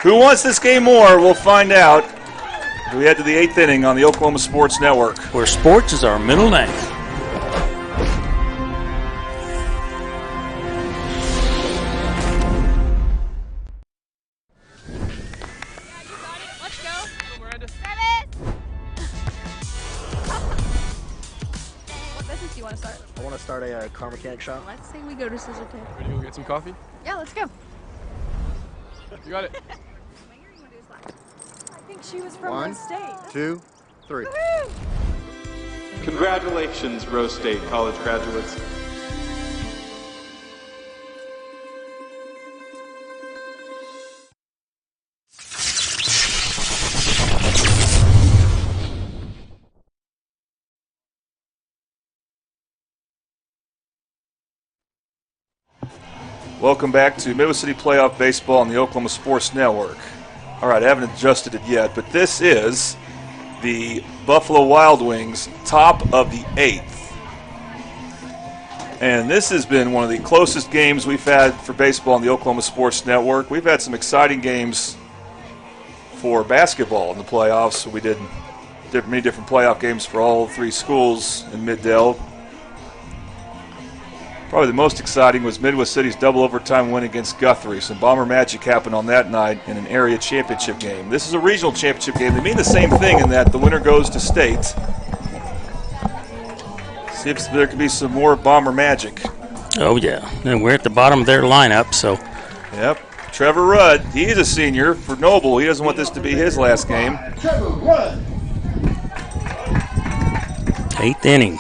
Who wants this game more? We'll find out. We head to the 8th inning on the Oklahoma Sports Network. Where sports is our middle name. I want to start a car mechanic shop. Let's say we go to Scissor Tape. Ready to go get some coffee? Yeah, let's go. You got it. I think she was from 1, Rose State. 2, 3. Woohoo! Congratulations, Rose State college graduates. Welcome back to Midwest City Playoff Baseball on the Oklahoma Sports Network. All right, I haven't adjusted it yet, but this is the Buffalo Wild Wings top of the 8th. And this has been one of the closest games we've had for baseball on the Oklahoma Sports Network. We've had some exciting games for basketball in the playoffs. We did many different playoff games for all 3 schools in Mid-Del. Probably the most exciting was Midwest City's double overtime win against Guthrie. Some Bomber magic happened on that night in an area championship game. This is a regional championship game. They mean the same thing in that the winner goes to state. See if there could be some more Bomber magic. Oh, yeah. And we're at the bottom of their lineup, so. Yep. Trevor Rudd, he's a senior for Noble. He doesn't want this to be his last game. Trevor Rudd. 8th inning.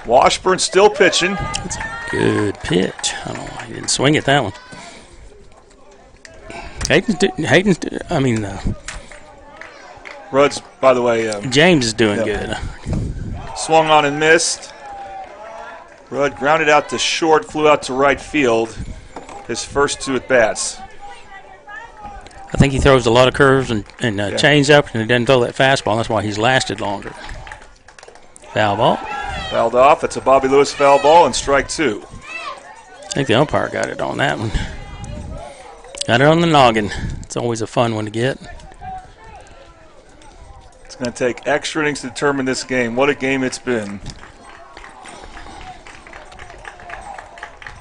Washburn still pitching. That's a good pitch. I don't know why he didn't swing at that one. Rudd's, by the way. James is doing good. Swung on and missed. Rudd grounded out to short, flew out to right field. His first 2 at-bats. I think he throws a lot of curves and change up, and he doesn't throw that fastball. That's why he's lasted longer. Foul ball. Fouled off. That's a Bobby Lewis foul ball and strike 2. I think the umpire got it on that one. Got it on the noggin. It's always a fun one to get. It's going to take extra innings to determine this game. What a game it's been.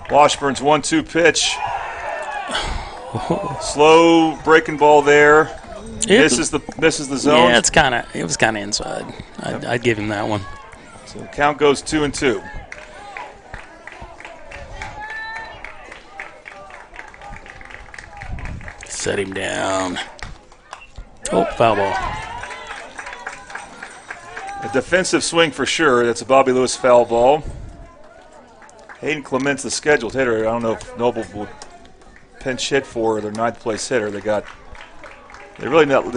Washburn's 1-2 pitch. Slow breaking ball there. Misses the zone. Yeah, it was kind of inside. I'd give him that one. So the count goes 2-2. Set him down. Oh, foul ball. A defensive swing for sure. That's a Bobby Lewis foul ball. Hayden Clement's the scheduled hitter. I don't know if Noble will pinch hit for their 9th place hitter. They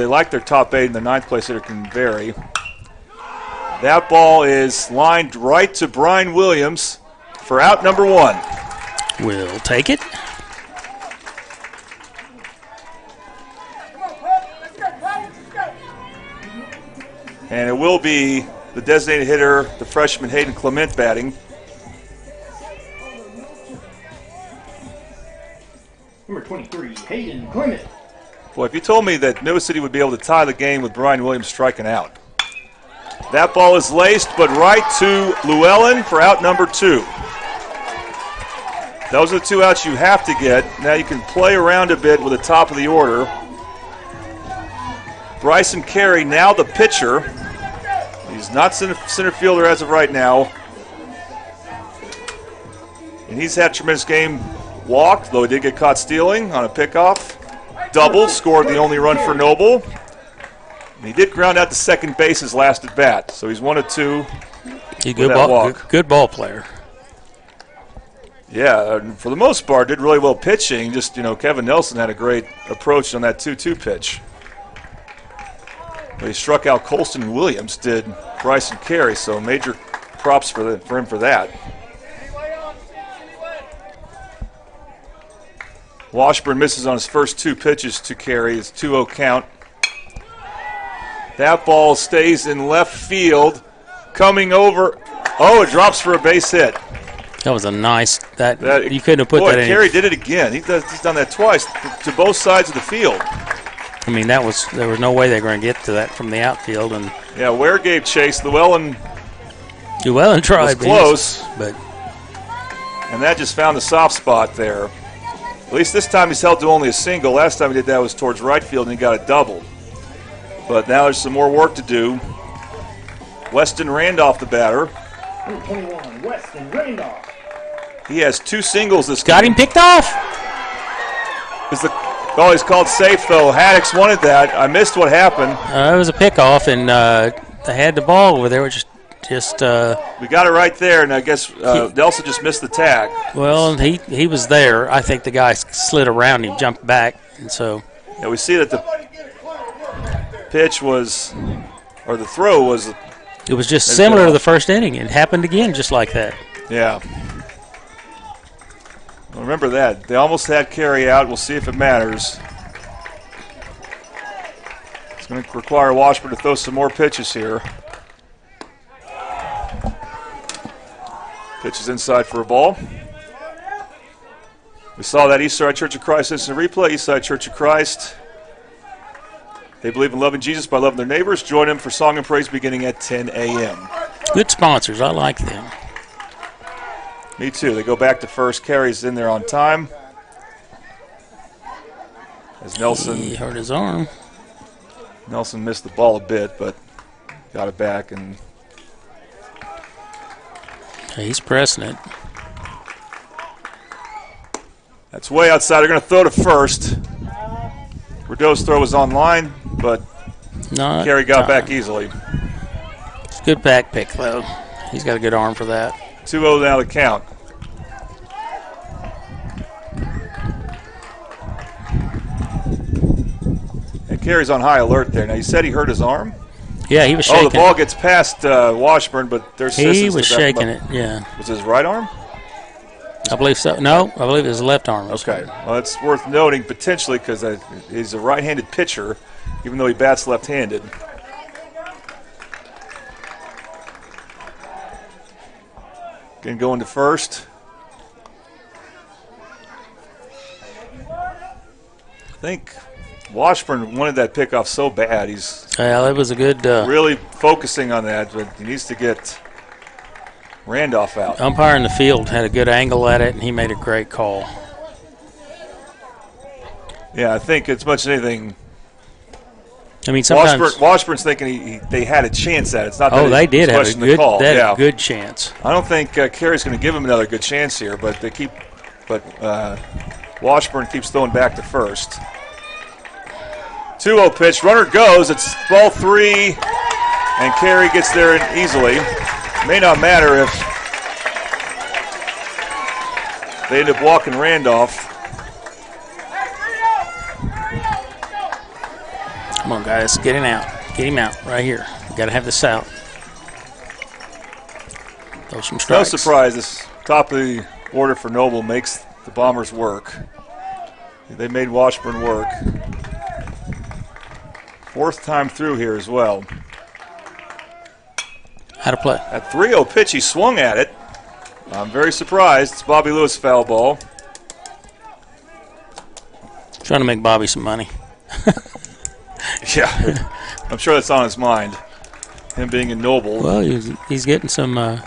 like their top 8, and the 9th place hitter can vary. That ball is lined right to Brian Williams for out number 1. We'll take it. And it will be the designated hitter, the freshman Hayden Clement, batting. Number 23, Hayden Clement. Boy, if you told me that Nova City would be able to tie the game with Brian Williams striking out. That ball is laced, but right to Llewellyn for out number 2. Those are the 2 outs you have to get. Now you can play around a bit with the top of the order. Bryson Carey, now the pitcher. He's not center fielder as of right now. And he's had a tremendous game. Walked, though he did get caught stealing on a pickoff. Double, scored the only run for Noble. And he did ground out to second base his last at bat. So he's 1 of 2. He's good ball player. Yeah, for the most part, did really well pitching. Just, Kevin Nelson had a great approach on that 2-2 pitch. But he struck out Colston Williams, did Bryson Carey, so major props for him for that. Washburn misses on his first 2 pitches to Carey. It's 2-0 count. That ball stays in left field. Coming over. Oh, it drops for a base hit. That was a nice. You couldn't have put that in. Carey did it again. He's done that twice to both sides of the field. I mean, there was no way they were going to get to that from the outfield. And yeah, Ware gave chase. Llewellyn tried. Was close, but and that just found the soft spot there. At least this time he's held to only a single. Last time he did that was towards right field, and he got a double. But now there's some more work to do. Weston Randolph, the batter. Number 21, Weston Randolph. He has 2 singles this game. Got him picked off. He's called safe, though. Haddix wanted that. I missed what happened. It was a pickoff, and they had the ball over there. Just we got it right there, and I guess Nelson just missed the tag. Well, he was there. I think the guy slid around him, jumped back, and so. Yeah, we see that the pitch was, or the throw was. It was just similar to the first inning. It happened again just like that. Yeah. Well, remember that. They almost had Carey out. We'll see if it matters. It's going to require Washburn to throw some more pitches here. Pitch is inside for a ball. We saw that Eastside Church of Christ instant replay. Eastside Church of Christ. They believe in loving Jesus by loving their neighbors. Join them for song and praise beginning at 10 a.m. Good sponsors. I like them. Me too. They go back to first. Carey's in there on time. As Nelson. He hurt his arm. Nelson missed the ball a bit, but got it back and He's pressing it. That's way outside. They're going to throw to first. Rideau's throw was on line, but Carey got back easily. It's a good back pick, though. He's got a good arm for that. 2-0 now the count. And Carey's on high alert there. Now, you said he hurt his arm? Yeah, he was shaking. Oh, the ball gets past Washburn, but there's He was shaking it, yeah. Was his right arm? I believe so. No, I believe it was left arm. Okay. Well, it's worth noting potentially because he's a right-handed pitcher, even though he bats left-handed. Again, going to first. I think Washburn wanted that pickoff so bad. Yeah, it was a good. Really focusing on that, but he needs to get Randolph out. Umpire in the field had a good angle at it, and he made a great call. Yeah, I think as much as anything. I mean, sometimes Washburn's thinking they had a chance at it. It's not that they did have a good, call. a good chance. I don't think Carey's going to give him another good chance here, but Washburn keeps throwing back to first. 2-0 pitch. Runner goes. It's ball 3, and Carey gets there easily. May not matter if they end up walking Randolph. Come on, guys. Get him out. Get him out right here. We got to have this out. Throw some strikes. No surprise. This top of the order for Noble makes the Bombers work. They made Washburn work. 4th time through here as well. How to play. That 3-0 pitch, he swung at it. I'm very surprised. It's Bobby Lewis foul ball. Trying to make Bobby some money. Yeah, I'm sure that's on his mind. Him being in Noble. Well, he's getting some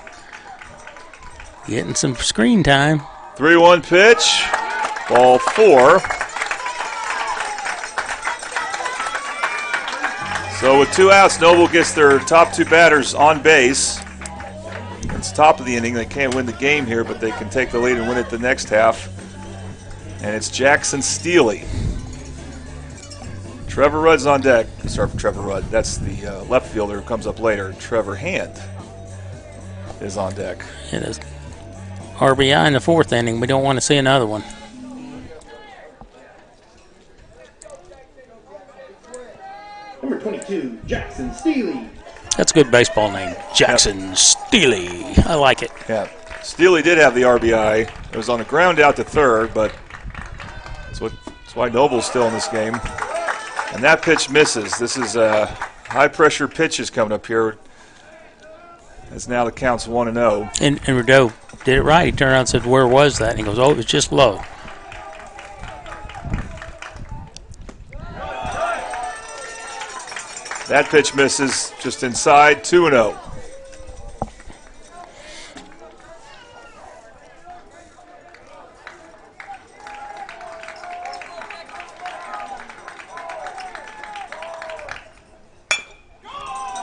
screen time. 3-1 pitch, ball 4. So with 2 outs, Noble gets their top 2 batters on base. It's top of the inning. They can't win the game here, but they can take the lead and win it the next half. And it's Jackson Steely. Trevor Rudd's on deck. Sorry for Trevor Rudd. That's the left fielder who comes up later. Trevor Hand is on deck. It is RBI in the 4th inning. We don't want to see another one. Number 22, Jackson Steely. That's a good baseball name, Jackson Steely. I like it. Yeah, Steely did have the RBI. It was on a ground out to third, but that's why Noble's still in this game. And that pitch misses. This is high-pressure pitches coming up here. As now the count's 1-0. And Rideau did it right. He turned around and said, "Where was that?" And he goes, "Oh, it was just low." That pitch misses just inside, 2-0.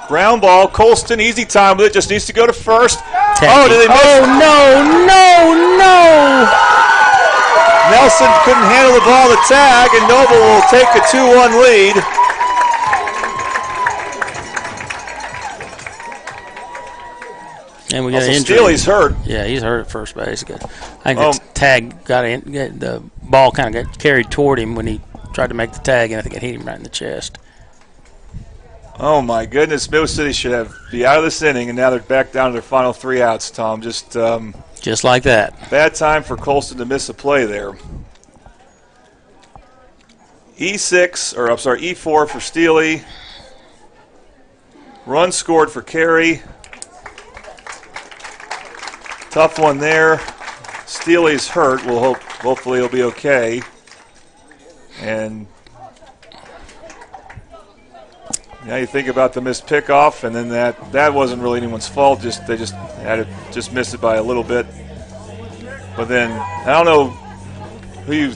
Ground ball, Colston, easy time with it, just needs to go to first. Oh, did they miss? Oh, no. Nelson couldn't handle the ball, the tag, and Noble will take a 2-1 lead. And we got an injury. Steely's hurt. Yeah, he's hurt at first base. I think the tag the ball kind of got carried toward him when he tried to make the tag, and I think it hit him right in the chest. Oh my goodness, Mill City should be out of this inning, and now they're back down to their final 3 outs, Tom. Just like that. Bad time for Colston to miss a play there. E4 for Steely. Run scored for Carey. Tough one there. Steely's hurt. Hopefully he'll be okay. And now you think about the missed pickoff, and then that wasn't really anyone's fault. They just missed it by a little bit. But then I don't know who you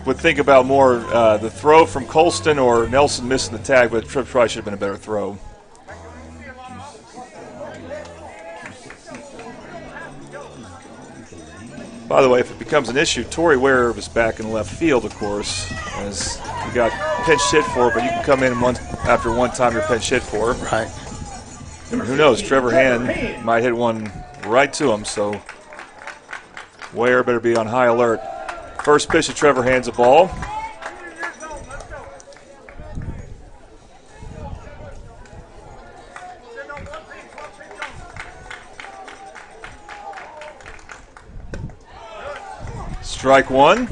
would think about more, the throw from Colston or Nelson missing the tag, but it probably should have been a better throw. By the way, if it becomes an issue, Torrey Ware is back in left field, of course, as you got pinch hit for, but you can come in after one time you're pinch hit for. Right. And who knows, Trevor Hand might hit one right to him, so Ware better be on high alert. First pitch to Trevor Hand's a ball. Strike one.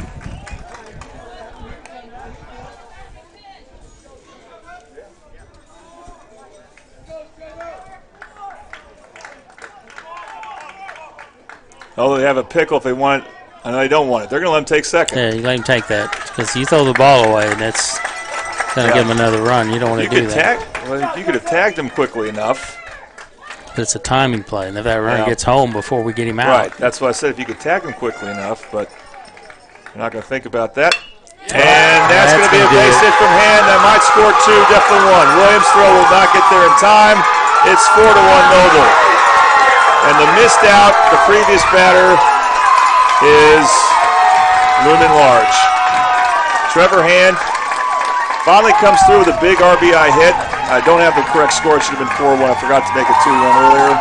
Oh, they have a pickle if they want it. I know they don't want it. They're going to let him take second. Yeah, you let him take that because you throw the ball away, and that's going to give him another run. You don't want to do that. You could have tagged him quickly enough. But it's a timing play, and if that runner gets home before we get him out. Right. That's why I said if you could tag him quickly enough, but you're not going to think about that. And that's going to be a base hit from Hand. That might score two, definitely one. Williams' throw will not get there in time. It's 4-1 Noble. And the missed out, the previous batter, is looming large. Trevor Hand finally comes through with a big RBI hit. I don't have the correct score. It should have been 4-1. I forgot to make it 2-1 earlier.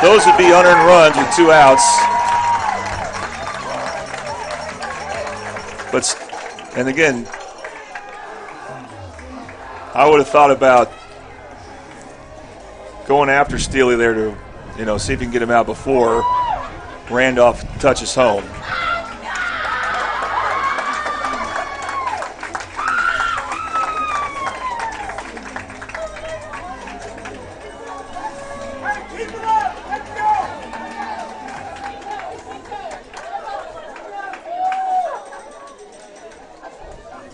Those would be unearned runs with 2 outs. And again, I would have thought about going after Steely there to, see if you can get him out before Randolph touches home.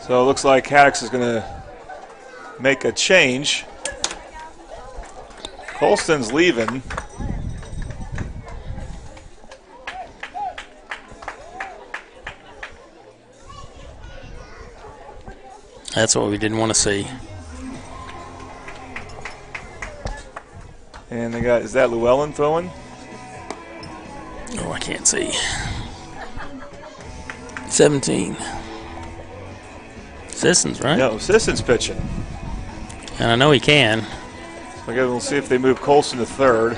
So it looks like Haddix is going to make a change. Colston's leaving. That's what we didn't want to see. And they got, is that Llewellyn throwing? Oh, I can't see. 17. Sissons, right? No, Sissons pitching. And I know he can. So I guess we'll see if they move Colston to third.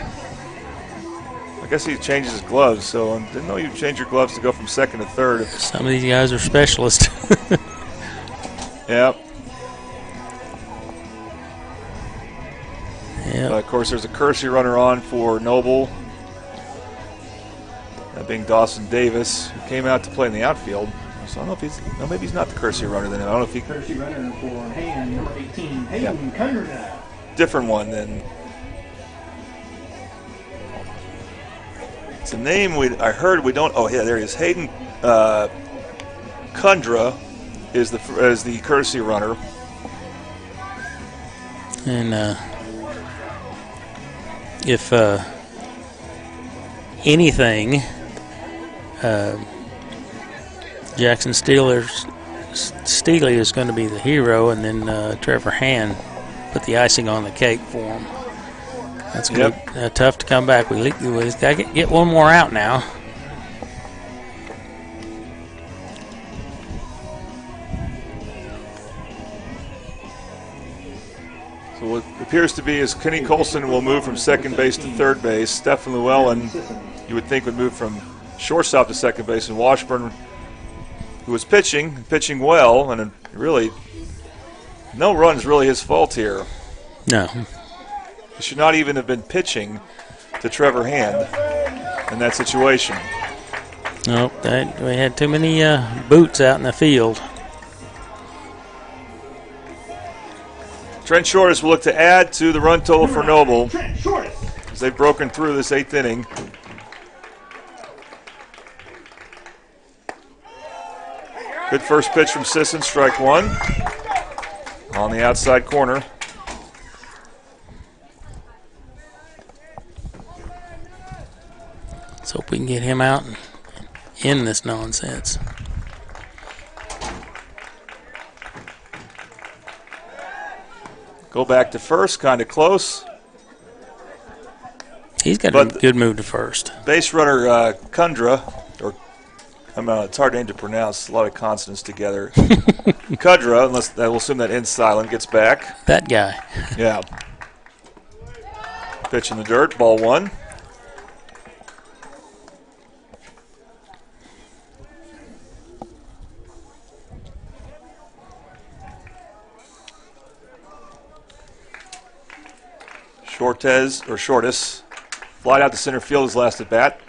I guess he changes his gloves, so I didn't know you change your gloves to go from second to third. Some of these guys are specialists. Yep. Yep. But of course, there's a Kersey runner on for Noble. That being Dawson Davis, who came out to play in the outfield. So I don't know if maybe he's not the Kersey runner then. I don't know if he. Kersey runner for Hand, number 18, Hayden Kundra. Different one then. It's a name I heard we don't. Oh yeah, there he is. Hayden Kundra is the Kersey runner. And if anything, Jackson Steely is going to be the hero, and then Trevor Hand put the icing on the cake for him. That's good. Tough to come back. We got to get one more out now. So what appears to be is Kenny Colston will move from second base to third base. Stephen Llewellyn, you would think, would move from shortstop to second base, and Washburn, who was pitching well, and really no run's really his fault here. No. He should not even have been pitching to Trevor Hand in that situation. Nope, we had too many boots out in the field. Trent Shortis will look to add to the run total for Noble as they've broken through this 8th inning. Good first pitch from Sisson, strike one on the outside corner. Let's hope we can get him out and end this nonsense. Go back to first, kind of close. He's got a good move to first. Base runner Kundra, or it's hard name to pronounce, a lot of consonants together. Kundra, unless we'll assume that ends silent, gets back. That guy. Yeah. Pitch in the dirt, ball 1. Shortis, flied out to center field his last at bat.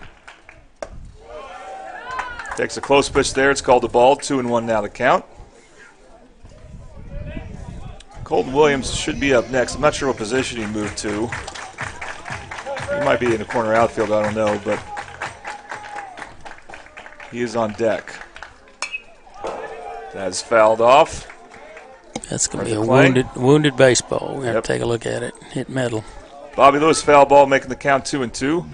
Takes a close pitch there. It's called the ball. 2-1 now the count. Colton Williams should be up next. I'm not sure what position he moved to. He might be in the corner outfield. I don't know, but he is on deck. That's fouled off. That's going to be a wounded baseball. We have to take a look at it. Hit metal. Bobby Lewis foul ball, making the count 2-2.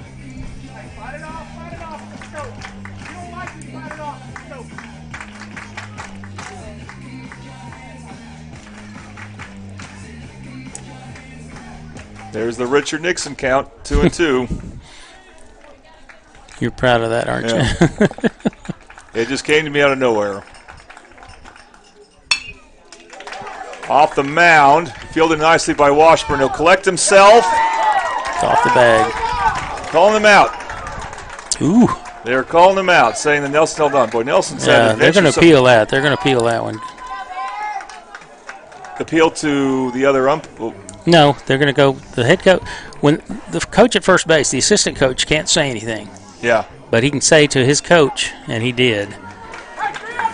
There's the Richard Nixon count, 2-2. You're proud of that, aren't you? It just came to me out of nowhere. Off the mound, fielded nicely by Washburn. He'll collect himself. It's off the bag. Calling him out. Ooh. They're calling him out, saying that Nelson held on. Boy, Nelson's had they're going to appeal that. They're going to appeal that one. Appeal to the other ump? No, they're going to go. The head coach, when the coach at first base, the assistant coach can't say anything. Yeah. But he can say to his coach, and he did.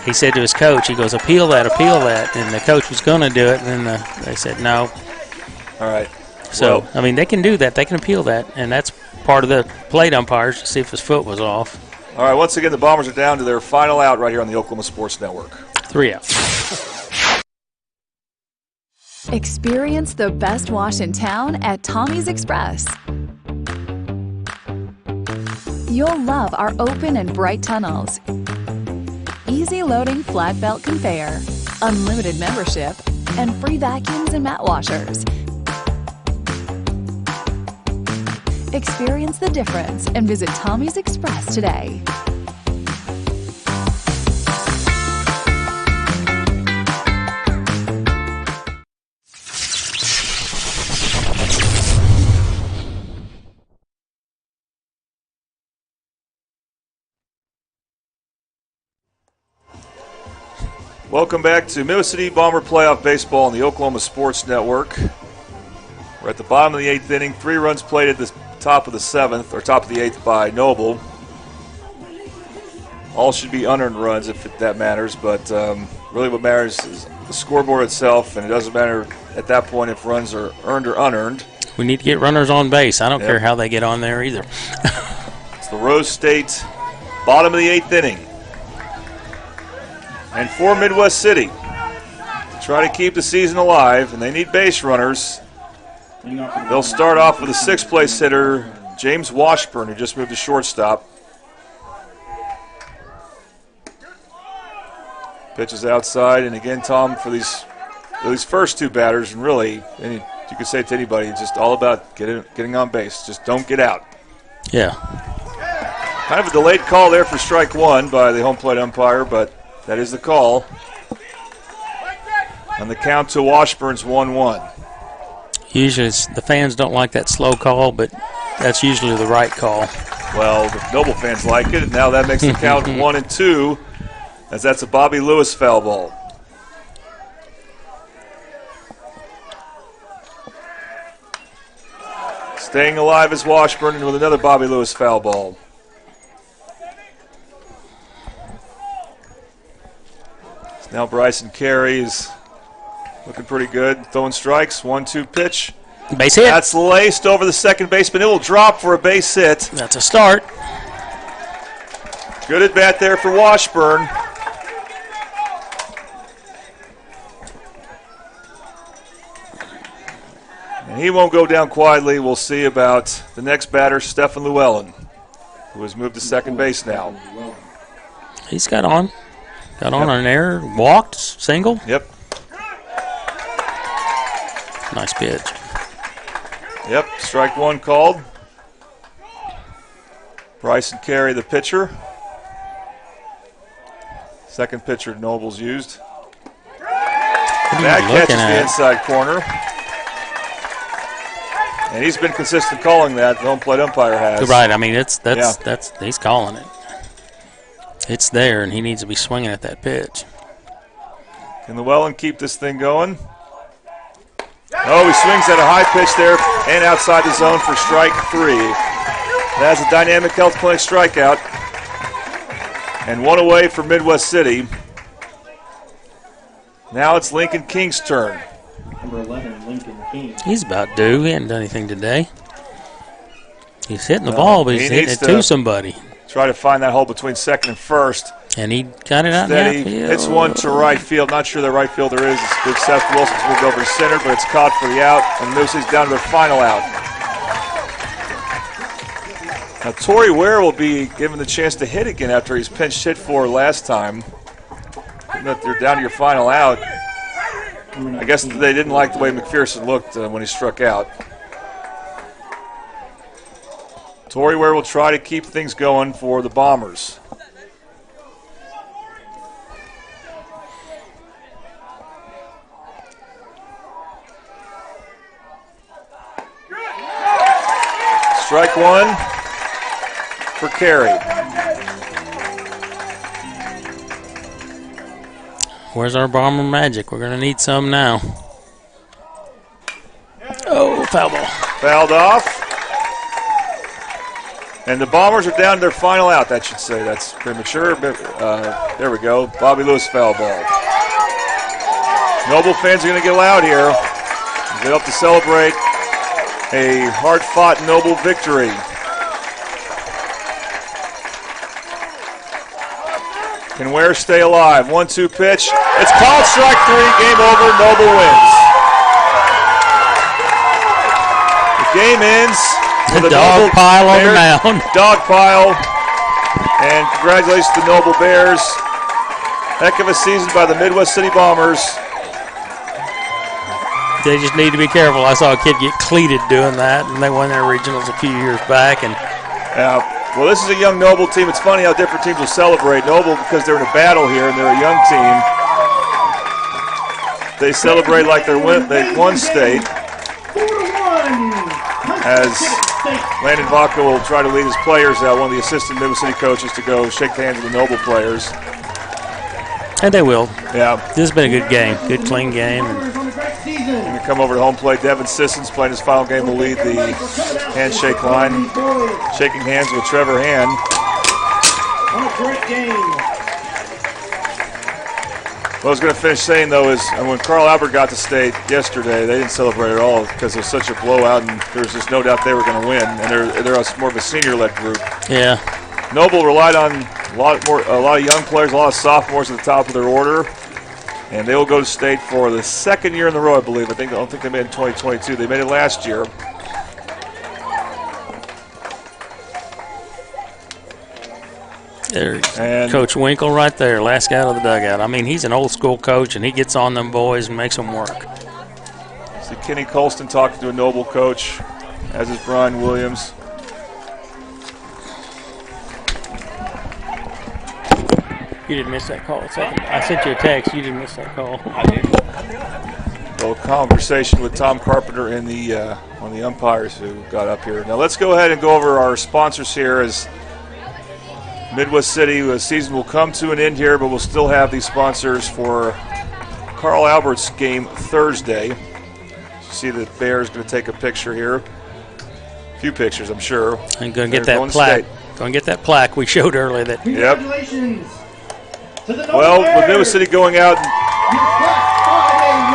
He said to his coach, he goes, appeal that. And the coach was going to do it, and then they said no. All right. So, well, I mean, they can do that. They can appeal that, and that's part of the plate umpires to see if his foot was off. All right, once again, the Bombers are down to their final out right here on the Oklahoma Sports Network. 3 outs. Experience the best wash in town at Tommy's Express. You'll love our open and bright tunnels, easy loading flat belt conveyor, unlimited membership, and free vacuums and mat washers. Experience the difference and visit Tommy's Express today. Welcome back to Mill City Bomber Playoff Baseball on the Oklahoma Sports Network. We're at the bottom of the 8th inning. 3 runs played at the top of the 7th, or top of the 8th by Noble. All should be unearned runs if that matters, but really what matters is the scoreboard itself, and it doesn't matter at that point if runs are earned or unearned. We need to get runners on base. I don't care how they get on there either. It's the Rose State bottom of the 8th inning. And for Midwest City, to try to keep the season alive, and they need base runners, they'll start off with a 6th place hitter, James Washburn, who just moved to shortstop. Pitches outside, and again, Tom, for these first 2 batters, and really, you could say it to anybody, it's just all about getting on base. Just don't get out. Yeah. Kind of a delayed call there for strike 1 by the home plate umpire, but that is the call. And the count to Washburn's 1-1. Usually the fans don't like that slow call, but that's usually the right call. Well, the Noble fans like it, and now that makes the count 1-2, as that's a Bobby Lewis foul ball. Staying alive is Washburn with another Bobby Lewis foul ball. Now Bryson Carey is looking pretty good. Throwing strikes. 1-2 pitch. Base hit. That's laced over the second baseman. It will drop for a base hit. That's a start. Good at bat there for Washburn. And he won't go down quietly. We'll see about the next batter, Stefan Llewellyn, who has moved to second base now. He's got on. Got on an error, walked, single. Yep. Nice pitch. Yep, strike 1 called. Bryson Carey, the pitcher. Second pitcher Noble's used. That catches the inside corner. And he's been consistent calling that. The home plate umpire has. Right. I mean, that's he's calling it. It's there, and he needs to be swinging at that pitch. Can Llewellyn keep this thing going? Oh, he swings at a high pitch there and outside the zone for strike 3. That's a Dynamic Health Clinic strikeout. And one away for Midwest City. Now it's Lincoln King's turn. Number 11, Lincoln King. He's about due. He hadn't done anything today. He's hitting the ball, but he's hitting it to somebody. Try to find that hole between second and first. And he got it out Steady, in the outfield. hits one to right field. Not sure the right fielder is. It's big Seth Wilson's moved over to center, but it's caught for the out. And Moosey's down to their final out. Now, Torrey Ware will be given the chance to hit again after he's pinch hit for last time. They're down to your final out. I guess they didn't like the way McPherson looked when he struck out. Torrey Ware will try to keep things going for the Bombers. Strike 1 for Carey. Where's our Bomber magic? We're going to need some now. Oh, foul ball. Fouled off. And the Bombers are down to their final out, that should say. That's premature. But, there we go. Bobby Lewis foul ball. Noble fans are going to get loud here. They hope to celebrate a hard-fought Noble victory. Can Ware stay alive? 1-2 pitch. It's called strike 3. Game over. Noble wins. The game ends with a dog pile on the mound. Dog pile. And congratulations to Noble Bears. Heck of a season by the Midwest City Bombers. They just need to be careful. I saw a kid get cleated doing that, and they won their regionals a few years back. And well, this is a young Noble team. It's funny how different teams will celebrate. Noble, because they're in a battle here and they're a young team, they celebrate like they won state. As Landon Vaca will try to lead his players out, one of the assistant Midwest City coaches, to go shake the hands of the Noble players. And they will. Yeah. This has been a good game. Good, clean game. Going to come over to home plate. Devin Sissons playing his final game will lead the handshake line. Shaking hands with Trevor Hand. What a great game. What I was going to finish saying, though, is when Carl Albert got to state yesterday, they didn't celebrate at all because it was such a blowout, and there was just no doubt they were going to win. And they're more of a senior-led group. Yeah. Noble relied on a lot of young players, a lot of sophomores at the top of their order. And they will go to state for the second year in a row, I believe. I don't think they made it in 2022. They made it last year. There's Coach Winkle right there, last guy out of the dugout. I mean, he's an old-school coach, and he gets on them boys and makes them work. See Kenny Colston talking to a Noble coach, as is Brian Williams. You didn't miss that call. I sent you a text. You didn't miss that call. I did. A little conversation with Tom Carpenter and one of the umpires who got up here. Now let's go ahead and go over our sponsors here as Midwest City. The season will come to an end here, but we'll still have these sponsors for Carl Albert's game Thursday. You see the Bears going to take a picture here. A few pictures, I'm sure. I'm going to get that plaque. Going to get that plaque we showed earlier. That. Congratulations. Well, with Midwest City going out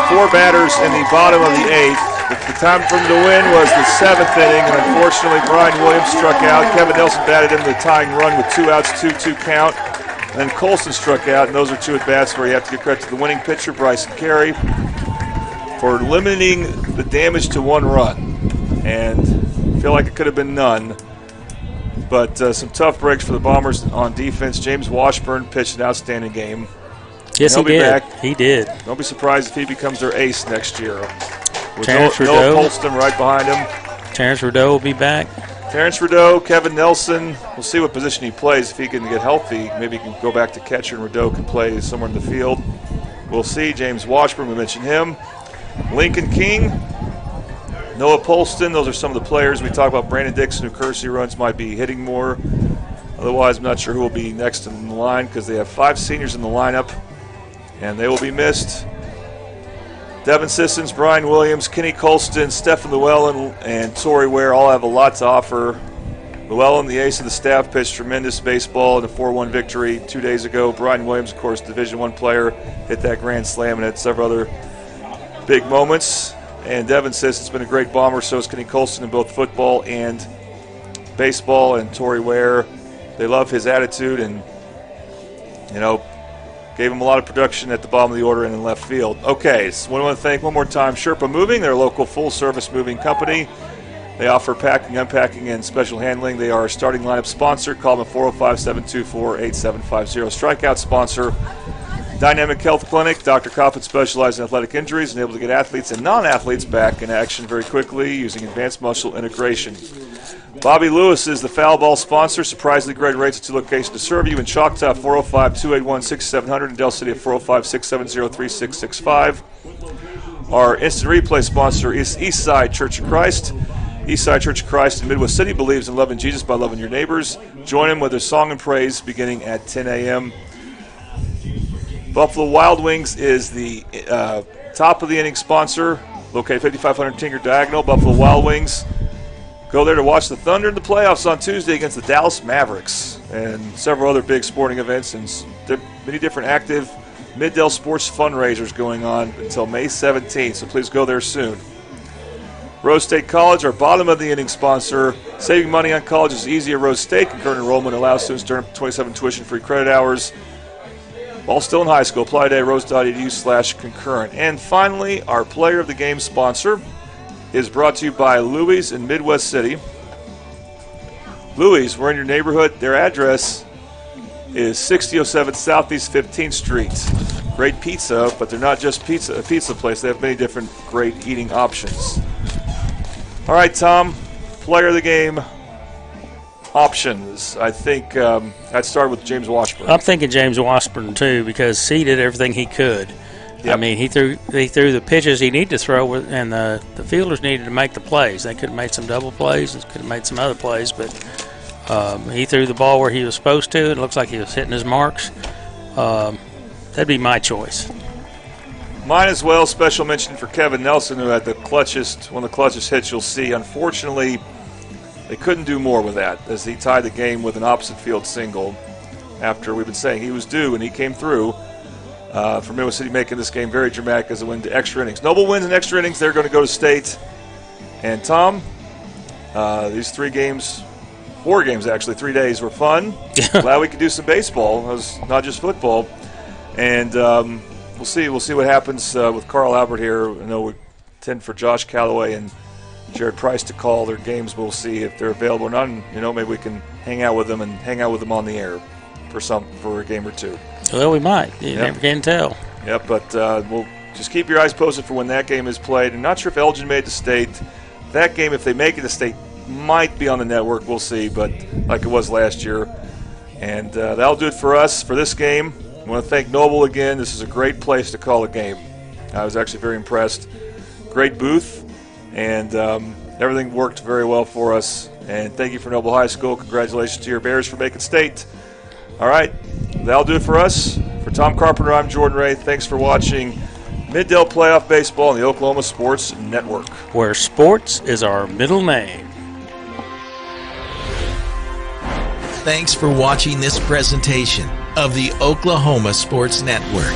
4 batters in the bottom of the 8th, the time for them to win was the 7th inning, and unfortunately Brian Williams struck out. Kevin Nelson batted into the tying run with 2 outs, 2-2 count. And then Colson struck out, and those are 2 at-bats where you have to give credit to the winning pitcher, Bryson Carey, for limiting the damage to 1 run. And I feel like it could have been none. But some tough breaks for the Bombers on defense. James Washburn pitched an outstanding game. Yes, he did. Back. He did. Don't be surprised if he becomes their ace next year. With Terrence Noah Colston right behind him. Terrence Rideau will be back. Terrence Rideau, Kevin Nelson, we'll see what position he plays. If he can get healthy, maybe he can go back to catcher and Rideau can play somewhere in the field. We'll see. James Washburn, we mentioned him. Lincoln King, Noah Polston, those are some of the players. We talked about Brandon Dixon, who Kersey runs, might be hitting more. Otherwise, I'm not sure who will be next in the line because they have 5 seniors in the lineup, and they will be missed. Devin Sissons, Brian Williams, Kenny Colston, Stephen Llewellyn, and Torrey Ware all have a lot to offer. Llewellyn, the ace of the staff, pitched tremendous baseball in a 4-1 victory 2 days ago. Brian Williams, of course, Division I player, hit that grand slam and had several other big moments. And Devin Sissons has been a great bomber, so is Kenny Colston in both football and baseball. And Torrey Ware, they love his attitude and, gave him a lot of production at the bottom of the order and in left field. Okay, so I want to thank one more time Sherpa Moving. They're a local full-service moving company. They offer packing, unpacking, and special handling. They are a starting lineup sponsor. Call them at 405-724-8750. Strikeout sponsor, Dynamic Health Clinic. Dr. Coffin specializes in athletic injuries and able to get athletes and non-athletes back in action very quickly using advanced muscle integration. Bobby Lewis is the foul ball sponsor. Surprisingly great rates at 2 locations to serve you in Choctaw, 405-281-6700, and Del City at 405-670-3665. Our instant replay sponsor is Eastside Church of Christ. Eastside Church of Christ in Midwest City believes in loving Jesus by loving your neighbors. Join them with their song and praise beginning at 10 a.m. Buffalo Wild Wings is the top of the inning sponsor, located 5500 Tinker Diagonal. Buffalo Wild Wings. Go there to watch the Thunder in the playoffs on Tuesday against the Dallas Mavericks and several other big sporting events and many different active Mid-Del sports fundraisers going on until May 17th, so please go there soon. Rose State College, our bottom of the inning sponsor. Saving money on college is easy at Rose State. Concurrent enrollment allows students to earn 27 tuition-free credit hours while still in high school. Apply today at rose.edu/concurrent. And finally, our player of the game sponsor is brought to you by Louie's in Midwest City. Louie's, we're in your neighborhood. Their address is 6007 Southeast 15th Street. Great pizza, but they're not just a pizza place. They have many different great eating options. All right, Tom, player of the game options. I think I'd start with James Washburn. I'm thinking James Washburn, too, because he did everything he could. Yep. I mean, he threw the pitches he needed to throw, and the fielders needed to make the plays. They could have made some double plays and could have made some other plays, but he threw the ball where he was supposed to. It looks like he was hitting his marks. That'd be my choice. Mine as well. Special mention for Kevin Nelson, who had one of the clutchest hits you'll see. Unfortunately, they couldn't do more with that, as he tied the game with an opposite field single after we've been saying he was due, and he came through. For Midwest City, making this game very dramatic as it went to extra innings. Noble wins in extra innings. They're going to go to state. And, Tom, these 4 games actually, 3 days were fun. Glad we could do some baseball. It was not just football. And we'll see what happens with Carl Albert here. I know we intend for Josh Calloway and Jared Price to call their games. We'll see if they're available or not. And, maybe we can hang out with them on the air for a game or two. Well, we might. You never can tell. Yep, but we'll just keep your eyes posted for when that game is played. I'm not sure if Elgin made the state. That game, if they make it to state, might be on the network. We'll see, but like it was last year. And that'll do it for us for this game. I want to thank Noble again. This is a great place to call a game. I was actually very impressed. Great booth, and everything worked very well for us. And thank you for Noble High School. Congratulations to your Bears for making state. All right, that'll do it for us. For Tom Carpenter, I'm Jordan Ray. Thanks for watching Mid-Del Playoff Baseball on the Oklahoma Sports Network, where sports is our middle name. Thanks for watching this presentation of the Oklahoma Sports Network.